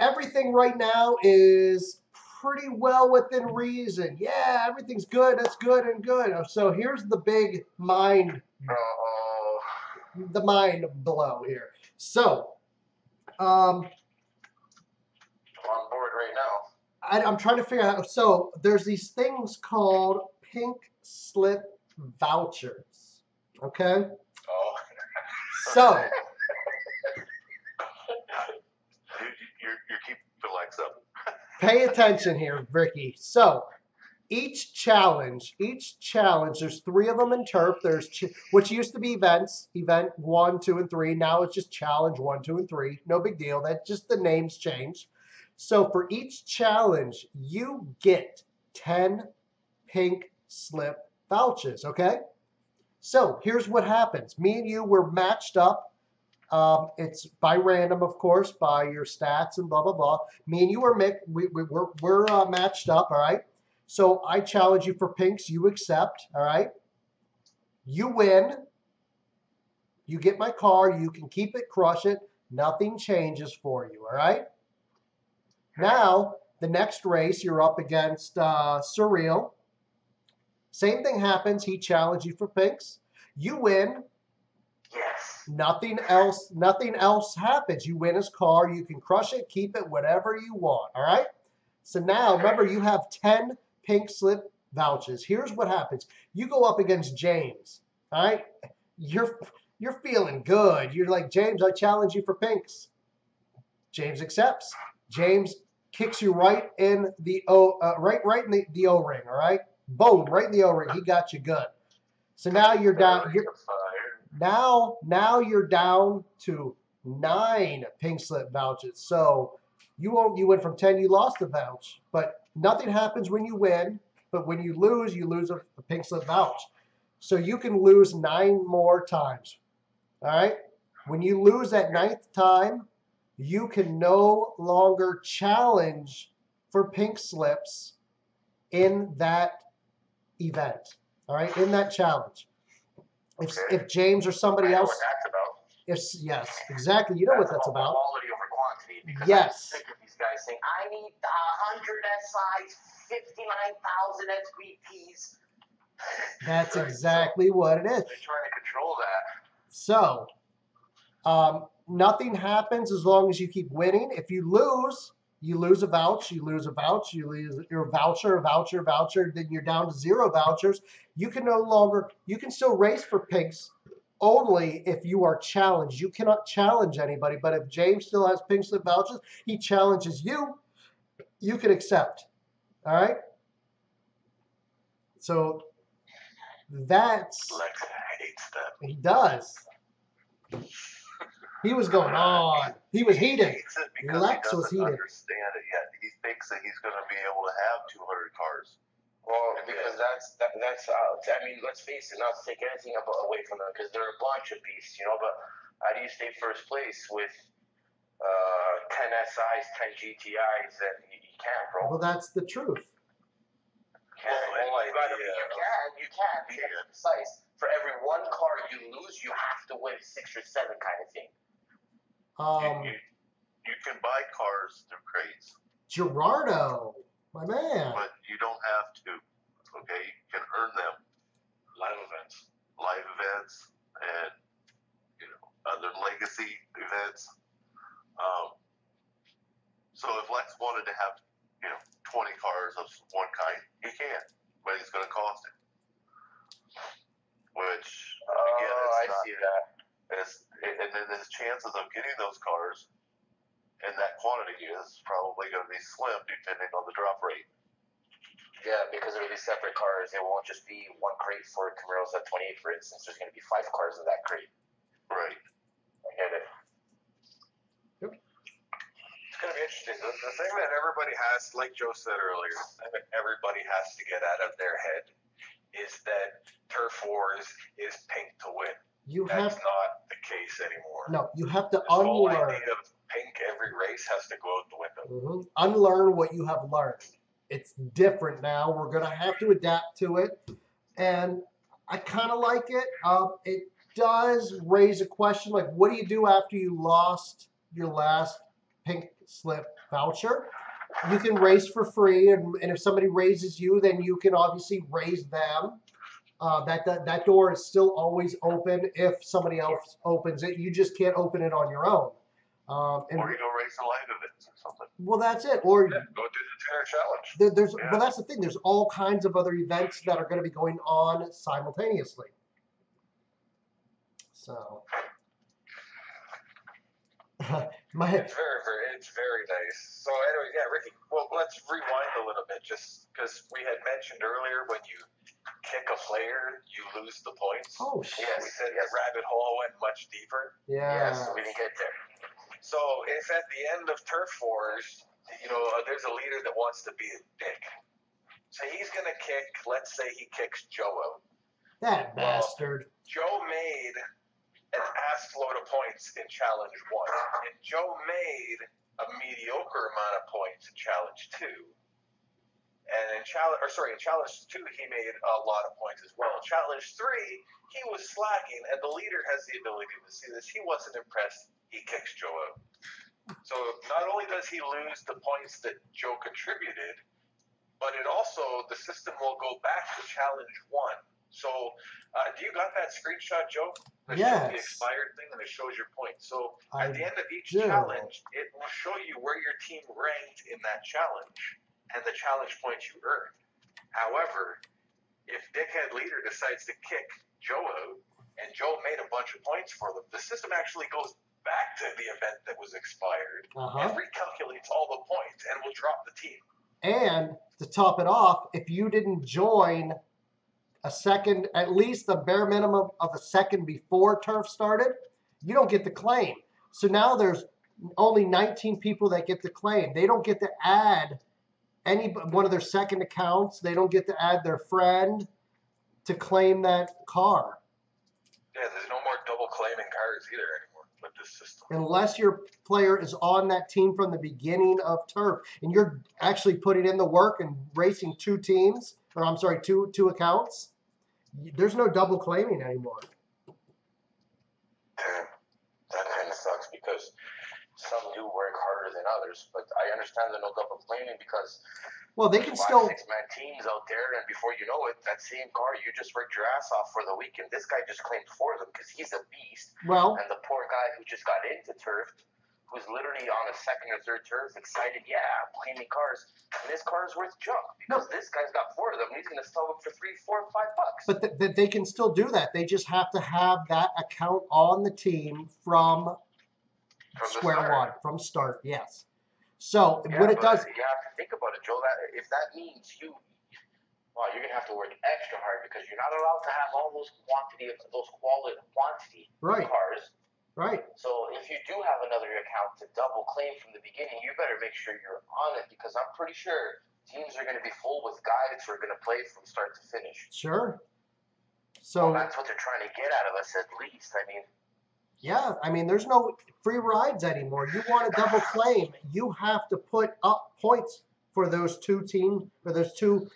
everything right now is pretty well within reason. Yeah, everything's good. That's good and good. So here's the big mind blow here. So, I'm on board right now. I'm trying to figure out. So there's these things called pink slip vouchers. Okay. Oh. So. You keep the legs up. Pay attention here, Ricky. So each challenge, there's 3 of them in turf. There's which used to be events, event 1, 2, and 3. Now it's just challenge 1, 2, and 3. No big deal. That just the names change. So for each challenge, you get 10 pink slip vouchers. Okay. So here's what happens. Me and you were matched up. It's by random, of course, by your stats and blah blah blah. Me and you are we're matched up. All right. So I challenge you for pinks. You accept. All right. You win. You get my car. You can keep it, crush it. Nothing changes for you. All right. Now the next race, you're up against Surreal. Same thing happens. He challenged you for pinks. You win. Yes. Nothing else happens. You win his car. You can crush it, keep it, whatever you want. All right. So now remember, you have 10 pink slip vouchers. Here's what happens. You go up against James. All right. You're feeling good. You're like, James, I challenge you for pinks. James accepts. James kicks you right in the right in the O-ring. All right. Boom, right in the O-ring. He got you good. So now you're down. Now you're down to 9 pink slip vouchers. So you went from 10, you lost a vouch, but nothing happens when you win. But when you lose a pink slip vouch. So you can lose 9 more times. All right. When you lose that 9th time, you can no longer challenge for pink slips in that event. All right, in that challenge. If James or somebody else, what that's about. yes, exactly. You know what that's about. Quality over quantity. Because Yes. I'm sick of these guys saying, I need 100 SIs, 59,000 SVPs. That's exactly what it is. They're trying to control that. So, nothing happens as long as you keep winning. If you lose a vouch, you lose your voucher, then you're down to 0 vouchers. You can still race for pinks only if you are challenged. You cannot challenge anybody, but if James still has pink slip vouchers, he challenges you, you can accept. All right? So that's... Lex hates that. He does. He was going on. He was heated. He hates it because Lex he was doesn't heated. understand it yet. He thinks that he's going to be able to have 200 cars. Well, because that's I mean, let's face it, not to take anything away from them, because they're a bunch of beasts, you know, but how do you stay first place with 10 SIs, 10 GTIs, and you can't, bro? Well, that's the truth. You can be precise. For every 1 car you lose, you have to win 6 or 7 kind of thing. You can buy cars through crates. Gerardo, my man. But you don't have to. Okay, you can earn them. Live events, and other legacy events. So if Lex wanted to have 20 cars of one kind, he can, but it's going to cost him. Which again, see that. And then his chances of getting those cars in that quantity is probably going to be slim, depending on the drop rate. Yeah, because there will be separate cars. It won't just be 1 crate for Camaros at 28, for instance. There's going to be 5 cars in that crate. Right. I get it. It's going to be interesting. The thing that everybody has, like Joe said earlier, the thing that everybody has to get out of their head is that Turf Wars is pink to win. That's not the case anymore. No, you have to This whole unlearn. idea of pink every race has to go out the window. Unlearn what you have learned. It's different now. We're going to have to adapt to it. And I kind of like it. It does raise a question, like, what do you do after you lost your last pink slip voucher? You can race for free, and if somebody raises you, then you can obviously raise them. That door is still always open if somebody else opens it. You just can't open it on your own. Or you go race a live events or something. Well, that's it. Or go do the Twitter challenge. Well, that's the thing. There's all kinds of other events that are going to be going on simultaneously. So, it's very nice. So anyway, anyways, yeah, Ricky. Well, let's rewind a little bit, just because we had mentioned earlier when you kick a player, you lose the points. Oh, shit. We said the rabbit hole went much deeper. Yeah. Yes, we didn't get there. So if at the end of turf wars, there's a leader that wants to be a dick. So he's going to kick, let's say he kicks Joe out. That bastard. Joe made an ass load of points in challenge 1, and Joe made a mediocre amount of points in challenge 2. And in challenge 2, he made a lot of points as well. In challenge 3, he was slacking, and the leader has the ability to see this. He wasn't impressed. He kicks Joe out. So not only does he lose the points that Joe contributed, but the system will go back to challenge 1. So do you got that screenshot, Joe? It shows the expired thing, and it shows your points. So at the end of each challenge, it will show you where your team ranked in that challenge and the challenge points you earned. However, if Dickhead Leader decides to kick Joe out, and Joe made a bunch of points for them, the system actually goes back to the event that was expired and recalculates all the points and will drop the team. And to top it off, if you didn't join a second, at least the bare minimum of a second before turf started, you don't get the claim. So now there's only 19 people that get the claim. They don't get to add any one of their second accounts. They don't get to add their friend to claim that car. Yeah, there's no more double claiming cars either anymore with this system. Unless your player is on that team from the beginning of turf, and you're actually putting in the work and racing two accounts, there's no double claiming anymore. That kind of sucks because some do work harder than others, but I understand the no double claiming because they can still 6-man teams out there, and before you know it, that same car you just worked your ass off for the weekend. This guy just claimed for them because he's a beast. And the poor guy who just got into turf, who's literally on a second or third turf, excited, I'm claiming cars, and this car is worth junk because this guy's got 4 of them. And he's going to sell them for $3, $4, $5. But they can still do that. They just have to have that account on the team from square one, from start. Yes. So what it does, you have to think about it, Joe. That if that means you're going to have to work extra hard because you're not allowed to have all those quality cars. Right. So if you do have another account to double claim from the beginning, you better make sure you're on it because I'm pretty sure teams are going to be full with guys who are going to play from start to finish. Sure. So that's what they're trying to get out of us at least. There's no free rides anymore. You want to double claim, you have to put up points for those two teams, or those two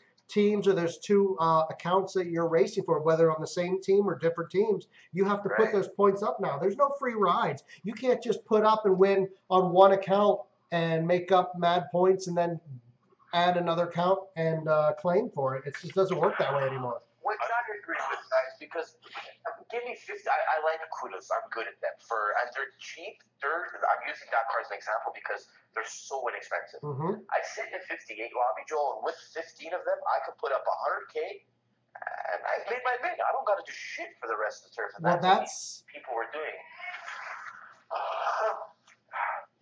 accounts that you're racing for, whether on the same team or different teams. You have to put those points up now. There's no free rides. You can't just put up and win on one account and make up mad points and then add another account and claim for it. It just doesn't work that way anymore. Which I agree with, guys, because give me 50. I like kudos. I'm good at them. And they're cheap. I'm using that car as an example because they're so inexpensive. I sit in a 58 lobby, Joel, and with 15 of them, I could put up 100K, and I made my min. I don't got to do shit for the rest of the turf. And that's what people were doing.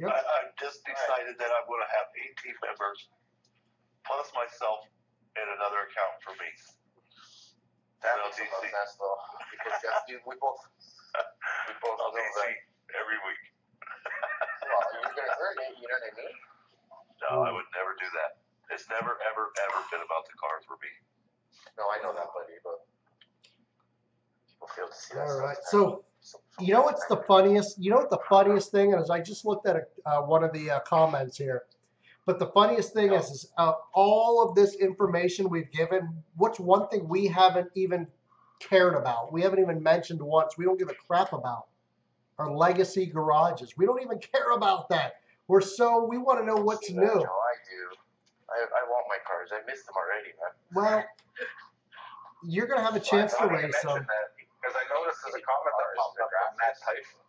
I just decided that I'm going to have 18 members plus myself and another account for me. That makes a lot of sense, though, because we both know that every week. Well, you're gonna hurt it. You know what I mean? No, I would never do that. It's never, ever, ever been about the cars for me. No, I know that, buddy, but people fail to see that. All right, so you know what's the funniest? You know what the funniest thing is? I just looked at one of the comments here. But the funniest thing is all of this information we've given, what's one thing we haven't even cared about? We haven't even mentioned once. We don't give a crap about our legacy garages. We don't even care about that. We want to know what's new. I do. I want my cars. I miss them already, man. Well, you're going to have a chance to race them. Because I noticed there's a comment that popped up on Matt Tyson.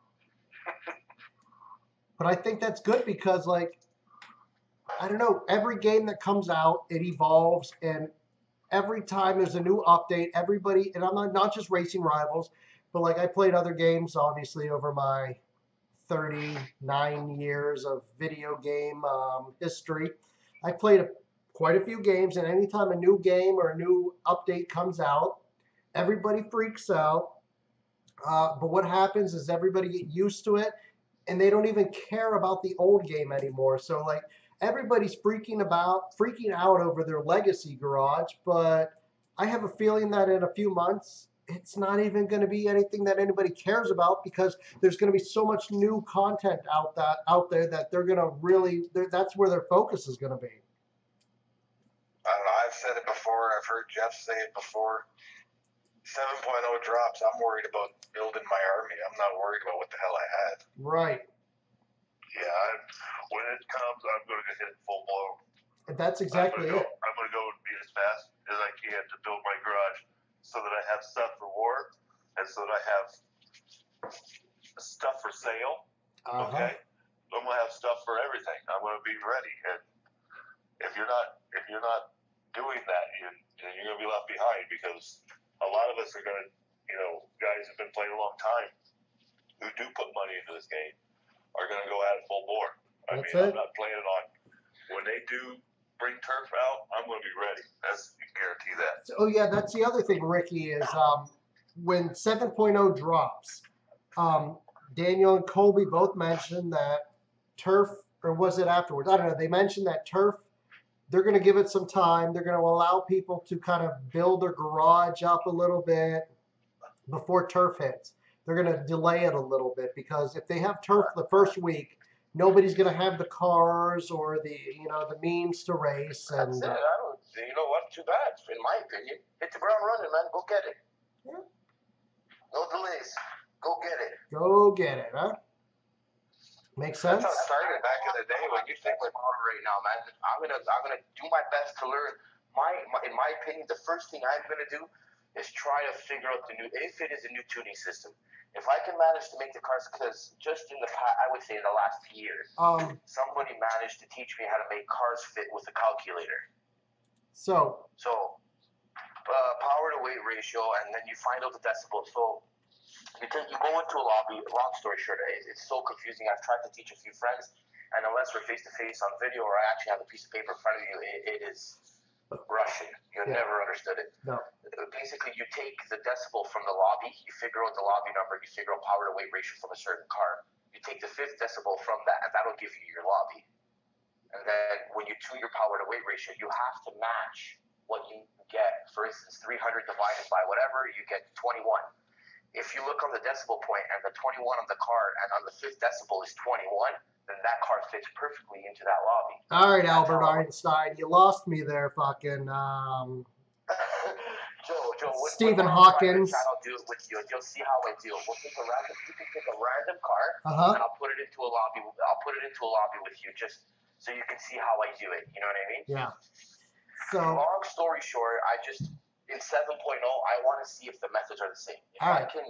But I think that's good because, I don't know, every game that comes out, it evolves, and every time there's a new update, everybody, and I'm not just Racing Rivals, but I played other games, obviously, over my 39 years of video game history. I played quite a few games, and anytime a new game or a new update comes out, everybody freaks out. But what happens is everybody get used to it, and they don't even care about the old game anymore. So like everybody's freaking out over their legacy garage, but I have a feeling that in a few months it's not even going to be anything that anybody cares about, because there's going to be so much new content out there that they're going to really that's where their focus is going to be. I don't know. I've said it before. I've heard Jeff say it before. 7.0 drops. I'm worried about building my army. I'm not worried about what the hell I had. Right. Yeah, when it comes, I'm going to hit it full blow. That's exactly it. I'm going to go and be as fast as I can to build my garage so that I have stuff for war and so that I have stuff for sale. Okay? I'm going to have stuff for everything. I'm going to be ready. And if you're not doing that, you're going to be left behind, because a lot of us are going to, guys who've been playing a long time who do put money into this game are going to go at it full bore. I'm not planning on, when they do bring turf out, I'm going to be ready. You can guarantee that. Oh yeah, that's the other thing, Ricky, is when 7.0 drops, Daniel and Colby both mentioned that turf, or was it afterwards? I don't know. They mentioned that turf, they're going to give it some time. They're going to allow people to kind of build their garage up a little bit before turf hits. They're going to delay it a little bit, because if they have turf the first week, nobody's going to have the cars or the means to race. And that's it. You know what? Too bad, in my opinion. Hit the ground running, man. Go get it. Yeah. No delays. Go get it. Go get it, huh? Makes sense. That's how it started back in the day. When you think about it right now, man, I'm gonna do my best to learn. In my opinion, the first thing I'm gonna do is try to figure out if it is a new tuning system. If I can manage to make the cars, because just in the past, I would say in the last year, somebody managed to teach me how to make cars fit with a calculator. So power to weight ratio, and then you find out the decibels. So you go into a lobby. Long story short, it's so confusing. I've tried to teach a few friends, and unless we're face to face on video, or I actually have a piece of paper in front of you, it is Russian. You've never understood it. No. Basically, you take the decibel from the lobby, you figure out the lobby number, you figure out power to weight ratio from a certain car. You take the 5th decibel from that, and that'll give you your lobby. And then when you tune your power to weight ratio, you have to match what you get. For instance, 300 divided by whatever, you get 21. If you look on the decibel point and the 21 on the car and on the 5th decibel is 21, then that car fits perfectly into that lobby. All right, Albert Einstein, you lost me there, fucking. Joe, Stephen Hawkins. I'll do it with you. You'll see how I do it. You can pick a random car, and I'll put it into a lobby. With you, just so you can see how I do it. You know what I mean? Yeah. So long story short, in 7.0, I want to see if the methods are the same. If I can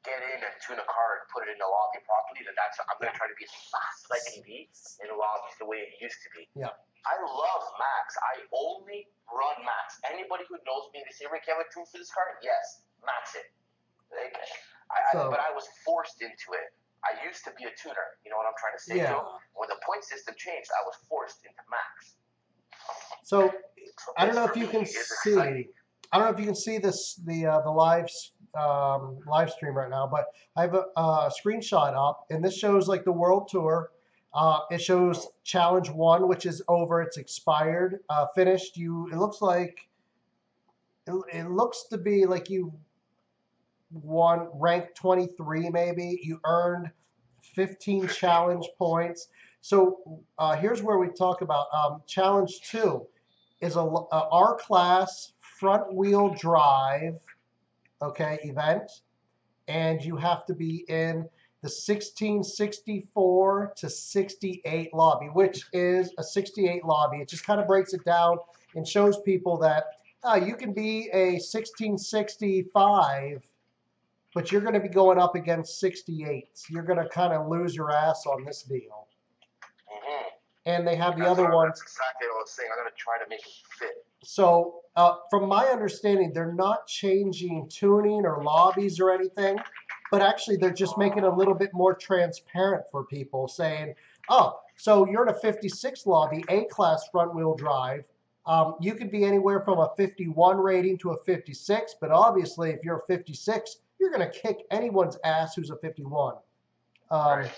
get in and tune a car and put it in the lobby properly, then I'm going to try to be as fast as I can be in the lobbies the way it used to be. Yeah. I love Max. I only run Max. Anybody who knows me, they say, Rick, you have a tune for this car? Yes, Max it. But I was forced into it. I used to be a tuner. You know what I'm trying to say, Joe? When the point system changed, I was forced into Max. So I don't know if you can see. I don't know if you can see this the live stream right now, but I have a screenshot up, and this shows like the world tour. It shows challenge 1, which is over. It's expired, finished. It looks to be like you won rank 23, maybe. You earned 15 challenge points. So here's where we talk about challenge 2 is a R-Class front wheel drive, event, and you have to be in the 1664 to 68 lobby, which is a 68 lobby. It just kind of breaks it down and shows people that you can be a 1665, but you're going to be going up against 68s. You're going to kind of lose your ass on this deal. And they have the other ones. That's exactly what I was saying. I'm going to try to make it fit. So from my understanding, they're not changing tuning or lobbies or anything. but actually they're just making it a little bit more transparent for people, saying, oh, so you're in a 56 lobby, A-class front-wheel drive. You could be anywhere from a 51 rating to a 56, but obviously if you're a 56, you're going to kick anyone's ass who's a 51. Right.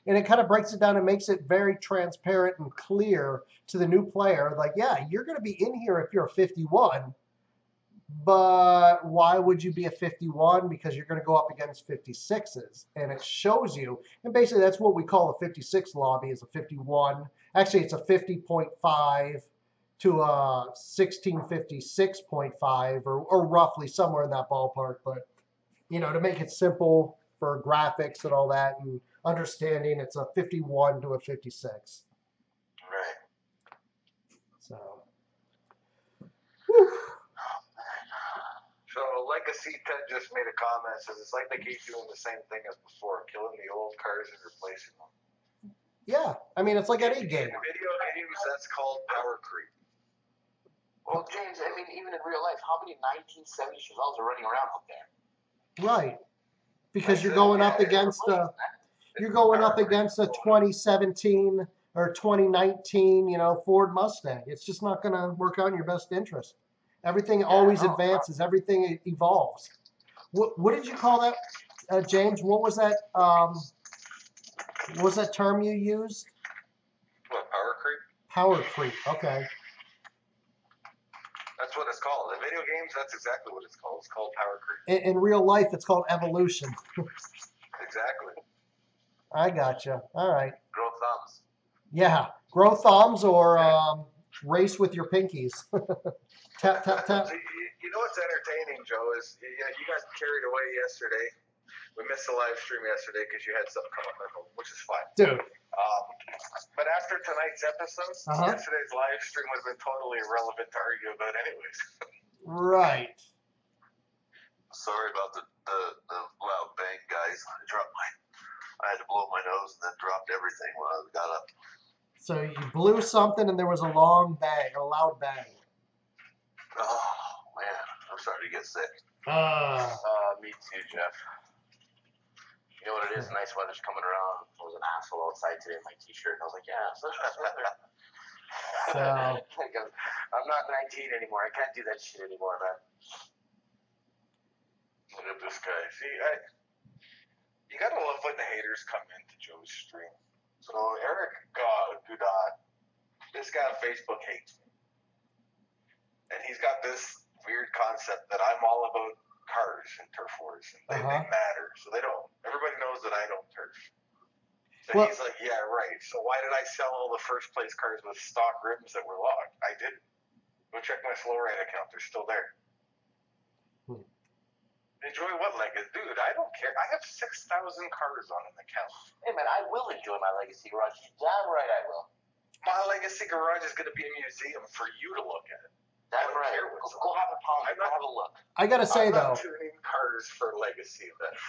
And it kind of breaks it down and makes it very transparent and clear to the new player. Like, yeah, you're going to be in here if you're a 51, but why would you be a 51? Because you're going to go up against 56s. And it shows you. And basically, that's what we call a 56 lobby, is a 51. Actually, it's a 50.5 to a 1656.5, or roughly somewhere in that ballpark. But, you know, to make it simple for graphics and all that and understanding, it's a 51 to a 56. Right. So. So Legacy Ted just made a comment, says it's like they keep doing the same thing as before, killing the old cars and replacing them. Yeah, I mean, it's like any game. In video games, that's called power creep. Well, James, I mean, even in real life, how many 1970 Chevelles are running around out there? Right, because you're going up against a 2017 or 2019, Ford Mustang. It's just not going to work out in your best interest. Everything always advances. Everything evolves. What did you call that, James? What was that? What was that term you used? What, power creep? Power creep. Okay. That's what it's called. In video games, that's exactly what it's called. It's called power creep. In real life, it's called evolution. Exactly. I gotcha. All right. Grow thumbs. Yeah, grow thumbs or race with your pinkies. Tap, tap, tap. You know what's entertaining, Joe, is you got carried away yesterday. We missed the live stream yesterday because you had something come up at home, which is fine. Dude. But after tonight's episode, yesterday's live stream would have been totally irrelevant to argue about anyways. Right. Sorry about the loud bang, guys. I had to blow my nose and then dropped everything when I got up. So you blew something and there was a loud bang. Oh, man. I'm starting to get sick. Me too, Jeff. You know what it is? Nice weather's coming around. I was an asshole outside today in my t-shirt. And I was like, yeah, such nice weather. So. I'm not 19 anymore. I can't do that shit anymore, man. Look at this guy. See, you gotta love when the haters come into Joe's stream. So Eric Goudot, this guy on Facebook hates me. And he's got this weird concept that I'm all about cars and turf wars, and they matter. So they don't. Everybody knows that I don't turf. So he's like, yeah, right. So why did I sell all the first place cars with stock rims that were locked? I didn't. Go check my slow ride account. They're still there. Enjoy what legacy? Dude, I don't care. I have 6,000 cars on an account. Hey, man, I will enjoy my legacy garage. You're damn right I will. My legacy garage is going to be a museum for you to look at. Damn right. Go have a pound. Go have a look. I got to say, I'm not tuning cars for legacy events.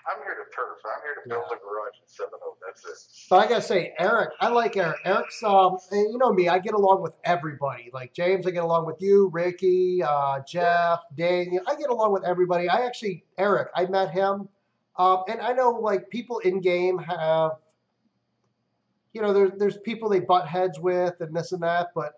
I'm here to turf. I'm here to build a garage in 7-0. That's it. But I got to say, Eric, I like Eric. Eric's, and you know me, I get along with everybody. Like James, I get along with you, Ricky, Jeff, Daniel. I get along with everybody. Eric, I met him. And I know, like, people in-game have, there's people they butt heads with and this and that, but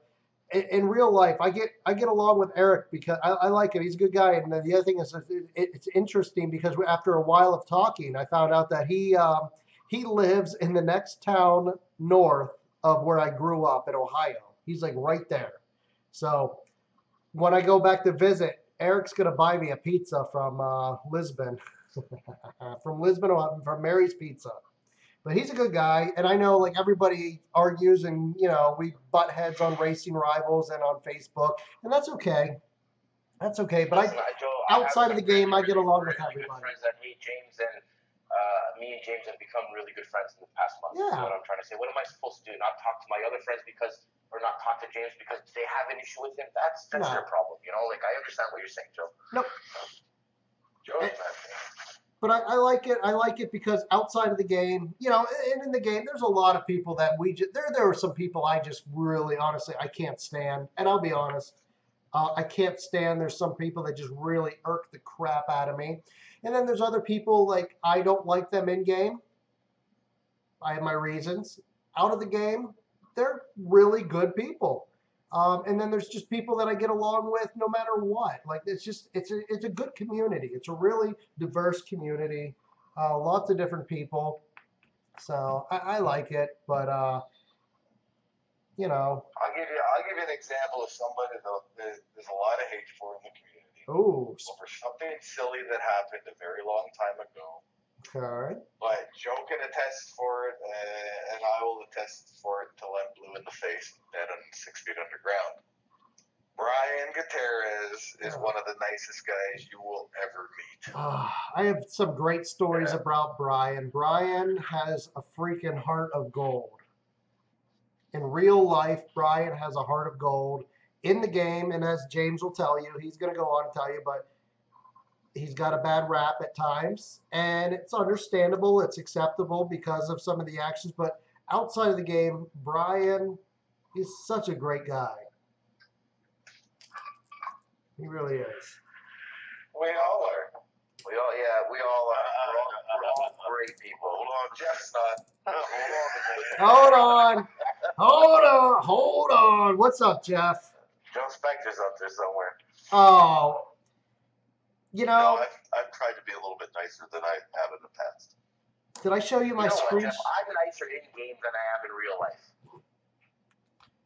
in real life, I get along with Eric because I like him. He's a good guy. And then the other thing is, it's interesting because after a while of talking, I found out that he lives in the next town north of where I grew up in Ohio. He's like right there. So when I go back to visit, Eric's gonna buy me a pizza from Lisbon, from Mary's Pizza. But he's a good guy, and I know like everybody argues, and we butt heads on Racing Rivals and on Facebook, and that's okay. That's okay. But outside of the game, I get along with everybody. Good friends that hate James, and me and James have become really good friends in the past month. Yeah. That's what I'm trying to say. What am I supposed to do? Not talk to my other friends or not talk to James because they have an issue with him? That's their problem. Like I understand what you're saying, Joe. Nope. Joe's But I like it. I like it because outside of the game, and in the game, there's a lot of people that there are some people I just really, honestly, I can't stand. And I'll be honest, I can't stand. There's some people that just really irk the crap out of me. And then there's other people like I don't like them in game. I have my reasons. Out of the game, they're really good people. And then there's just people that I get along with no matter what. Like it's a good community. It's a really diverse community. Lots of different people. So I like it, but you know. I'll give you an example of somebody that there's a lot of hate for in the community. Ooh. Over something silly that happened a very long time ago. Okay. But Joe can attest for it, and I will attest for it until I'm blue in the face, dead on 6 feet underground. Brian Gutierrez is one of the nicest guys you will ever meet. I have some great stories about Brian. Brian has a freaking heart of gold. In real life, Brian has a heart of gold. In the game, and as James will tell you, he's going to go on and tell you, but he's got a bad rap at times, and it's understandable, it's acceptable because of some of the actions, but outside of the game, Brian is such a great guy. He really is. We all are. We all are. We're all great people. Hold on, Jeff's not. Hold on. What's up, Jeff? Joe Spector's up there somewhere. Oh, No, I've tried to be a little bit nicer than I have in the past. Did I show you my screen? I'm nicer in game than I am in real life.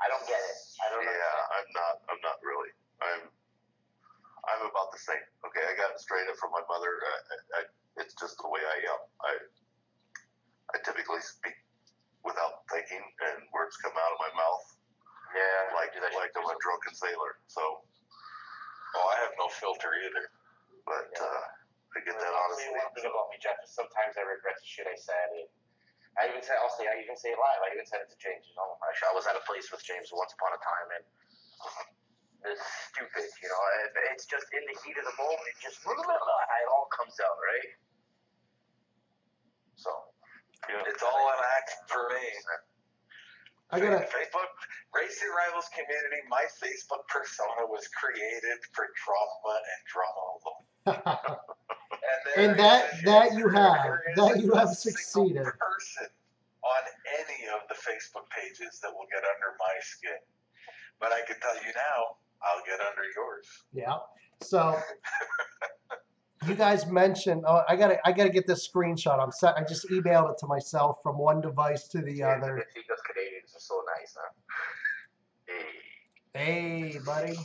I don't get it. I don't know. Yeah, I'm not really. I'm about the same. Okay, I got it straight up from my mother. It's just the way I am. I typically speak without thinking, and words come out of my mouth. Yeah, like I'm a drunken sailor. So, I have no filter either. But I get that honestly. One thing about me, Jeff, is sometimes I regret the shit I said. And I even say it live. I even said it to James. You know, I was at a place with James once upon a time, and it's stupid. You know, it's just in the heat of the moment. It just it all comes out, right? So it's all an act for me. Facebook Racing Rivals community. My Facebook persona was created for drama and drama alone. and that you have succeeded. Person on any of the Facebook pages that will get under my skin, but I can tell you now, I'll get under yours. Yeah. So you guys mentioned. Oh, I gotta get this screenshot. I just emailed it to myself from one device to the other. Because Canadians are so nice, huh? Hey, buddy.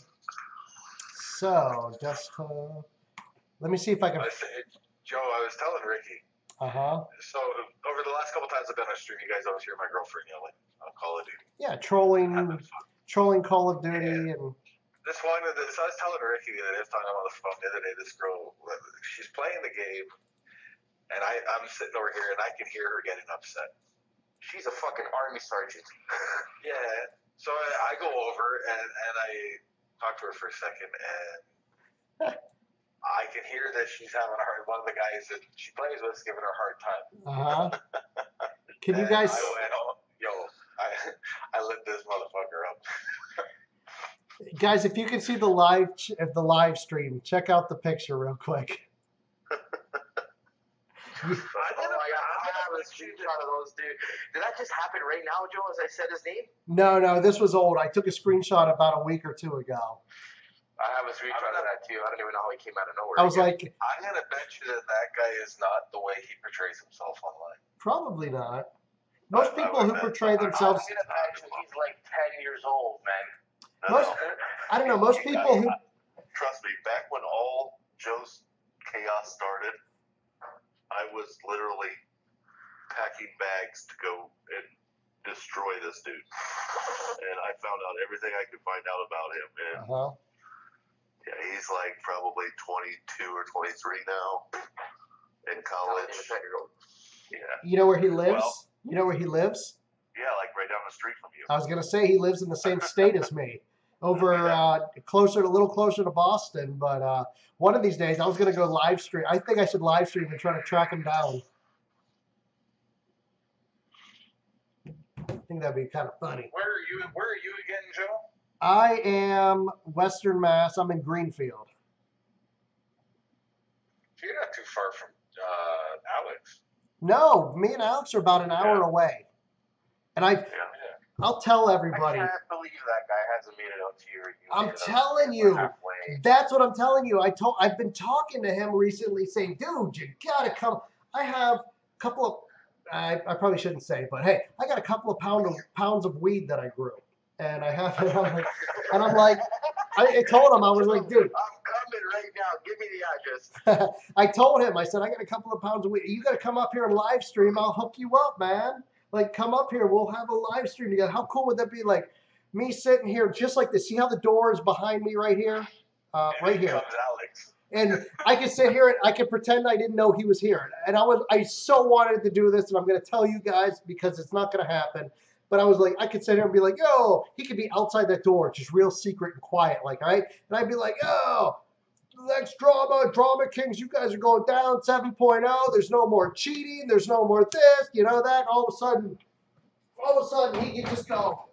So just let me see if I can. Joe, I was telling Ricky. So over the last couple times I've been on stream, you guys always hear my girlfriend yelling on Call of Duty. Yeah, trolling Call of Duty and. I was telling Ricky the other day, I was talking on the phone the other day, this girl, she's playing the game, and I'm sitting over here, and I can hear her getting upset. She's a fucking army sergeant. Yeah. So I go over, and I talk to her for a second, and I can hear that she's having a hard. One of the guys that she plays with is giving her a hard time. Can you guys? I went, I lit this motherfucker up. Guys, if you can see the live stream, check out the picture real quick. I have a screenshot of those, dude. Did that just happen right now, Joe, as I said his name? No, this was old. I took a screenshot about a week or two ago. I have a screenshot of that, too. I don't even know how he came out of nowhere. I was like... I'm going to bet you that guy is not the way he portrays himself online. Probably not. Most people who portray themselves... I'm going to bet you he's like 10 years old, man. I don't know, most people who... Trust me, back when all Joe's chaos started, I was literally packing bags to go and destroy this dude. And I found out everything I could find out about him. And yeah, he's like probably 22 or 23 now in college. Yeah. You know where he lives? You know where he lives? Yeah, like right down the street from you. I was going to say he lives in the same state as me. Over a little closer to Boston, but one of these days I was going to go live stream. I think I should live stream and try to track him down. I think that'd be kind of funny. Where are you again, Joe? I am Western Mass. I'm in Greenfield. You're not too far from Alex. No, me and Alex are about an hour away. And I'll tell everybody. I can't believe that guy hasn't made it out to you. I'm telling you. That's what I'm telling you. I've been talking to him recently saying, dude, you gotta come. I have a couple of, I probably shouldn't say, but hey, I got a couple of pounds of weed that I grew. And I have it. I'm like, I told him, I was like, dude. I'm coming right now. Give me the address. I told him, I said, I got a couple of pounds of weed. You got to come up here and live stream. I'll hook you up, man. Like, come up here. We'll have a live stream together. How cool would that be? Like, me sitting here just like this. See how the door is behind me right here? Right here. Comes Alex. And I could sit here and I could pretend I didn't know he was here. And I so wanted to do this, and I'm going to tell you guys because it's not going to happen. But I was like, I could sit here and be like, yo, he could be outside that door, just real secret and quiet, like, right? And I'd be like, yo, Lex Drama Kings, you guys are going down 7.0. There's no more cheating. There's no more this, you know that. All of a sudden, he can just go,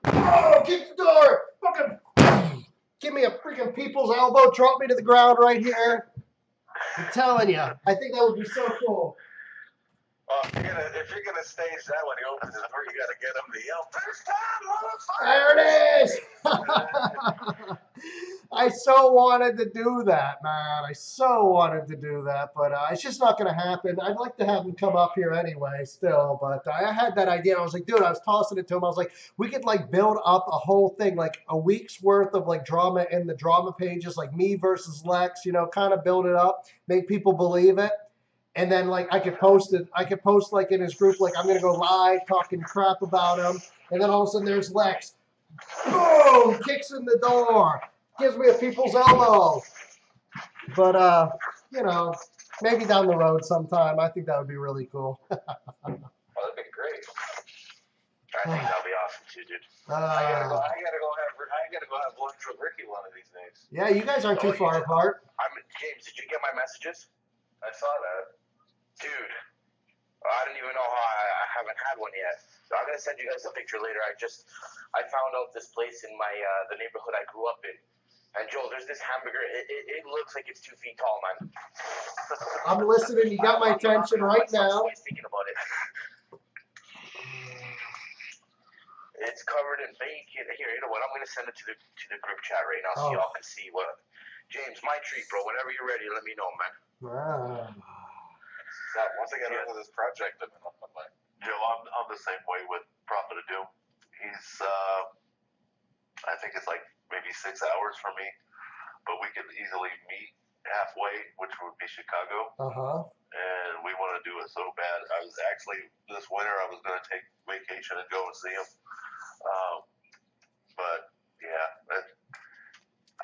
oh, get the door, fucking, give me a freaking people's elbow, drop me to the ground right here. I'm telling you, I think that would be so cool. If you're gonna stage that when he opens his door, you gotta get him to yell, "First time, motherfucker!" There it is. I so wanted to do that, man. I so wanted to do that, but it's just not going to happen. I'd like to have him come up here anyway, still. But I had that idea. I was like, dude, I was tossing it to him. I was like, we could like build up a whole thing, like a week's worth of like drama in the drama pages, like me versus Lex. You know, kind of build it up, make people believe it. And then, like, I could post it. I could post, like, in his group, like, I'm going to go live talking crap about him. And then all of a sudden, there's Lex. Boom! Kicks in the door. Gives me a people's elbow. But, you know, maybe down the road sometime. I think that would be really cool. Oh, that'd be great. I think that'd be awesome, too, dude. I gotta go have lunch with Ricky one of these days. Yeah, you guys aren't too far apart. James, did you get my messages? I saw that. Dude, I don't even know how I haven't had one yet. So I'm gonna send you guys a picture later. I found out this place in my the neighborhood I grew up in. And Joel, there's this hamburger. It looks like it's 2 feet tall, man. I'm listening. You got my attention right now. I'm thinking about it. It's covered in bacon. Here, you know what? I'm gonna send it to the group chat right now so y'all can see what. James, my treat, bro. Whenever you're ready, let me know, man. Wow. Once I get into this project, I'm like, Joe, I'm the same way with Prophet of Doom. He's, I think it's like maybe 6 hours for me, but we could easily meet halfway, which would be Chicago. And we want to do it so bad. I was actually, this winter, I was going to take vacation and go and see him. But yeah,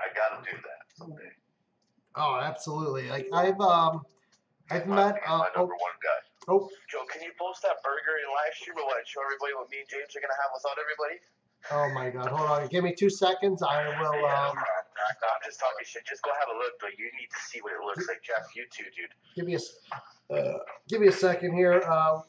I got to do that someday. Oh, absolutely. Like I've met my number one guy. Oh, Joe, can you post that burger in live stream or what? Show everybody what me and James are gonna have without everybody. oh my God! Hold on, give me 2 seconds. I will. I'm just talking shit. Just go have a look, but you need to see what it looks like, Jeff. You too, dude. Give me a second here. And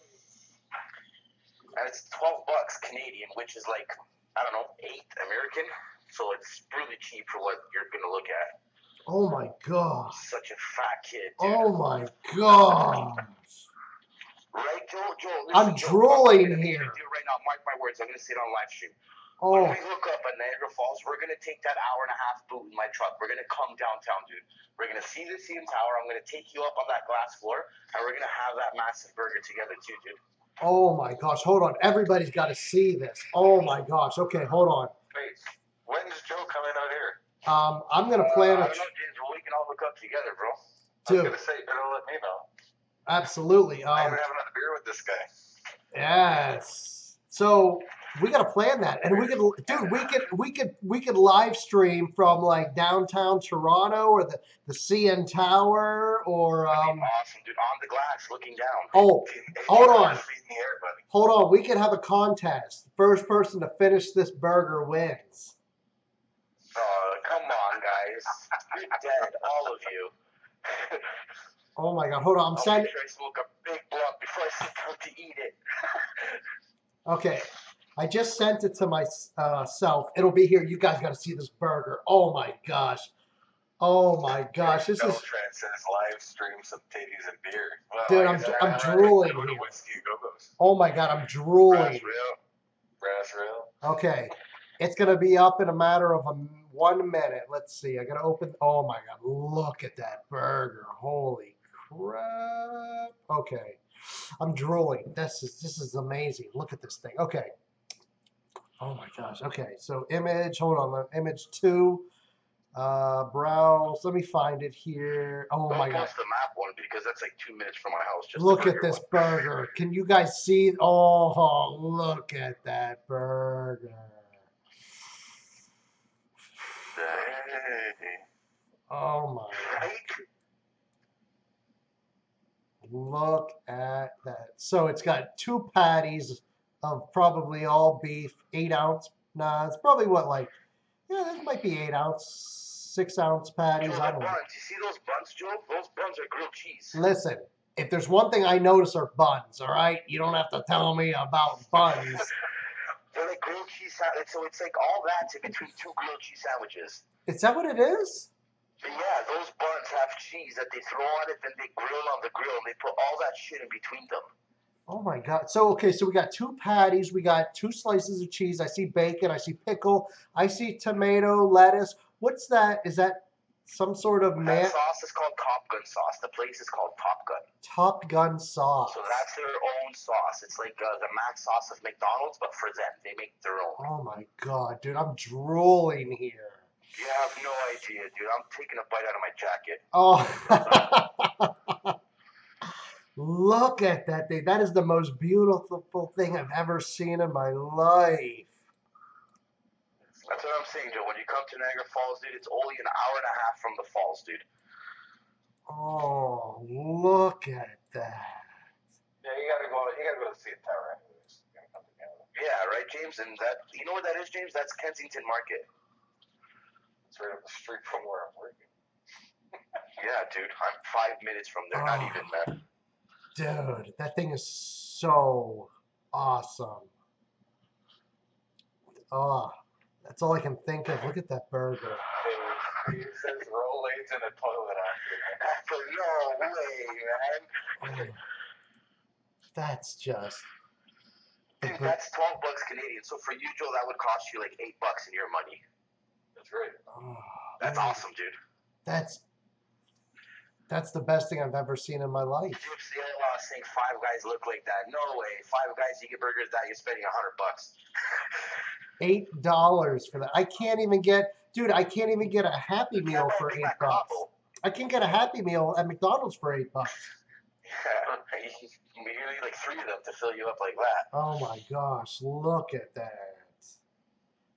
it's $12 Canadian, which is like I don't know, 8 American. So it's really cheap for what you're gonna look at. Oh my God! Such a fat kid, dude. Oh my God! Right, Joe? I'm drooling here. Do right now. Mark my words. I'm gonna say it on live stream. Oh. When we hook up at Niagara Falls, we're gonna take that hour-and-a-half boot in my truck. We're gonna come downtown, dude. We're gonna see the CN Tower. I'm gonna take you up on that glass floor, and we're gonna have that massive burger together too, dude. Oh my gosh! Hold on. Everybody's got to see this. Oh my gosh. Okay, hold on. wait, when's Joe coming out here? I'm gonna plan I it. don't know, James, but we can all hook up together, bro. I was gonna say, you better let me know. Absolutely. I haven't had another beer with this guy. Yes. So we gotta plan that, and we could, dude. We could live stream from like downtown Toronto or the CN Tower or. Awesome, dude. On the glass, looking down. Oh, hold on. Feet in the air, buddy. Hold on. We could have a contest. First person to finish this burger wins. Oh, come on, guys. You're dead, all of you. Oh my God! Hold on. I'm I'll sending. make sure I smoke a big blunt before I sit down to eat it. Okay, I just sent it to myself. It'll be here. You guys got to see this burger. Oh my gosh. Oh my gosh. This is. Trent says live stream some titties and beer. Well, Dude, I'm drooling go to here. Whiskey Go-Go's. Oh my God, I'm drooling. Brass rail. Okay. It's going to be up in a matter of 1 minute. Let's see. I got to open. Oh my God. Look at that burger. Holy crap. Okay. I'm drooling. This is amazing. Look at this thing. Okay. Oh my gosh. Okay. So image, hold on. Image 2. Browse. Let me find it here. Oh my God. Don't post the map one because that's like 2 minutes from my house. Just Look at this burger. Can you guys see? Oh, look at that burger. Oh my. Look at that. So it's got 2 patties of probably all beef, 8 ounce. Nah, it's probably what, like, yeah, it might be 8 ounce, 6 ounce patties. Joe, I don't know. buns. You see those buns, Joe? Those buns are grilled cheese. Listen, if there's one thing I notice are buns, all right? You don't have to tell me about buns. They're like grilled cheese sandwiches. So it's like all that's in between 2 grilled cheese sandwiches. Is that what it is? But yeah, those buns have cheese that they throw on it, then they grill on the grill, and they put all that shit in between them. Oh my God. So, okay, so we got 2 patties. We got 2 slices of cheese. I see bacon. I see pickle. I see tomato, lettuce. What's that? Is that some sort of That sauce is called Top Gun sauce. The place is called Top Gun. Top Gun sauce. So that's their own sauce. It's like the mac sauce of McDonald's, but for them. They make their own. Oh my God, dude. I'm drooling here. You have no idea, dude. I'm taking a bite out of my jacket. Oh. Look at that thing. That is the most beautiful thing I've ever seen in my life. That's what I'm saying, Joe. When you come to Niagara Falls, dude, it's only an hour and a half from the falls, dude. Oh, look at that. Yeah, you gotta go to see a tower anyways. You gotta come to Canada. Yeah, right, James? And that, you know what that is, James? That's Kensington Market. It's right up the street from where I'm working. Yeah, dude. I'm 5 minutes from there, not even, man. Dude, that thing is so awesome. Oh, that's all I can think of. Look at that burger. It says Rolaids in a toilet after. No way, man. That's just. Dude, that's $12 Canadian. So for you, Joe, that would cost you like $8 in your money. That's right. Oh, that's awesome, dude. That's the best thing I've ever seen in my life. Dude, see, I was saying 5 Guys look like that. No way. 5 Guys, you get burgers that you're spending $100. $8 for that. I can't even get a Happy Meal for $8. I can get a Happy Meal at McDonald's for $8. Yeah, you need like 3 of them to fill you up like that. Oh my gosh, look at that.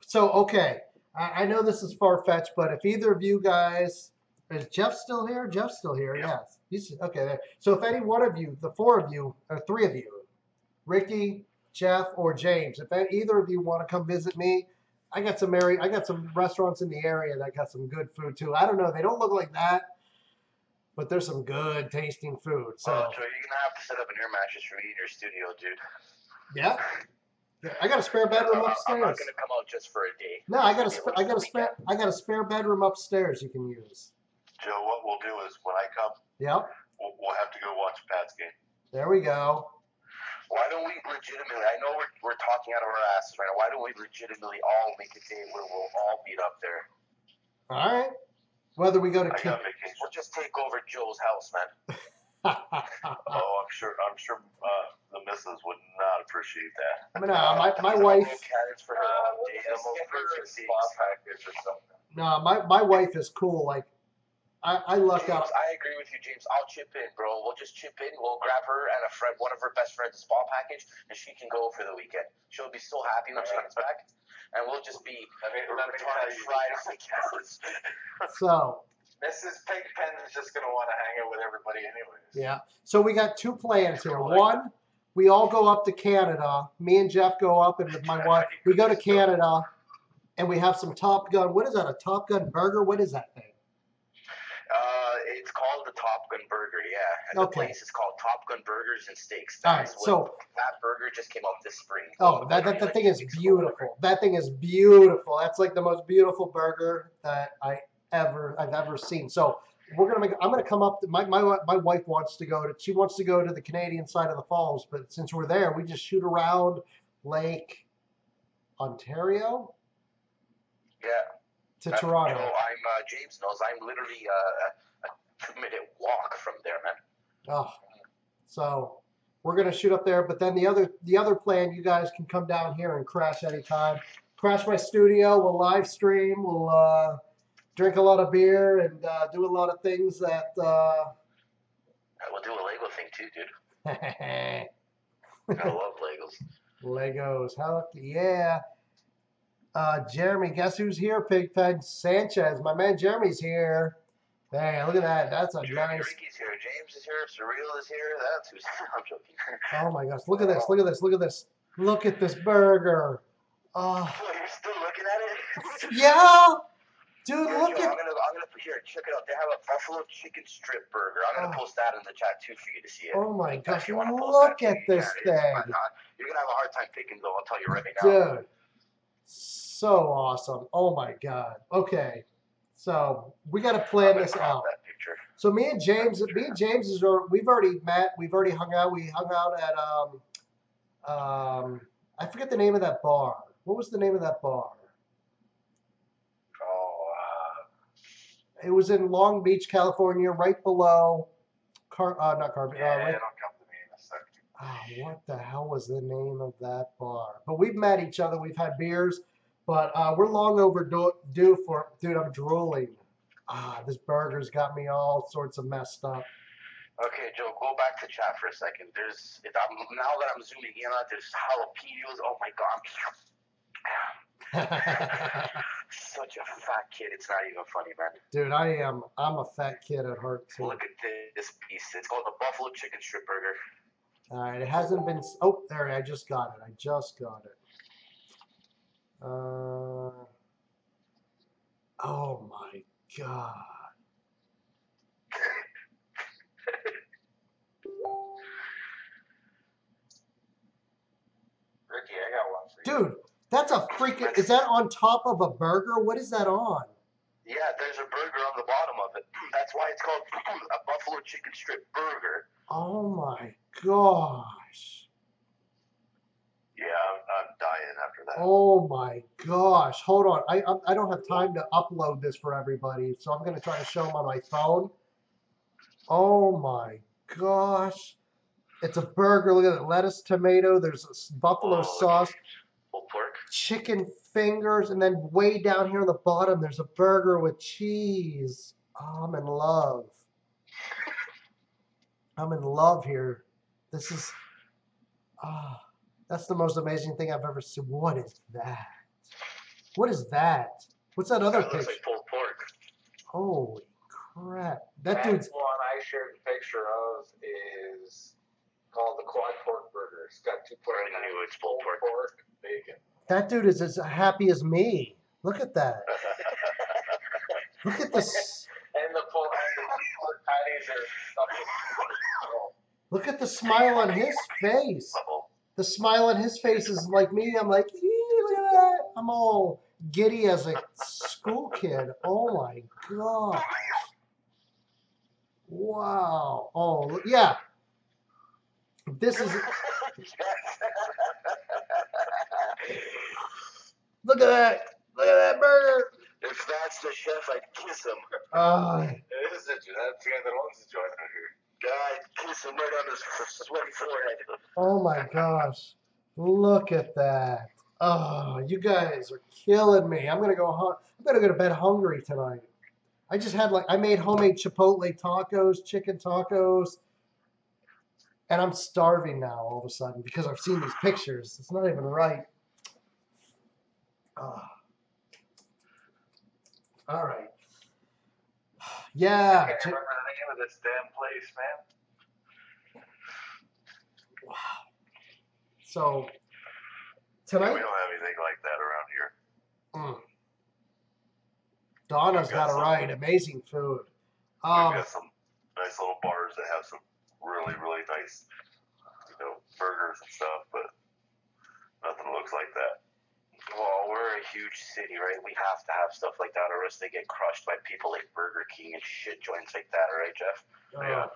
So, okay, I know this is far-fetched, but if either of you guys, is Jeff still here? Jeff's still here, yeah. Yes. He's okay. So if any one of you, the 4 of you, or 3 of you, Ricky, Jeff, or James, if either of you want to come visit me, I got some restaurants in the area that got some good food too. I don't know, they don't look like that, but there's some good tasting food. So you're gonna have to set up an air mattress for me in your studio, dude. Yeah. I got a spare bedroom upstairs. I'm not gonna come out just for a day. No, I got a spare bedroom upstairs you can use. Joe, what we'll do is when I come, yep, we'll have to go watch Pat's game. There we go. Why don't we legitimately? I know we're talking out of our asses right now. Why don't we legitimately all make a day where we'll all meet up there? All right. Whether we go to we'll just take over Joe's house, man. I'm sure the missus would not appreciate that. I mean, my wife. For her No, my wife is cool. Like, I lucked James, out. I agree with you, James. I'll chip in, bro. We'll just chip in. We'll grab her and one of her best friends' spa package, and she can go for the weekend. She'll be so happy when she gets back, and we'll just be retarded fried on the couch. So. Mrs. Pigpen is just going to want to hang out with everybody anyways. Yeah. So we got 2 plans here. One, we all go up to Canada. Me and Jeff go up, and with my wife, we go to Canada, and we have some Top Gun. What is that, a Top Gun burger? What is that thing? It's called the Top Gun Burger, yeah. And Okay. the place is called Top Gun Burgers and Steaks. All right, so that burger just came out this spring. oh, that thing is beautiful. That thing is beautiful. That's like the most beautiful burger that I've ever seen. So I'm gonna come up. My wife wants to go to. She wants to go to the Canadian side of the falls, but since we're there, we just shoot around Lake Ontario. Yeah. To Toronto. I'm James knows. I'm literally a 2-minute walk from there, man. Oh, so we're gonna shoot up there, but then the other plan, you guys can come down here and crash anytime. Crash my studio. We'll live stream. We'll drink a lot of beer and do a lot of things that. We'll do a Lego thing too, dude. I love Legos. Legos, how yeah. Jeremy, guess who's here? Pigpen Sanchez, my man Jeremy's here. Hey, look at that. That's a nice. Ricky's here. James is here. Surreal is here. That's who's. I'm joking. Oh my gosh! Look at this! Look at this! Look at this! Look at this burger! Oh. You're still looking at it? Yeah, dude. Here, look Joe, at. I'm gonna here. Check it out. They have a buffalo chicken strip burger. I'm gonna post that in the chat too for you to see it. Oh my gosh! Look at this thing. You're gonna have a hard time picking though. I'll tell you right now. Dude, so awesome! Oh my god. Okay, so we got to plan this out. So me and James we've already met. We've already hung out. We hung out at I forget the name of that bar. What was the name of that bar? It was in Long Beach, California, right below not Carbon. Right, what the hell was the name of that bar? But we've met each other. We've had beers, but we're long overdue for. Dude, I'm drooling. This burger's got me all sorts of messed up. Okay, Joe, go back to chat for a second. Now that I'm zooming in on, there's jalapenos. Oh my god, such a fat kid. It's not even funny, man. Dude, I'm a fat kid at heart too. Look at this piece. It's called the buffalo chicken strip burger. All right, it hasn't been. Oh, there. I just got it. Oh my god. Ricky, I got one for you. Dude, that's a freaking. Is that on top of a burger? What is that on? Yeah, there's a burger on the bottom of it. That's why it's called a buffalo chicken strip burger. Oh my gosh. Yeah, I'm dying after that. Oh my gosh. Hold on. I don't have time to upload this for everybody, so I'm going to try to show them on my phone. Oh my gosh. It's a burger. Look at it. Lettuce, tomato. There's a buffalo sauce. Pulled pork. Chicken fingers. And then way down here on the bottom, there's a burger with cheese. Oh, I'm in love. I'm in love here. This is... that's the most amazing thing I've ever seen. What is that? What is that? What's that other picture? Looks like pulled pork. Holy crap. That dude's... one I shared a picture of is called the quad pork burger. It's got 2 pork. I knew it's pulled pork. Bacon. That dude is as happy as me. Look at that. Look at this. And the pork patties are stuffed. Look at the smile on his face. The smile on his face is like me. I'm like, look at that. I'm all giddy as a school kid. Oh my gosh. Wow. Oh, yeah. This is... Look at that. Look at that burger. If that's the chef, I'd kiss him. It is that's the guy that owns the joint right here. God, kiss him right on his sweaty forehead. Oh my gosh. Look at that. Oh, you guys are killing me. I'm gonna go to bed hungry tonight. I just had I made homemade chipotle tacos, chicken tacos, and I'm starving now all of a sudden because I've seen these pictures. It's not even right. All right. Yeah. I can't remember the name of this damn place, man. Wow. So tonight we don't have anything like that around here. Donna's got it right. Amazing food. We've got some nice little bars that have some really, really nice, burgers and stuff, but nothing looks like that. Well, we're a huge city, right? We have to have stuff like that, or else they get crushed by people like Burger King and shit joints like that, right, Jeff? Yeah.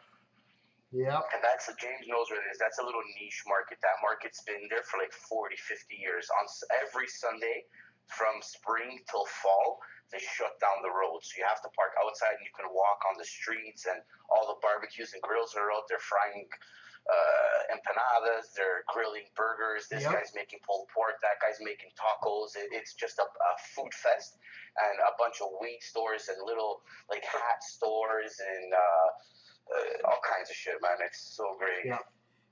Yeah. And James knows where it is. That's a little niche market. That market's been there for like 40, 50 years. On every Sunday, from spring till fall, they shut down the road. So you have to park outside, and you can walk on the streets, and all the barbecues and grills are out there frying empanadas. They're grilling burgers. This guy's making pulled pork. That guy's making tacos. It's just a food fest, and a bunch of weed stores and little like hat stores and all kinds of shit, man. It's so great. Yeah.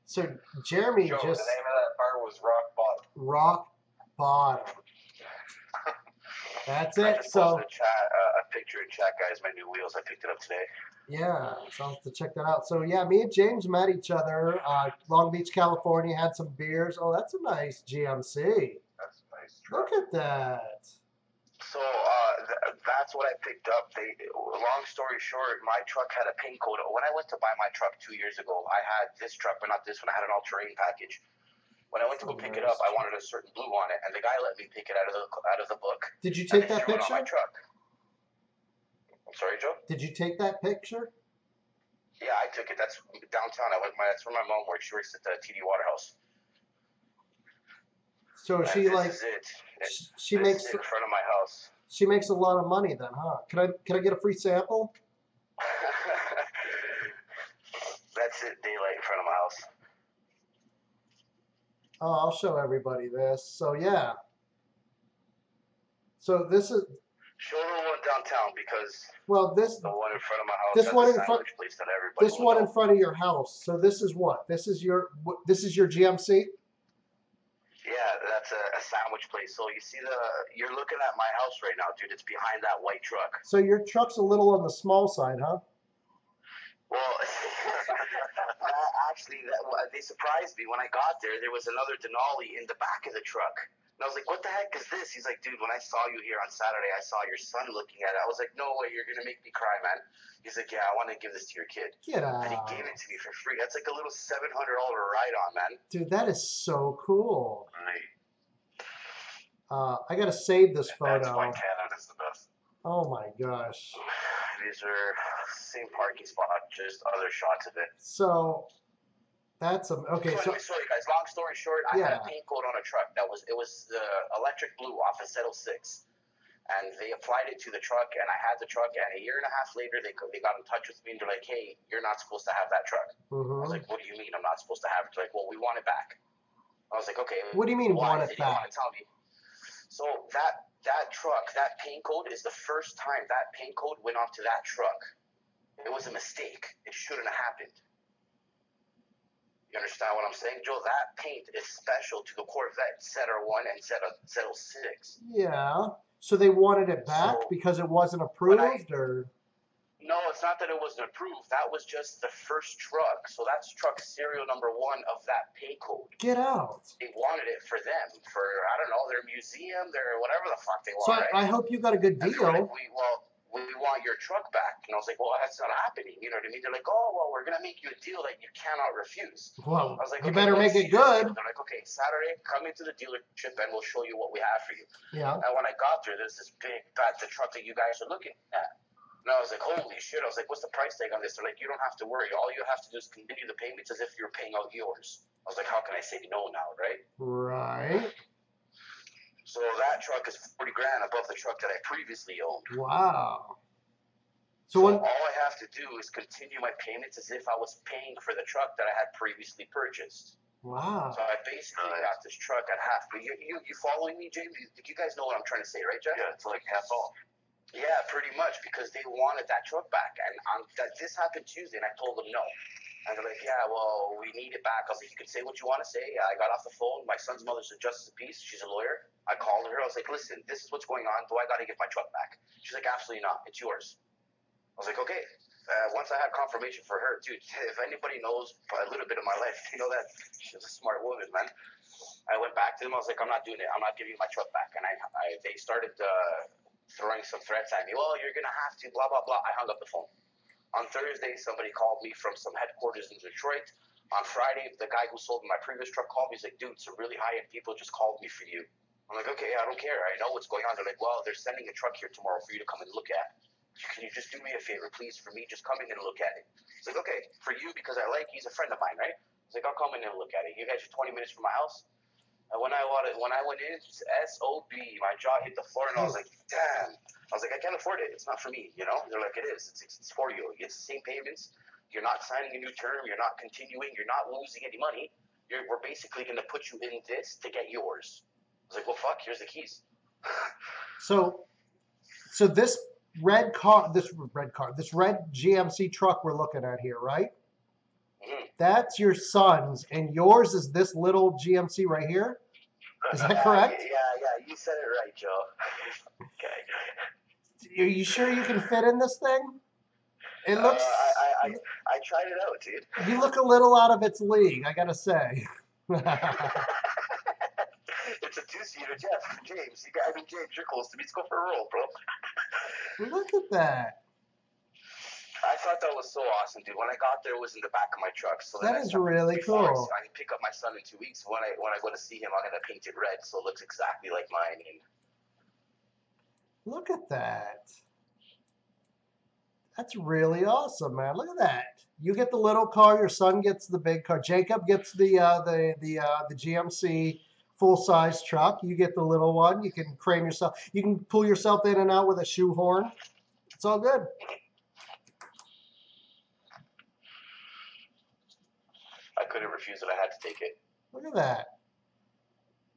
So Jeremy Joe, just the name of that bar was Rock Bottom. Rock Bottom. That's I it. just So posted a picture in chat, guys. My new wheels. I picked it up today. yeah, so I'll have to check that out. So yeah, me and James met each other, Long Beach, California. Had some beers. Oh, that's a nice GMC. That's a nice truck. Look at that. So that's what I picked up. Long story short, my truck had a pin code. When I went to buy my truck 2 years ago, I had this truck, but not this one. I had an all-terrain package. When I went to go pick it up, I wanted a certain blue on it, and the guy let me pick it out of the book. Did you take that threw it picture? on my truck. I'm sorry, Joe. Did you take that picture? Yeah, I took it. That's downtown. That's where my mom works. She works at the TD Waterhouse. So And she this like is it. she This makes is in front of my house. she makes a lot of money then, huh? Can I get a free sample? That's it. Daylight in front of my house. Oh, I'll show everybody this. So yeah. So this is Show the one downtown because this the one in front of my house This has one a in front- sandwich place that everybody this will one know. in front of your house. So this is what? This is your GMC? Yeah, that's a sandwich place. So you see you're looking at my house right now, dude. It's behind that white truck. So your truck's a little on the small side, huh? Well, actually, they surprised me when I got there. There was another Denali in the back of the truck. And I was like, what the heck is this? He's like, dude, when I saw you here on Saturday, I saw your son looking at it. I was like, no way, you're going to make me cry, man. He's like, yeah, I want to give this to your kid. Get out. And he gave it to me for free. That's like a little $700 ride-on, man. Dude, that is so cool. Right. I gotta save this photo. That's why Canada's the best. Oh my gosh. These are same parking spot, just other shots of it. So that's okay. So Sorry guys, long story short, I had a Yeah. paint coat on a truck that was the electric blue off of Settle 6. And they applied it to the truck, and I had the truck, and a year and a half later, they got in touch with me, and they're like, hey, you're not supposed to have that truck. I was like, what do you mean I'm not supposed to have it? They're like, well, we want it back. I was like, okay. What do you mean why? want it They didn't want back? to tell me. So that truck, that paint code is the first time that paint code went onto that truck. It was a mistake. It shouldn't have happened. You understand what I'm saying, Joe? That paint is special to the Corvette Setter 1 and Settle 6. Yeah. So they wanted it back So, because it wasn't approved, or? No, it's not that it wasn't approved. That was just the first truck. So that's truck serial number 1 of that paint code. Get out. They wanted it for them, for, I don't know, their museum, their whatever the fuck they So want, right? I hope you got a good And they were deal. like, we want your truck back. And I was like, well, that's not happening. You know what I mean? They're like, oh, well, we're going to make you a deal that you cannot refuse. Well, I was like, you okay, better let's make it see this good. deal. They're like, okay, Saturday, come into the dealership and we'll show you what we have for you. Yeah. And when I got there, there's this big, the truck that you guys are looking at. And I was like, holy shit. I was like, what's the price tag on this? They're like, you don't have to worry. All you have to do is continue the payments as if you're paying out yours. I was like, how can I say no now, right? Right. So that truck is 40 grand above the truck that I previously owned. Wow. So So when all I have to do is continue my payments as if I was paying for the truck that I had previously purchased. wow. So I basically got this truck at half. But you following me, James? You guys know what I'm trying to say, right, Jeff? Yeah, it's like half off. Yeah, pretty much, because they wanted that truck back. And this happened Tuesday, and I told them no. And they're like, yeah, well, we need it back. I was like, you can say what you want to say. I got off the phone. My son's mother's a justice of peace. She's a lawyer. I called her. I was like, listen, this is what's going on. Do I got to give my truck back? She's like, absolutely not. It's yours. I was like, okay. Once I had confirmation for her, dude, if anybody knows a little bit of my life, they know that she's a smart woman, man. I went back to them. I was like, I'm not doing it. I'm not giving you my truck back. And they started throwing some threats at me. Well, you're going to have to, blah, blah, blah. I hung up the phone. On Thursday, somebody called me from some headquarters in Detroit. On Friday, the guy who sold me my previous truck called me. He's like, dude, some really high-end people just called me for you. I'm like, okay, I don't care. I know what's going on. They're like, well, they're sending a truck here tomorrow for you to come and look at. Can you just do me a favor, please, for me? Just come in and look at it. He's like, okay, for you, because I like, he's a friend of mine, right? He's like, I'll come in and look at it. You guys are 20 minutes from my house. And when I went in, SOB, my jaw hit the floor, and I was like, damn. I was like, I can't afford it. It's not for me, you know? They're like, it is. It's for you. It's the same payments. You're not signing a new term. You're not continuing. You're not losing any money. We're basically going to put you in this to get yours. I was like, well, fuck, here's the keys. So this red GMC truck we're looking at here, right? Mm-hmm. That's your son's, and yours is this little GMC right here? Is that correct? Yeah, you said it right, Joe. Okay. Are you sure you can fit in this thing? It looks... I tried it out, dude. You look a little out of its league, I gotta say. It's a two-seater, Jeff. James, James, you're close to me. Let's go for a roll, bro. Look at that. I thought that was so awesome, dude. When I got there, it was in the back of my truck. So that is really cool. I can pick up my son in 2 weeks. When I go to see him, I'm gonna paint it red, so it looks exactly like mine. And look at that. That's really awesome, man. Look at that. You get the little car. Your son gets the big car. Jacob gets the GMC full-size truck. You get the little one. You can crane yourself. You can pull yourself in and out with a shoehorn. It's all good. I couldn't refuse it. I had to take it. Look at that.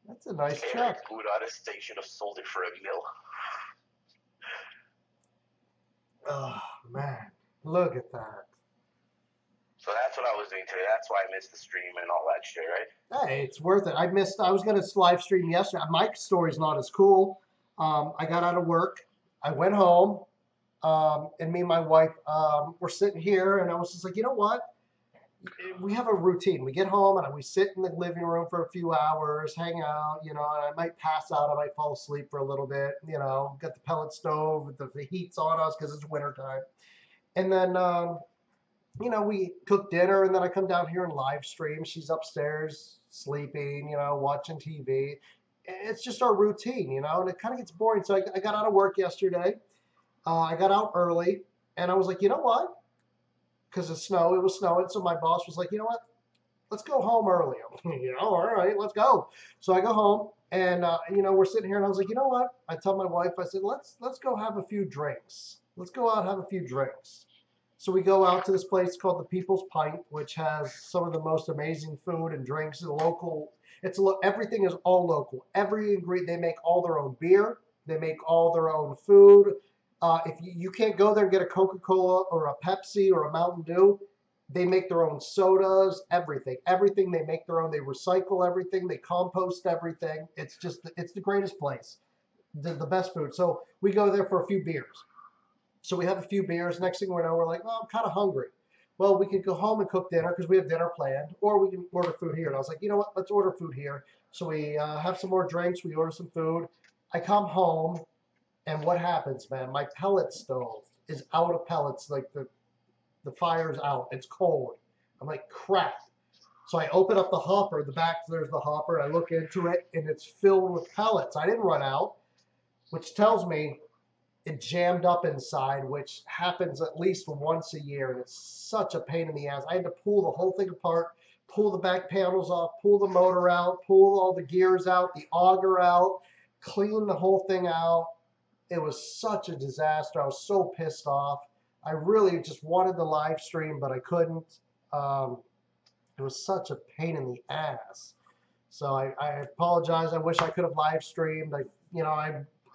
That's a nice truck. Food out of state should have sold it for a meal. Oh, man. Look at that. So that's what I was doing today. That's why I missed the stream and all that shit, right? Hey, it's worth it. I was going to live stream yesterday. My story's not as cool. I got out of work. I went home, and me and my wife were sitting here, and I was just like, you know what? We have a routine. We get home, and we sit in the living room for a few hours, hang out, you know, and I might pass out. I might fall asleep for a little bit, you know, got the pellet stove, the heat's on us because it's wintertime. And then, you know, we cook dinner, and then I come down here and live stream. She's upstairs sleeping, you know, watching TV. It's just our routine, you know, and it kind of gets boring. So I got out of work yesterday. I got out early, and I was like, you know what? Because it was snowing. So my boss was like, you know what? Let's go home early. I'm like, you know, all right, let's go. So I go home, and, you know, we're sitting here, and I was like, you know what? I tell my wife, I said, let's go have a few drinks. Let's go out and have a few drinks. So we go out to this place called the People's Pint, which has some of the most amazing food and drinks. Everything is all local. Every ingredient, they make all their own beer. They make all their own food. If you can't go there and get a Coca-Cola or a Pepsi or a Mountain Dew, they make their own sodas, everything. Everything they make their own. They recycle everything. They compost everything. It's the greatest place. The best food. So we go there for a few beers. So we have a few beers. Next thing we know, we're like, oh, I'm kind of hungry. Well, we could go home and cook dinner because we have dinner planned, or we can order food here. And I was like, you know what? Let's order food here. So we have some more drinks. We order some food. I come home, and what happens, man? My pellet stove is out of pellets. Like the fire's out. It's cold. I'm like, crap. So I open up the hopper. The back, there's the hopper. I look into it, and it's filled with pellets. I didn't run out, which tells me it jammed up inside, which happens at least once a year, and it's such a pain in the ass. I had to pull the whole thing apart, pull the back panels off, pull the motor out, pull all the gears out, the auger out, clean the whole thing out. It was such a disaster. I was so pissed off. I really just wanted the live stream, but I couldn't. It was such a pain in the ass. So I apologize. I wish I could have live streamed. I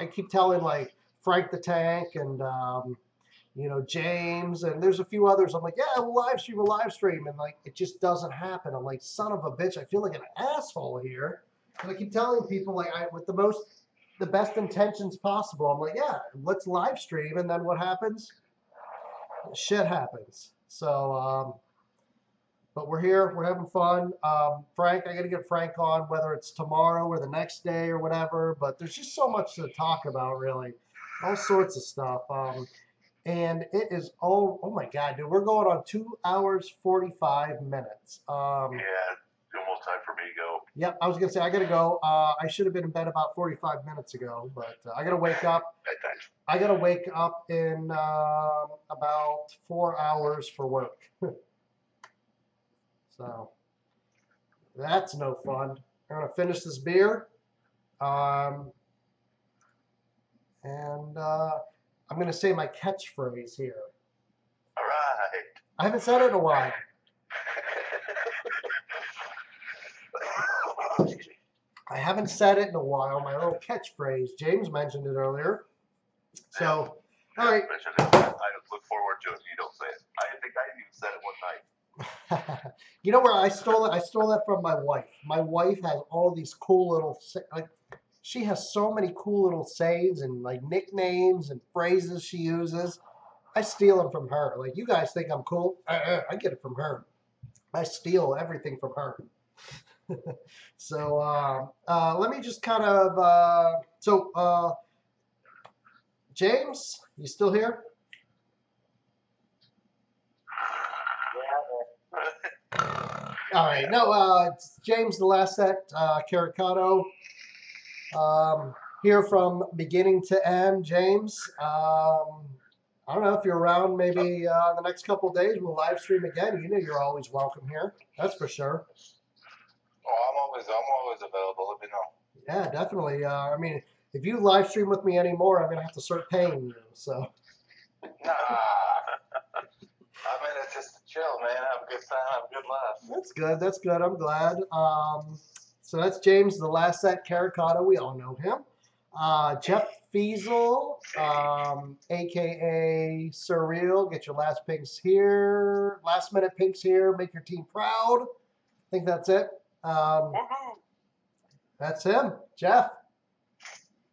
keep telling like Frank the Tank and you know, James, and there's a few others. I'm like, yeah, we'll live stream, and like it just doesn't happen. I'm like, son of a bitch, I feel like an asshole here. And I keep telling people like with the best intentions possible. I'm like, yeah, let's live stream, and then what happens? Shit happens. So but we're here, we're having fun. Frank, I gotta get Frank on, whether it's tomorrow or the next day or whatever, but there's just so much to talk about, really. All sorts of stuff. And it is oh my god, dude, we're going on 2 hours 45 minutes. Yeah, almost time for me to go. Yep, I was gonna say I gotta go. I should have been in bed about 45 minutes ago, but I gotta wake up. I gotta wake up in about 4 hours for work. So that's no fun. I'm gonna finish this beer, and I'm gonna say my catchphrase here. All right. I haven't said it in a while. I haven't said it in a while. My little catchphrase. James mentioned it earlier. So, all right. I look forward to it. You don't say it. I think I even said it one night. You know where I stole it? I stole that from my wife. My wife has all these cool little, like, she has so many cool little sayings and like nicknames and phrases she uses. I steal them from her. Like, you guys think I'm cool? I get it from her. I steal everything from her. So let me just kind of, James, you still here? All right. No, it's James, the last set, Caricato. Here from beginning to end, James. I don't know if you're around. Maybe the next couple of days we'll live stream again. You know you're always welcome here. That's for sure. Oh, I'm always available. Let me know. Yeah, definitely. I mean, if you live stream with me anymore, I'm gonna have to start paying you. So. Nah. I mean, it's just a chill, man. Have a good time. Have a good laugh. That's good. That's good. I'm glad. So that's James, the last set Caricato. We all know him. Jeff Fiesel, aka Surreal. Get your last minute picks here. Make your team proud. I think that's it. That's him, Jeff.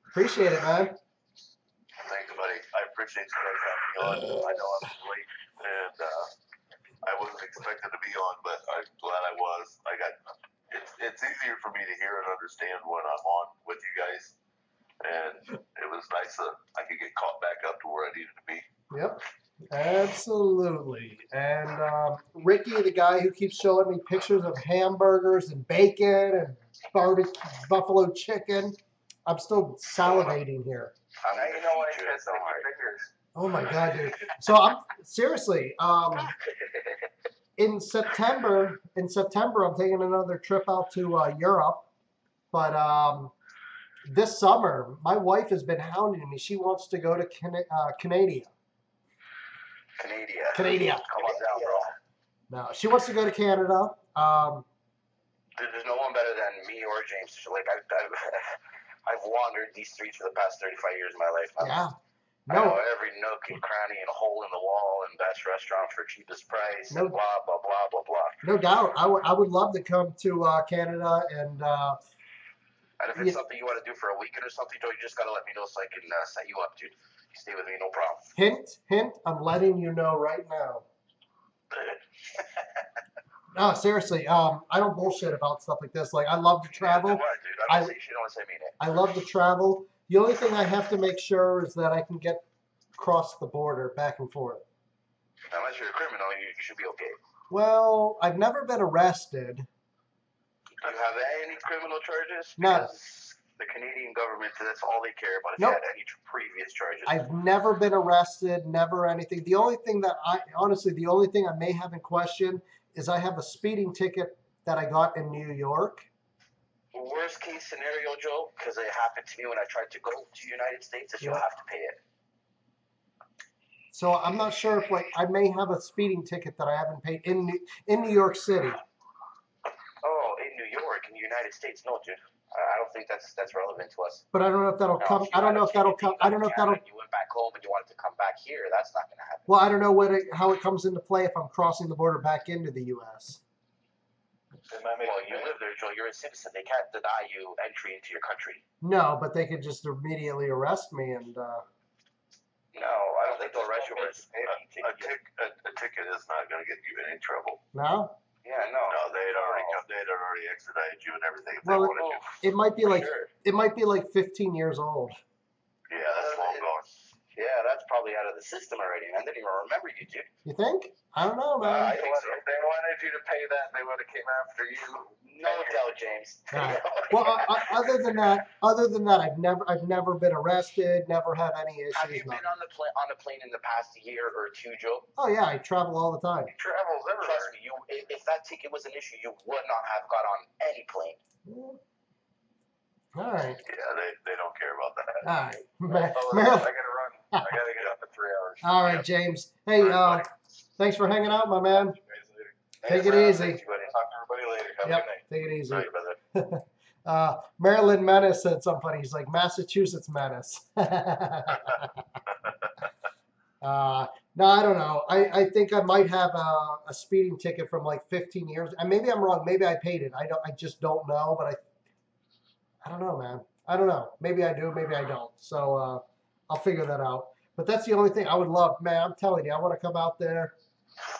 Appreciate it, man. Thanks, buddy. I appreciate you guys having me on. I know I was late, and I wasn't expected to be on, but I'm glad I was. It's easier for me to hear and understand when I'm on with you guys, and it was nice that I could get caught back up to where I needed to be. Yep, absolutely. And Ricky, the guy who keeps showing me pictures of hamburgers and bacon and barbecue buffalo chicken, I'm still salivating here. Now you know why you guys take your fingers. Oh my god, dude. So I'm seriously, in September, I'm taking another trip out to Europe. But this summer, my wife has been hounding me. She wants to go to Canada. Canada. Come on down, bro. No, she wants to go to Canada. There's no one better than me or James. Like I've wandered these streets for the past 35 years of my life. Yeah. I know every nook and cranny and hole in the wall and best restaurant for cheapest price and blah, blah, blah, blah, blah. No doubt. I would love to come to Canada and if it's something you want to do for a weekend or something, Joe, you just got to let me know so I can set you up, dude. You stay with me, no problem. Hint, I'm letting you know right now. No, seriously, I don't bullshit about stuff like this. Like, I love to travel. I don't say shit unless I mean it. I love to travel. The only thing I have to make sure is that I can get across the border back and forth. Unless you're a criminal, you should be okay. Well, I've never been arrested. Do you have any criminal charges? None. Because the Canadian government, that's all they care about if Nope. you had any previous charges. I've never been arrested, never anything. The only thing I may have in question is I have a speeding ticket that I got in New York. Worst case scenario, Joe, because it happened to me when I tried to go to the United States, is you'll have to pay it. So I'm not sure if I may have a speeding ticket that I haven't paid in New York City. Oh, in New York, in the United States, no, dude. I don't think that's relevant to us. But I don't know if that'll come. I don't know if that'll come. I don't know if that'll. You went back home and you wanted to come back here. That's not going to happen. Well, I don't know how it comes into play if I'm crossing the border back into the U.S. Well, you live there, Joe. You're a citizen. They can't deny you entry into your country. No, but they could just immediately arrest me and. No, I don't think they'll arrest you for A ticket is not going to get you in any trouble. No. Yeah, no. No, they'd already extradited you and everything if Well, they wanted to. it might be it might be like 15 years old. Yeah, that's long gone. Yeah, that's probably out of the system already, man. They didn't even remember you, dude. You think? I don't know, man. I think so. If they wanted you to pay that, they would have came after you. No doubt, James. Right. Well, other than that, I've never been arrested. Never had any issues. Have you been on a plane in the past year or two, Joe? Oh yeah, I travel all the time. He travels everywhere. Trust me, if that ticket was an issue, you would not have got on any plane. All right. Yeah, they don't care about that. All right. I gotta run. I gotta get up in 3 hours. All right, James. Hey, thanks for hanging out, my man. Take it easy. Talk to everybody later. Have a Yep. good night. Take it easy. Right, brother. Maryland Menace said something. He's like Massachusetts Menace. No, I don't know. I think I might have a speeding ticket from like 15 years. And maybe I'm wrong. Maybe I paid it. I just don't know. But I don't know, man. I don't know. Maybe I do. Maybe I don't. So I'll figure that out. But that's the only thing I would love, man. I'm telling you, I want to come out there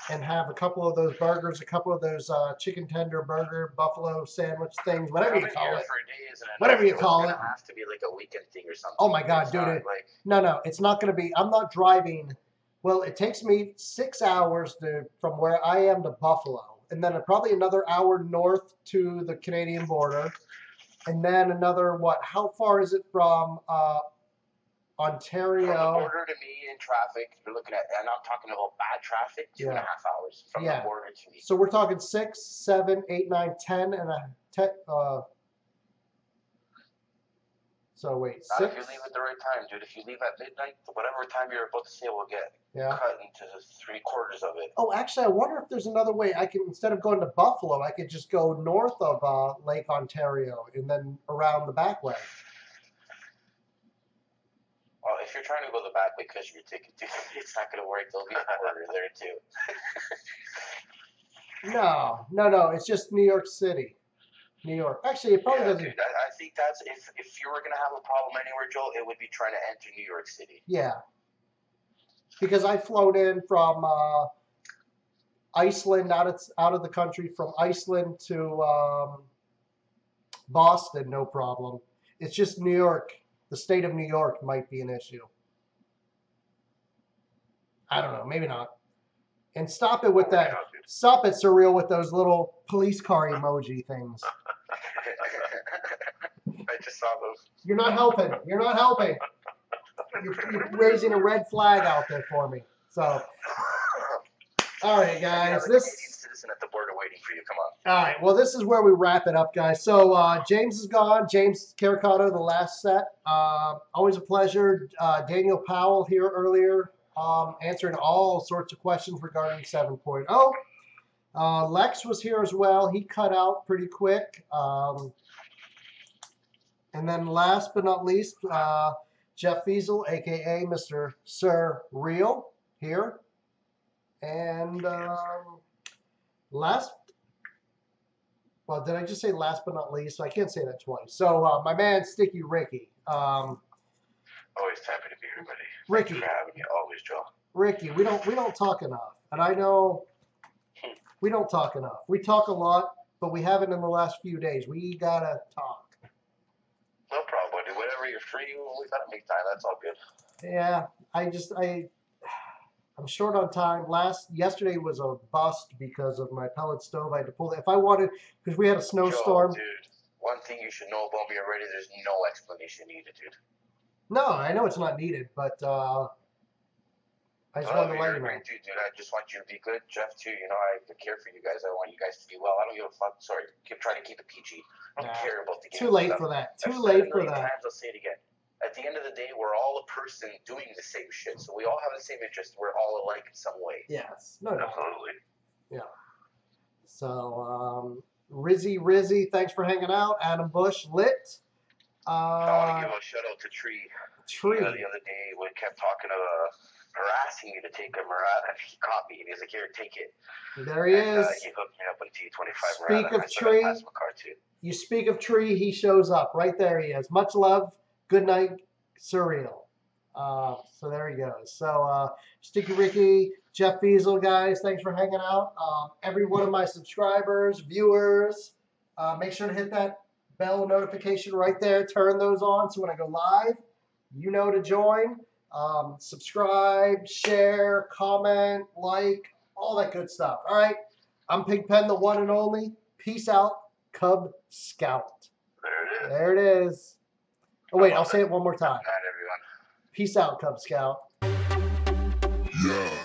and have a couple of those burgers, a couple of those chicken tender burger, buffalo sandwich things, whatever you call it. Whatever you call it. It's gonna have to be like a weekend thing or something. Oh my God, It's dude! not like, No, it's not going to be. I'm not driving. Well, it takes me 6 hours from where I am to Buffalo, and then probably another hour north to the Canadian border, and then another what? How far is it from Ontario? from the border to me in traffic, you're looking at, and I'm talking about bad traffic, 2.5 hours from the border to me. So we're talking 6, 7, 8, 9, 10, and so wait, Not 6? if you leave at the right time, dude. If you leave at midnight, whatever time you're about to say will get cut into 3/4 of it. Oh, actually, I wonder if there's another way. I can, instead of going to Buffalo, I could just go north of Lake Ontario and then around the back way. Well, if you're trying to go the back way because your ticket, dude, it's not going to work. There'll be a border there, too. No. It's just New York City. New York. Actually, it probably doesn't. Dude, I think that's, if you were going to have a problem anywhere, Joe, it would be trying to enter New York City. Yeah. Because I flown in from Iceland, out of the country, from Iceland to Boston, no problem. It's just New York. The state of New York might be an issue. I don't know. Maybe not. And stop it with that. Stop it, Surreal, with those little police car emoji things. I just saw those. You're not helping. You're raising a red flag out there for me. So, all right, guys. Canadian citizen at the border waiting for you. Come on. All right. Well, this is where we wrap it up, guys. So James is gone. James Caricato, the last set. Always a pleasure. Daniel Powell here earlier, answering all sorts of questions regarding 7.0. Lex was here as well. He cut out pretty quick. And then last but not least, Jeff Fiesel, a.k.a. Mr. Sir Real, here. And well, did I just say last but not least? I can't say that twice. So my man, Sticky Ricky. Always happy to be here, buddy. Ricky. Thanks for having me. Always, Joe. Ricky, we don't talk enough. And I know we don't talk enough. We talk a lot, but we haven't in the last few days. We gotta talk. No problem, buddy. Whenever you're free, we gotta make time. That's all good. Yeah, I'm short on time. Yesterday was a bust because of my pellet stove. I had to pull it. If I wanted, because we had a snowstorm. Joe, dude, one thing you should know about me already, there's no explanation needed, dude. No, I know it's not needed, but I just wanted to let you know. Dude, I just want you to be good. Jeff, too, I care for you guys. I want you guys to be well. I don't give a fuck. Sorry, trying to keep it PG. I don't care about the game. Too late for that. Too late for that. Times, I'll say it again. At the end of the day, we're all a person doing the same shit. So we all have the same interest. We're all alike in some way. Yes. No. Absolutely. Yeah. So, Rizzy, thanks for hanging out. Adam Bush, lit. I want to give a shout out to Tree. Tree. The other day, we kept talking about harassing me to take a Murata. He caught me, and he's like, "Here, take it." There he is. He hooked me up with T25 Speak Murata. of Tree. You speak of Tree, he shows up. Right there he is. Much love. Good night, Surreal. So there he goes. So Sticky Ricky, Jeff Fiesel, guys, thanks for hanging out. Every one of my subscribers, viewers, make sure to hit that bell notification right there. Turn those on so when I go live, you know to join. Subscribe, share, comment, like, all that good stuff. All right. I'm Pigpen, the one and only. Peace out, Cub Scout. There it is. There it is. Oh, wait, I'll say it one more time. Good night, everyone. Peace out, Cub Scout. Yeah.